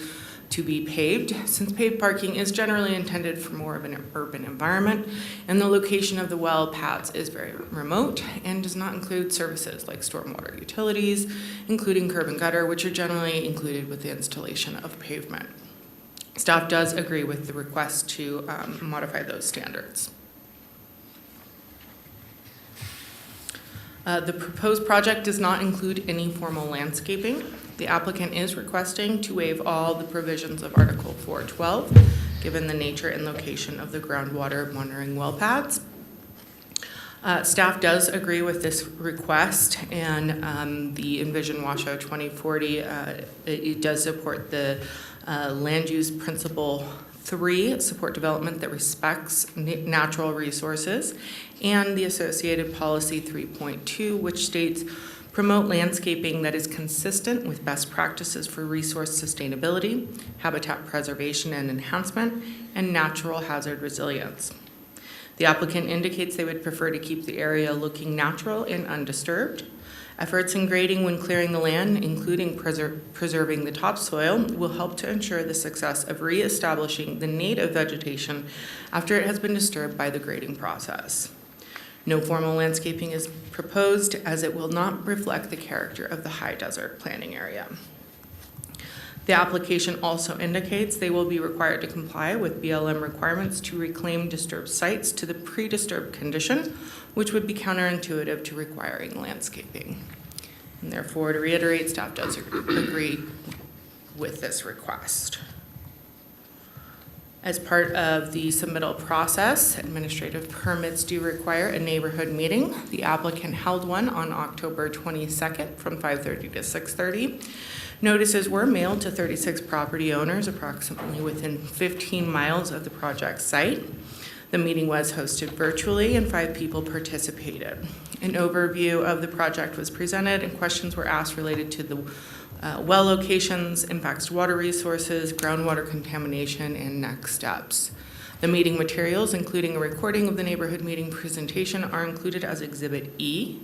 to be paved, since paved parking is generally intended for more of an urban environment, and the location of the well pads is very remote and does not include services like stormwater utilities, including curb and gutter, which are generally included with the installation of pavement. Staff does agree with the request to modify those standards. The proposed project does not include any formal landscaping. The applicant is requesting to waive all the provisions of Article 412, given the nature and location of the groundwater monitoring well pads. Staff does agree with this request, and the Envision Washoe 2040, it does support the land use principle 3, support development that respects natural resources, and the associated policy 3.2, which states promote landscaping that is consistent with best practices for resource sustainability, habitat preservation and enhancement, and natural hazard resilience. The applicant indicates they would prefer to keep the area looking natural and undisturbed. Efforts in grading when clearing the land, including preserving the topsoil, will help to ensure the success of reestablishing the native vegetation after it has been disturbed by the grading process. No formal landscaping is proposed, as it will not reflect the character of the high desert planting area. The application also indicates they will be required to comply with BLM requirements to reclaim disturbed sites to the pre-disturbed condition, which would be counterintuitive to requiring landscaping. And therefore, to reiterate, staff does agree with this request. As part of the submittal process, administrative permits do require a neighborhood meeting. The applicant held one on October 22nd from 5:30 to 6:30. Notices were mailed to 36 property owners approximately within 15 miles of the project site. The meeting was hosted virtually and 5 people participated. An overview of the project was presented and questions were asked related to the well locations, impacts to water resources, groundwater contamination, and next steps. The meeting materials, including a recording of the neighborhood meeting presentation, are included as Exhibit E.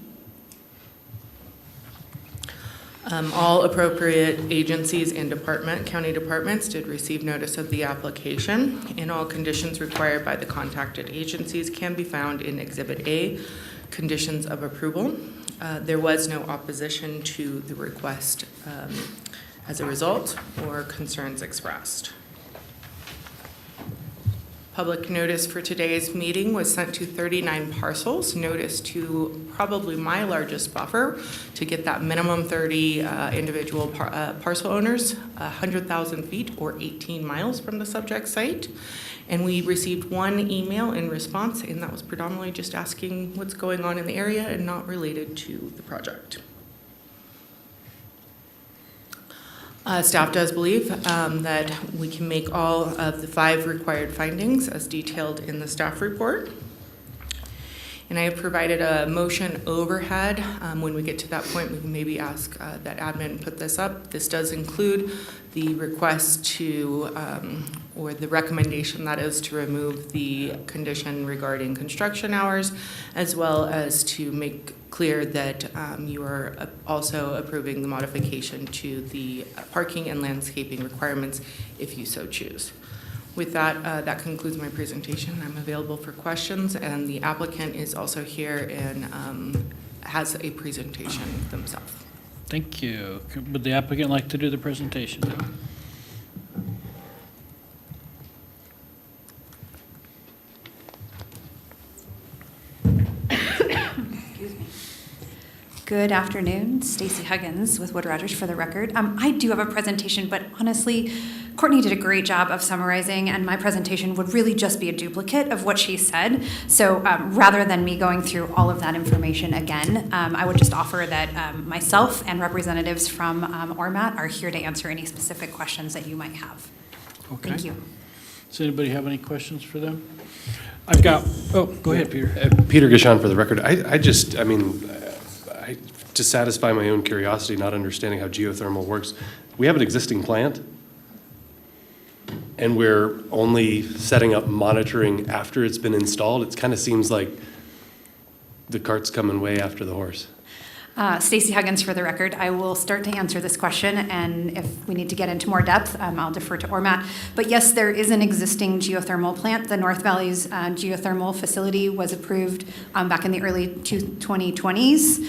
All appropriate agencies and county departments did receive notice of the application, and all conditions required by the contacted agencies can be found in Exhibit A, Conditions of Approval. There was no opposition to the request as a result or concerns expressed. Public notice for today's meeting was sent to 39 parcels, notice to probably my largest buffer to get that minimum 30 individual parcel owners, 100,000 feet or 18 miles from the subject site. And we received one email in response, and that was predominantly just asking what's going on in the area and not related to the project. Staff does believe that we can make all of the 5 required findings as detailed in the staff report. And I have provided a motion overhead. When we get to that point, we can maybe ask that admin put this up. This does include the request to, or the recommendation that is to remove the condition regarding construction hours, as well as to make clear that you are also approving the modification to the parking and landscaping requirements if you so choose. With that, that concludes my presentation. I'm available for questions, and the applicant is also here and has a presentation themselves. Thank you. Would the applicant like to do the presentation? Good afternoon, Stacy Huggins with Wood Rogers for the record. I do have a presentation, but honestly, Courtney did a great job of summarizing, and my presentation would really just be a duplicate of what she said. So rather than me going through all of that information again, I would just offer that myself and representatives from ORMAT are here to answer any specific questions that you might have. Okay. Thank you. Does anybody have any questions for them? I've got, oh, go ahead, Peter. Peter Gishon for the record. To satisfy my own curiosity, not understanding how geothermal works, we have an existing plant, and we're only setting up monitoring after it's been installed. It kind of seems like the cart's coming way after the horse. Stacy Huggins for the record. I will start to answer this question, and if we need to get into more depth, I'll defer to Ormat. But yes, there is an existing geothermal plant. The North Valley's geothermal facility was approved back in the early 2020s.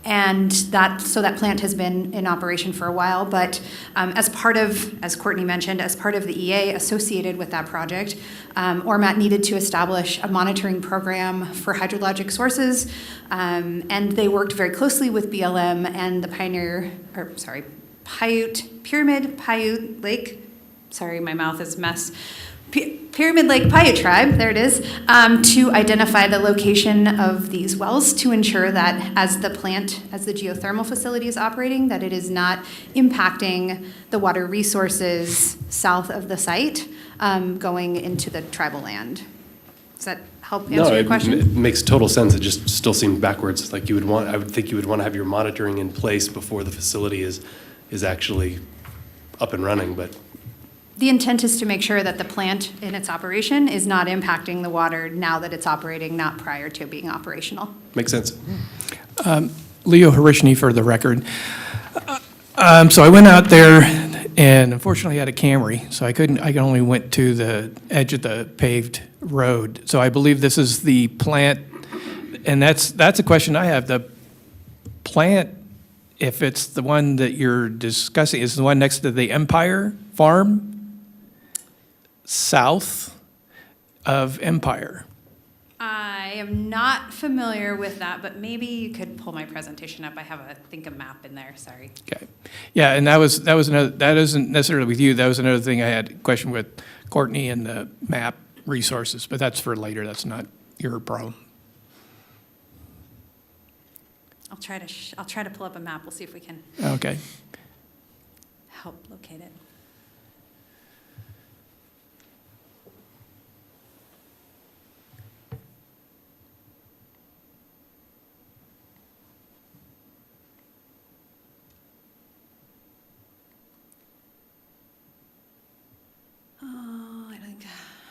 And that plant has been in operation for a while, but as Courtney mentioned, as part of the EA associated with that project, ORMAT needed to establish a monitoring program for hydrologic sources, and they worked very closely with BLM and the Pyramid Lake, sorry, my mouth is a mess, Pyramid Lake Paiute tribe, there it is, to identify the location of these wells to ensure that as the geothermal facility is operating, that it is not impacting the water resources south of the site going into the tribal land. Does that help answer your question? It makes total sense. It just still seems backwards. Like I would think you would want to have your monitoring in place before the facility is actually up and running, but. The intent is to make sure that the plant in its operation is not impacting the water now that it's operating, not prior to being operational. Makes sense. Leo Harishny for the record. So I went out there and unfortunately had a Camry, so I only went to the edge of the paved road. So I believe this is the plant, and that's a question I have. The plant, if it's the one that you're discussing, is the one next to the Empire Farm? South of Empire. I am not familiar with that, but maybe you could pull my presentation up. I have a map in there, sorry. Okay. Yeah, and that was another, that isn't necessarily with you, that was another thing I had a question with Courtney and the map resources, but that's for later, that's not your problem. I'll try to pull up a map. We'll see if we can Okay. help locate it.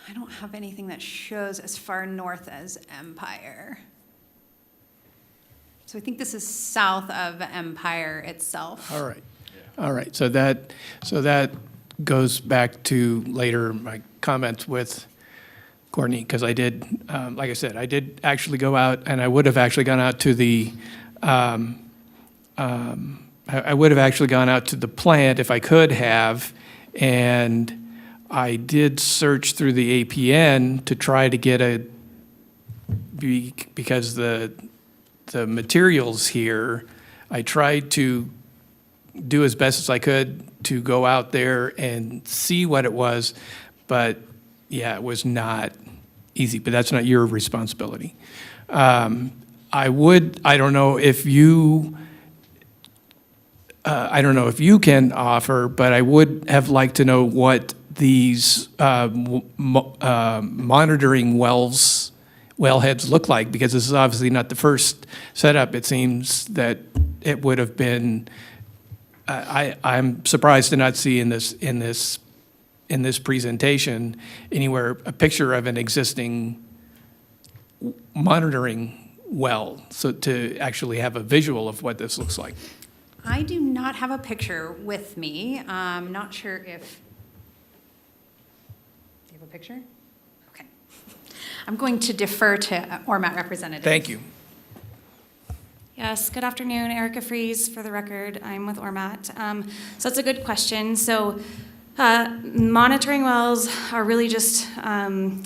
I don't have anything that shows as far north as Empire. So I think this is south of Empire itself. All right. All right. So that goes back to later my comments with Courtney, because I did, like I said, I did actually go out, and I would have actually gone out to the, I would have actually gone out to the plant if I could have, and I did search through the APN to try to get because the materials here, I tried to do as best as I could to go out there and see what it was, but yeah, it was not easy, but that's not your responsibility. I don't know if you can offer, but I would have liked to know what these monitoring wellheads look like, because this is obviously not the first setup. It seems that it would have been, I'm surprised to not see in this presentation anywhere a picture of an existing monitoring well, so to actually have a visual of what this looks like. I do not have a picture with me. I'm not sure if, do you have a picture? Okay. I'm going to defer to ORMAT representative. Thank you. Yes, good afternoon. Erica Fries for the record. I'm with ORMAT. So it's a good question. So monitoring wells are really just, there'll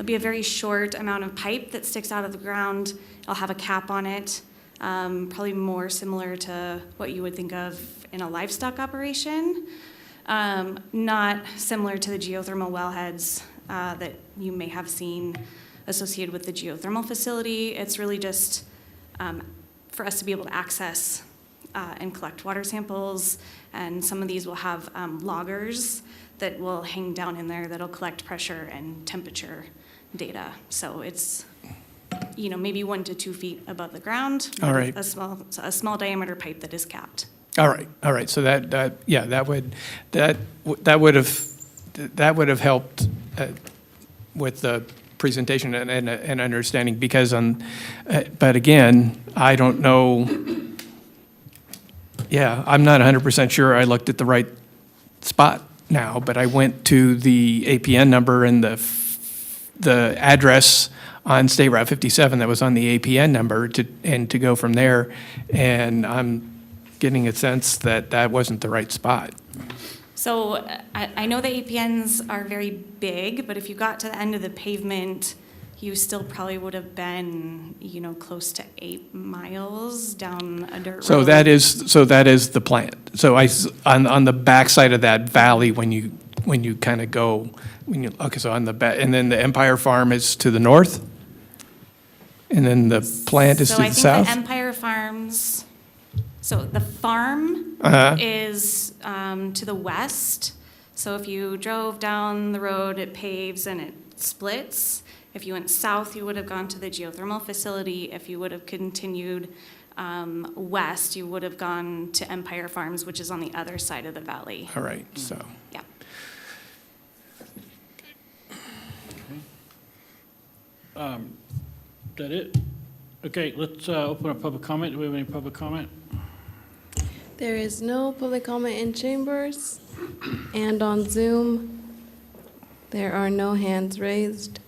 be a very short amount of pipe that sticks out of the ground. It'll have a cap on it, probably more similar to what you would think of in a livestock operation, not similar to the geothermal wellheads that you may have seen associated with the geothermal facility. It's really just for us to be able to access and collect water samples, and some of these will have loggers that will hang down in there that'll collect pressure and temperature data. So it's, maybe 1 to 2 feet above the ground. All right. A small diameter pipe that is capped. All right. So that would have helped with the presentation and understanding, because but again, I don't know Yeah, I'm not 100% sure I looked at the right spot now, but I went to the APN number and the address on State Route 57 that was on the APN number to go from there, and I'm getting a sense that that wasn't the right spot. So I know the APNs are very big, but if you got to the end of the pavement, you still probably would have been, close to 8 miles down a dirt road. So that is the plan. So on the backside of that valley, when you kind of go, so on the back, and then the Empire Farm is to the north, and then the plant is to the south. So I think the Empire Farms. So the farm is to the west. So if you drove down the road, it paves and it splits. If you went south, you would have gone to the geothermal facility. If you would have continued west, you would have gone to Empire Farms, which is on the other side of the valley. All right, so. Yeah. That it? Okay, let's open up public comment. Do we have any public comment? There is no public comment in chambers, and on Zoom, there are no hands raised.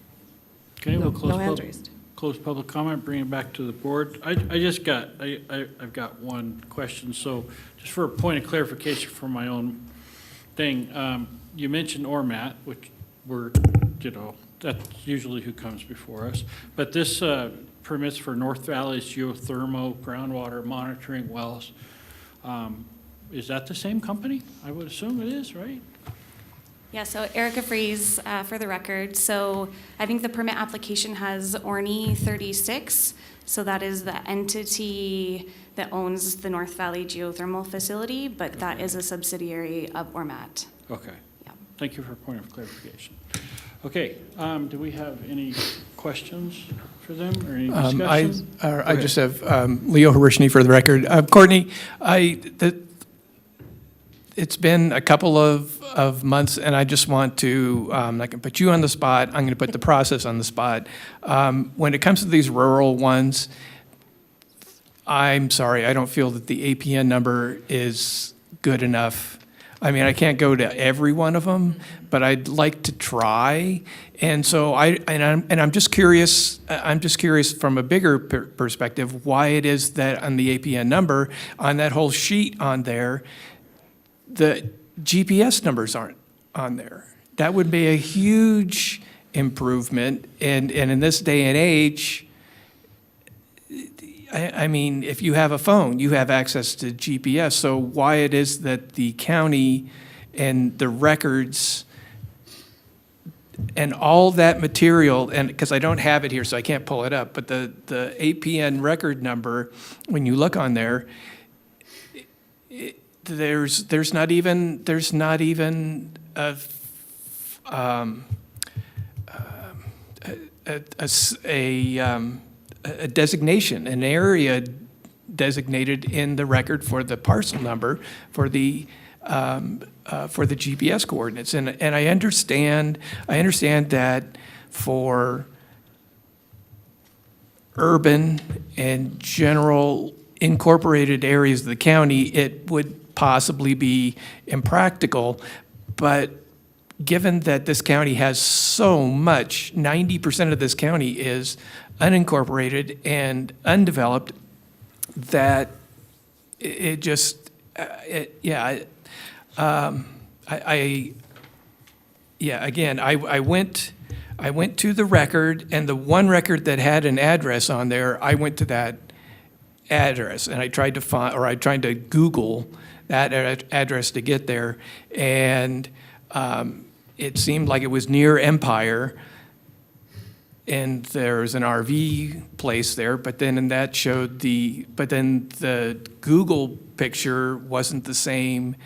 Okay, we'll No hands raised. close public comment, bring it back to the board. I've got one question. So just for a point of clarification for my own thing, you mentioned ORMAT, which that's usually who comes before us. But this permits for North Valley's geothermal groundwater monitoring wells. Is that the same company? I would assume it is, right? Yeah, so Erica Fries, for the record. So I think the permit application has ORNI 36. So that is the entity that owns the North Valley Geothermal Facility, but that is a subsidiary of ORMAT. Okay. Yeah. Thank you for a point of clarification. Okay, do we have any questions for them or any discussion? I just have Leo Harishny for the record. Courtney, it's been a couple of months, and I just want to, I can put you on the spot. I'm going to put the process on the spot. When it comes to these rural ones, I'm sorry, I don't feel that the APN number is good enough. I mean, I can't go to every one of them, but I'd like to try. And so I'm just curious. I'm just curious from a bigger perspective why it is that on the APN number on that whole sheet on there, the GPS numbers aren't on there. That would be a huge improvement. And in this day and age, I mean, if you have a phone, you have access to GPS. So why it is that the county and the records and all that material, and because I don't have it here, so I can't pull it up, but the APN record number, when you look on there, there's not even a designation, an area designated in the record for the parcel number for the GPS coordinates. And I understand that for urban and general incorporated areas of the county, it would possibly be impractical, but given that this county has so much, 90% of this county is unincorporated and undeveloped, that it just, again, I went to the record, and the one record that had an address on there, I went to that address, and I tried to Google that address to get there, and it seemed like it was near Empire, and there's an RV place there, but then the Google picture wasn't the same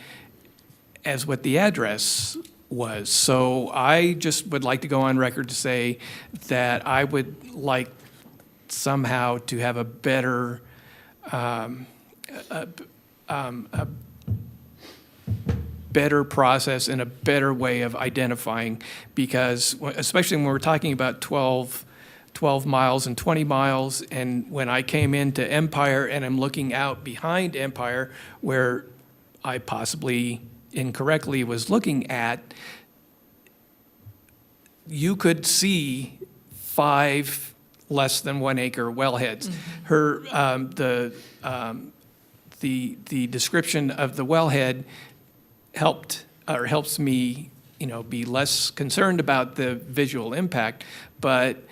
as what the address was. So I just would like to go on record to say that I would like somehow to have a better better process and a better way of identifying, because especially when we're talking about 12 12 miles and 20 miles, and when I came into Empire and I'm looking out behind Empire, where I possibly incorrectly was looking at, you could see 5 less than 1 acre wellheads. The description of the wellhead helps me, be less concerned about the visual impact, but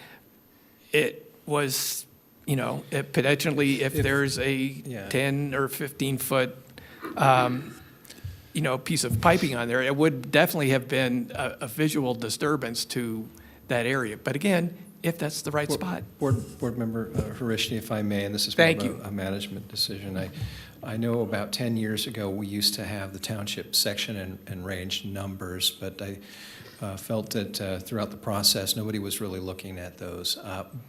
it was, it potentially, if there's a 10 or 15-foot, piece of piping on there, it would definitely have been a visual disturbance to that area. But again, if that's the right spot. Board Member Harishni, if I may, and this is more of a management decision. I know about 10 years ago, we used to have the township section and range numbers, but I felt that throughout the process, nobody was really looking at those.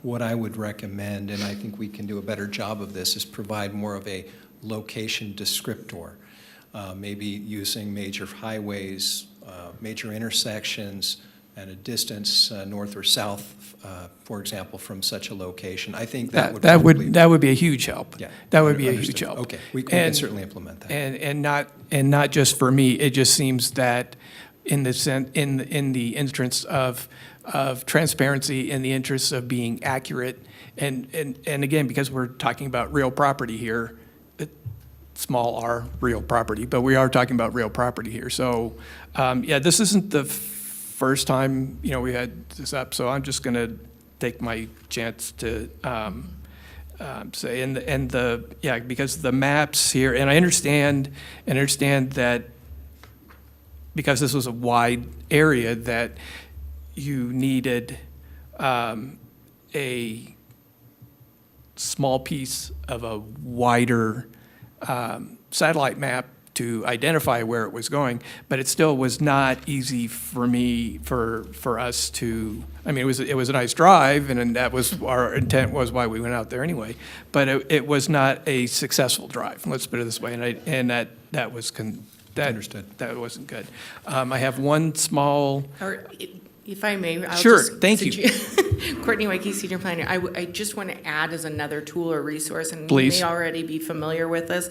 What I would recommend, and I think we can do a better job of this, is provide more of a location descriptor, maybe using major highways, major intersections, and a distance north or south, for example, from such a location. I think that would be a huge help. Yeah, that would be a understood. huge help. Okay, we can certainly implement that. And not just for me. It just seems that in the interest of transparency, in the interest of being accurate, and again, because we're talking about real property here, small r, real property, but we are talking about real property here. So, this isn't the first time, we had this up, so I'm just going to take my chance to say, because the maps here, and I understand that because this was a wide area, that you needed a small piece of a wider satellite map to identify where it was going, but it still was not easy for me, for us to, it was a nice drive, and that was, our intent was why we went out there anyway, but it was not a successful drive, let's put it this way, and that was, Understood. That wasn't good. I have one small. If I may, Sure, thank you. Courtney Wakey, Senior Planner. I just want to add as another tool or resource, and Please. you may already be familiar with this,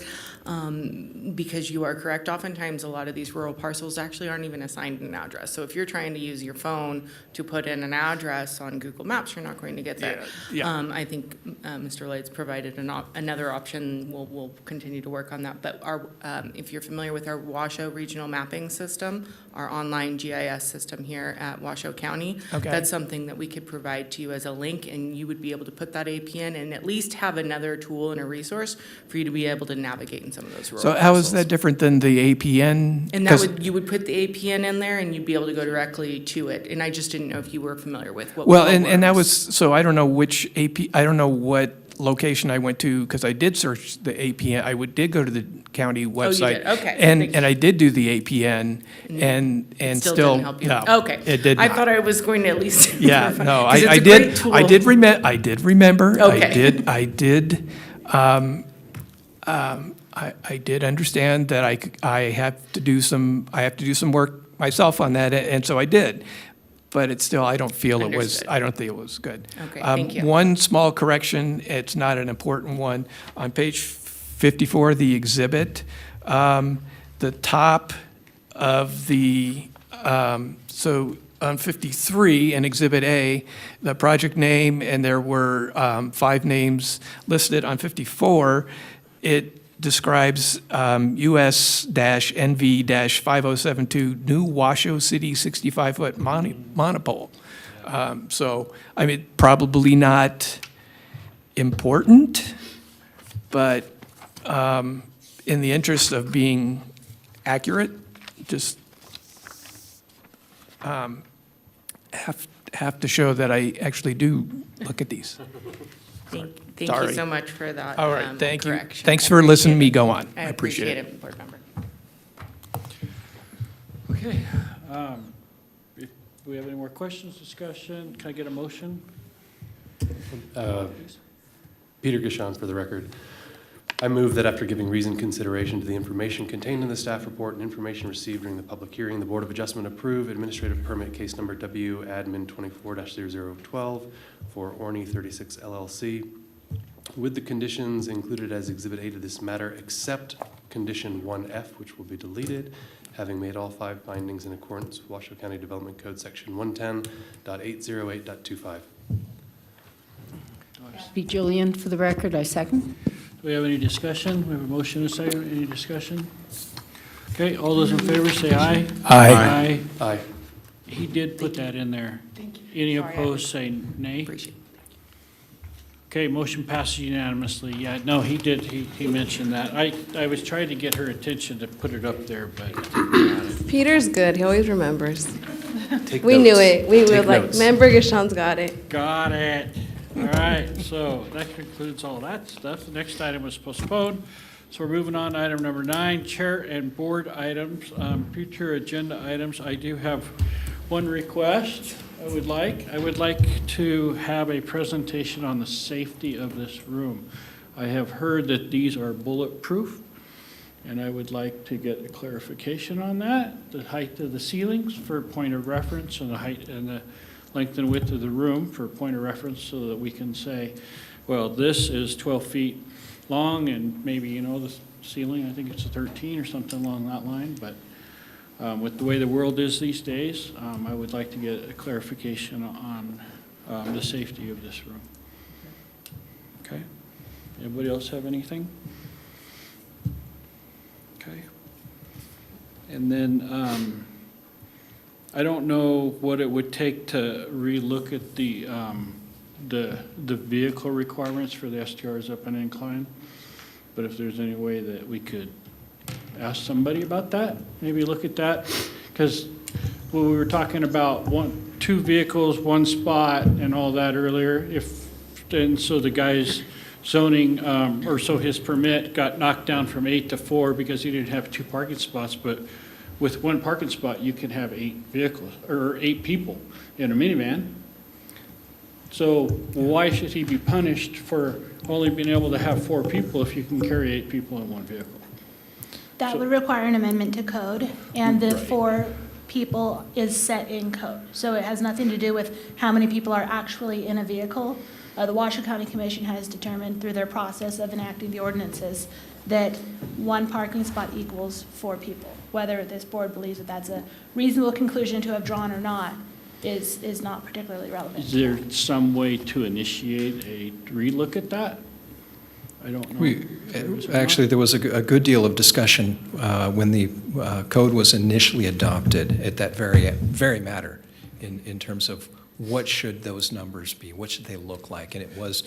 because you are correct. Oftentimes, a lot of these rural parcels actually aren't even assigned an address. So if you're trying to use your phone to put in an address on Google Maps, you're not going to get that. Yeah. I think Mr. Lights provided another option. We'll continue to work on that. But if you're familiar with our Washoe Regional Mapping System, our online GIS system here at Washoe County, that's something that we could provide to you as a link, and you would be able to put that APN and at least have another tool and a resource for you to be able to navigate in some of those rural So how is parcels. that different than the APN? And that you would put the APN in there, and you'd be able to go directly to it. And I just didn't know if you were familiar with what. Well, what and that works. was, so I don't know which I don't know what location I went to, because I did search the APN. I did go to the county website. did? Okay. And I did do the APN, and Still still, didn't help you. no. Okay. It did I not. thought I was going to at least. Yeah, verify, no, 'cause it's I a did, great tool. I did remember. Okay. I did understand that I have to do some work myself on that, and so I did. But it's still, I don't feel it was, Understood. I don't think it was good. Okay, thank you. One small correction, it's not an important one. On page 54, the exhibit, the top of the, so on 53 in Exhibit A, the project name, and there were 5 names listed. On 54, it describes US-NV-5072 New Washoe City 65-foot monopole. So, probably not important, but in the interest of being accurate, just have to show that I actually do look at these. Thank you Sorry. so much for that. All right, thank you. correction. Thanks I for listening to me appreciate go it. on. I appreciate it. Board Member. Okay. If we have any more questions, discussion, can I get a motion? Peter Gishon for the record. I move that after giving reasoned consideration to the information contained in the staff report and information received during the public hearing, the Board of Adjustment approve administrative permit case number W admin 24-0012 for Orny 36 LLC with the conditions included as Exhibit A to this matter, except condition 1F, which will be deleted, having made all 5 findings in accordance with Washoe County Development Code Section 110.808.25. Be Jillian for the record, I second. Do we have any discussion? We have a motion and a second. Any discussion? Okay, all those in favor say aye. Aye. Aye. He did put that in there. Thank you. Any Sorry, I opposed, say nay. Appreciate it. Okay, motion passes unanimously. Yeah, no, he did, he mentioned that. I was trying to get her attention to put it up there, but Peter's good. He always remembers. Take We notes. knew it. We were Take like, notes. man, Burgershon's got it. got it. All right, so that concludes all that stuff. The next item was postponed. So we're moving on to item number 9, chair and board items, future agenda items. I do have one request I would like. I would like to have a presentation on the safety of this room. I have heard that these are bulletproof, and I would like to get a clarification on that. The height of the ceilings for point of reference, and the height and the length and width of the room for point of reference, so that we can say, well, this is 12 feet long, and maybe, you know, the ceiling, I think it's a 13 or something along that line, but with the way the world is these days, I would like to get a clarification on the safety of this room. Okay? Anybody else have anything? Okay. And then I don't know what it would take to relook at the vehicle requirements for the STRs up an incline, but if there's any way that we could ask somebody about that, maybe look at that, because when we were talking about 2 vehicles, 1 spot, and all that earlier, so the guy's zoning, or so his permit got knocked down from 8 to 4 because he didn't have 2 parking spots, but with 1 parking spot, you can have 8 vehicles, or 8 people in a minivan. So why should he be punished for only being able to have 4 people if you can carry 8 people in 1 vehicle? That would require an amendment to code, and the 4 people is set in code. So it has nothing to do with how many people are actually in a vehicle. The Washoe County Commission has determined through their process of enacting the ordinances that 1 parking spot equals 4 people. Whether this board believes that that's a reasonable conclusion to have drawn or not is not particularly relevant. Is there some way to initiate a relook at that? I don't know. Actually, there was a good deal of discussion when the code was initially adopted at that very matter in terms of what should those numbers be, what should they look like, and it was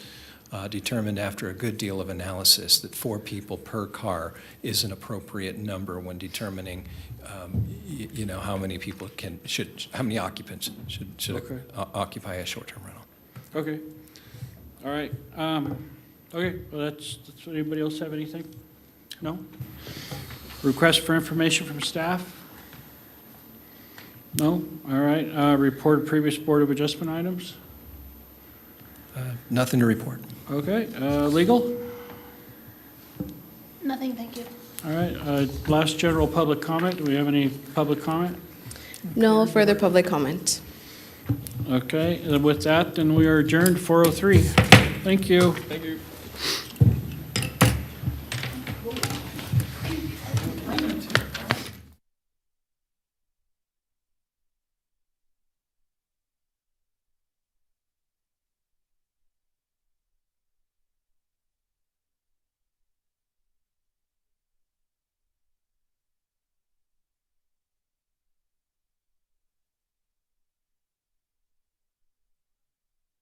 determined after a good deal of analysis that 4 people per car is an appropriate number when determining, how many people how many occupants should Okay. occupy a short-term rental. Okay. All right. Okay, well, that's anybody else have anything? No? Request for information from staff? No? All right. Report of previous Board of Adjustment items? Nothing to report. Okay. Legal? Nothing, thank you. All right. Last general public comment. Do we have any public comment? No further public comment. Okay. And with that, then we are adjourned 4:03. Thank you. Thank you.